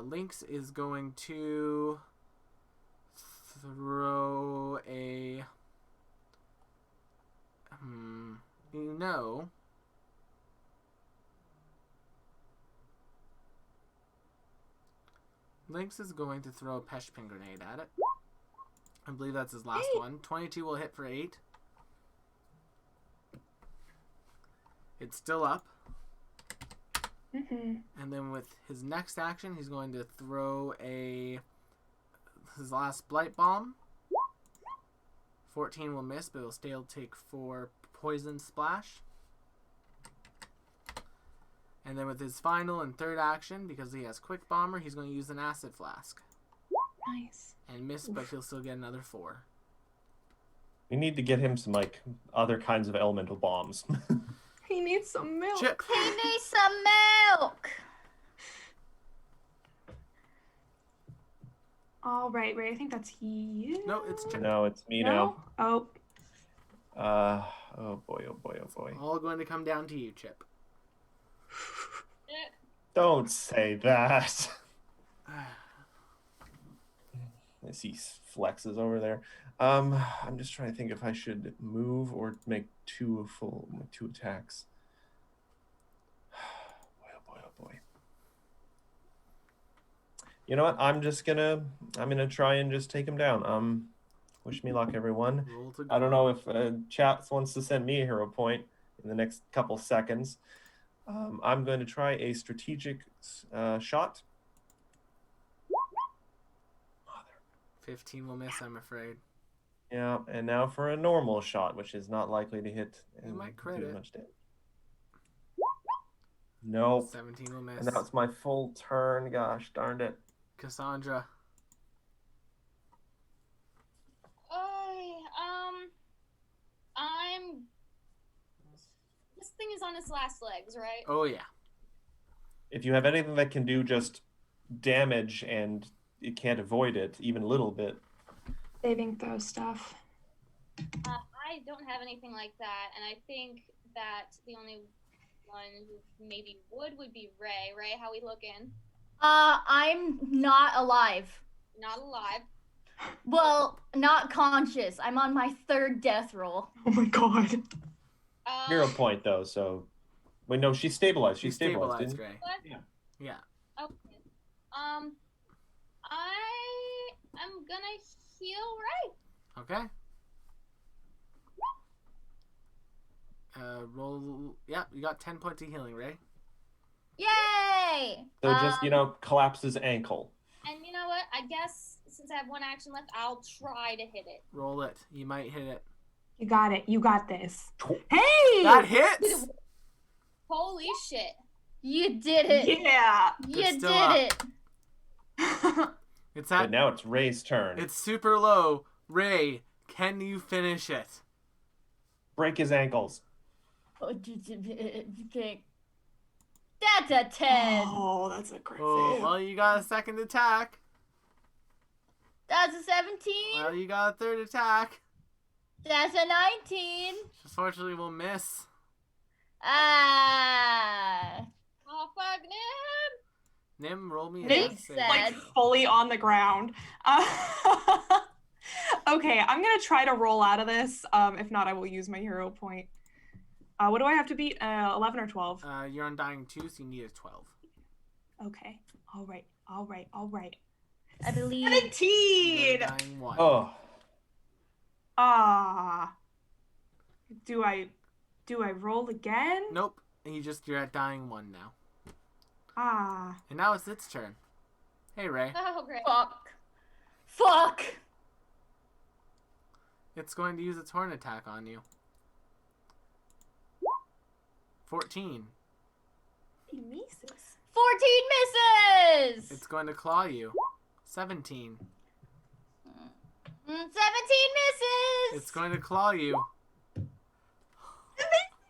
Lynx is going to throw a... Lynx is going to throw a Peshpin grenade at it. I believe that's his last one. 22 will hit for 8. It's still up. Mm-hmm. And then with his next action, he's going to throw his last Blight Bomb. 14 will miss, but it'll still take 4 poison splash. And then with his final and third action, because he has Quick Bomber, he's going to use an Acid Flask. Nice. And miss, but he'll still get another 4. We need to get him some, like, other kinds of elemental bombs. He needs some milk. Chip. He needs some milk. All right, Ray. I think that's you. No, it's Chip. No, it's me No? Oh, now. Oh boy, oh boy, oh boy. All going to come down to you, Chip. Don't say that. I see flexes over there. I'm just trying to think if I should move or make two attacks. Boy, oh boy, oh boy. You know what? I'm gonna try and just take him down. Wish me luck, everyone. Roll to I don't go. know if chat wants to send me a hero point in the next couple seconds. I'm going to try a strategic shot. 15 will miss, I'm afraid. Yeah, and now for a normal shot, which is not likely to hit You and might crit do it. much damage. Nope. 17 will miss. And now it's my full turn. Gosh darned it. Cassandra. This thing is on its last legs, right? Oh, yeah. If you have anything that can do just damage and you can't avoid it, even a little bit. Saving throw stuff. I don't have anything like that, and I think that the only one who maybe would be Ray. Ray, how we looking? I'm not alive. Not alive. Well, not conscious. I'm on my 3rd death roll. oh my god. Hero point though, so wait, no, she's stabilized. She's stabilized, stabilized, didn't Ray. What? Yeah. Yeah. Okay. I'm gonna heal Ray. Okay. Roll. Yeah, you got 10 points of healing, Ray. Yay! So just, collapse his ankle. And you know what? I guess since I have one action left, I'll try to hit it. Roll it. You might hit it. You got it. You got this. Hey! That hits! Holy shit. You did it. Yeah. You It's did still up. it. It's But at. now it's Ray's turn. It's super low. Ray, can you finish it? Break his ankles. Okay. That's a 10. Oh, that's a great Oh, save. well, you got a second attack. That's a 17. Well, you got a third attack. That's a 19. Unfortunately, we'll miss. Ah. Oh fuck, Nim! Nim, roll me a Nim's death save. Like fully on the ground. Okay, I'm gonna try to roll out of this. If not, I will use my hero point. What do I have to beat? 11 or 12? You're undying 2, so you need a 12. Okay. All right. I believe. 17! You're undying 1. Oh, Ah. Do I roll again? Nope. And you're at dying 1 now. Ah. And now it's its turn. Hey, Ray. Oh great. Fuck. It's going to use its horn attack on you. 14. He misses. 14 misses. It's going to claw you. 17. 17 misses. It's going to claw you.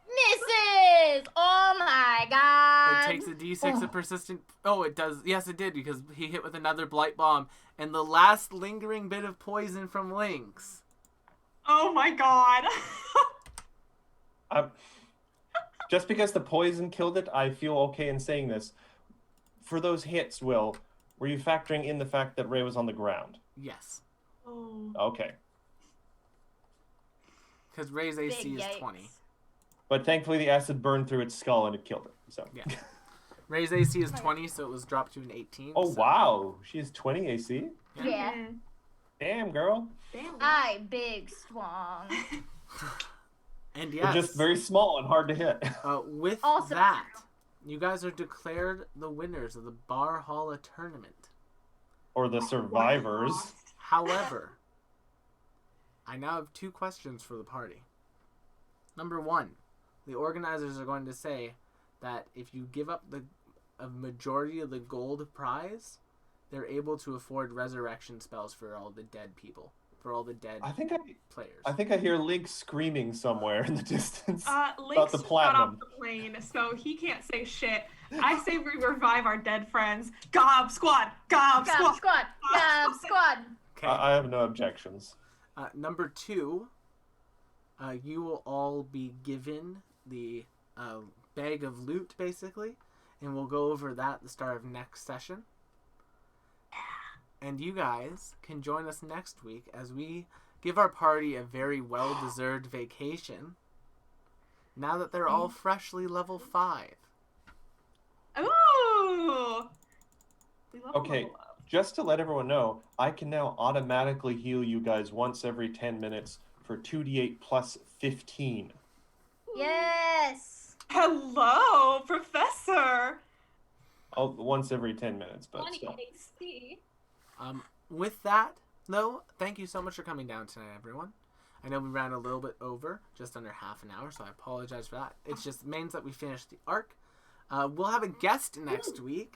Misses. Oh my god. It takes a d6 of persistent. Oh, it does. Yes, it did, because he hit with another Blight Bomb. And the last lingering bit of poison from Lynx. Oh my god. just because the poison killed it, I feel okay in saying this. For those hits, Will, were you factoring in the fact that Ray was on the ground? Yes. Oh. Okay. Because Ray's AC Big is yikes. 20. But thankfully the acid burned through its skull and it killed it. So. Yeah. Ray's AC is 20, so it was dropped to an 18. Oh, so- wow. She has 20 AC? Yeah. Mhm. Damn, girl. Damn. I big strong. And But yes, just very small and hard to hit. with Also- that, you guys are declared the winners of the Barhala tournament. Or the survivors. However, I now have 2 questions for the party. Number 1, the organizers are going to say that if you give up a majority of the gold prize, they're able to afford resurrection spells for all the dead people, for all the dead players. I think I hear Link screaming somewhere in the distance. Link's the got platinum. off the plane, so he can't say shit. I say we revive our dead friends. Gob squad! Gob Gob squad! squad! Gob squad! Okay. I have no objections. Number 2, you will all be given the bag of loot, basically, and we'll go over that at the start of next session. And you guys can join us next week as we give our party a very well-deserved vacation now that they're all freshly level 5. Ooh! We love Okay, level up. just to let everyone know, I can now automatically heal you guys once every 10 minutes for 2d8 plus 15. Yes! Hello, Professor! Oh, once every 10 minutes, but 20 still. AC. With that, though, thank you so much for coming down tonight, everyone. I know we ran a little bit over, just under half an hour, so I apologize for that. It just means that we finished the arc. We'll have a guest next week,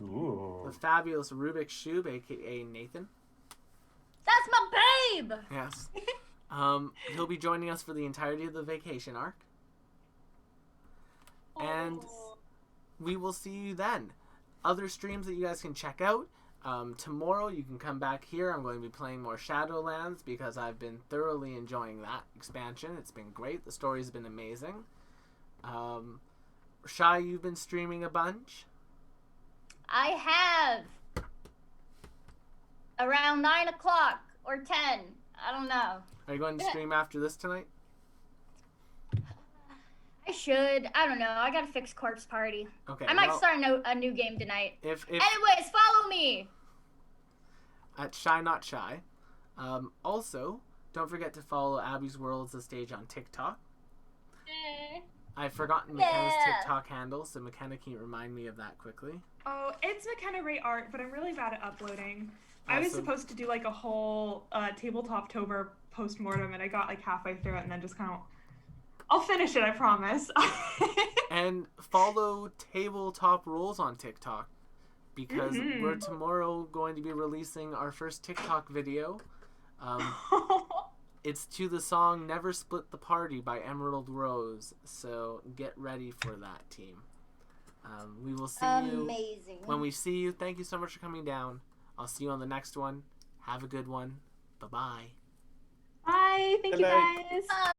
Ooh. the fabulous Rubik's Shube, aka Nathan. That's my babe! Yes. He'll be joining us for the entirety of the vacation arc. And we will see you then. Other streams that you guys can check out. Tomorrow you can come back here. I'm going to be playing more Shadowlands because I've been thoroughly enjoying that expansion. It's been great. The story's been amazing. Shy, you've been streaming a bunch. I have. Around 9 o'clock or 10. I don't know. Are you going to stream after this tonight? I should. I don't know. I gotta fix Corpse Party. Okay. I might well, start a new game tonight. If Anyways, follow me! at Shy Not Shy. Also, don't forget to follow Abby's Worlds the Stage on TikTok. I've forgotten McKenna's TikTok handle, so McKenna, can you remind me of that quickly? Oh, it's McKenna Ray Art, but I'm really bad at uploading. I was supposed to do like a whole Tabletop-tober post-mortem, and I got like halfway through it and then just kind of... I'll finish it, I promise. And follow Tabletop Rules on TikTok, because we're tomorrow going to be releasing our first TikTok video. It's to the song Never Split the Party by Emerald Rose, so get ready for that, team. We will see you when we see you. Thank you so much for coming down. I'll see you on the next one. Have a good one. Bye-bye. Bye. Thank Good you night. guys.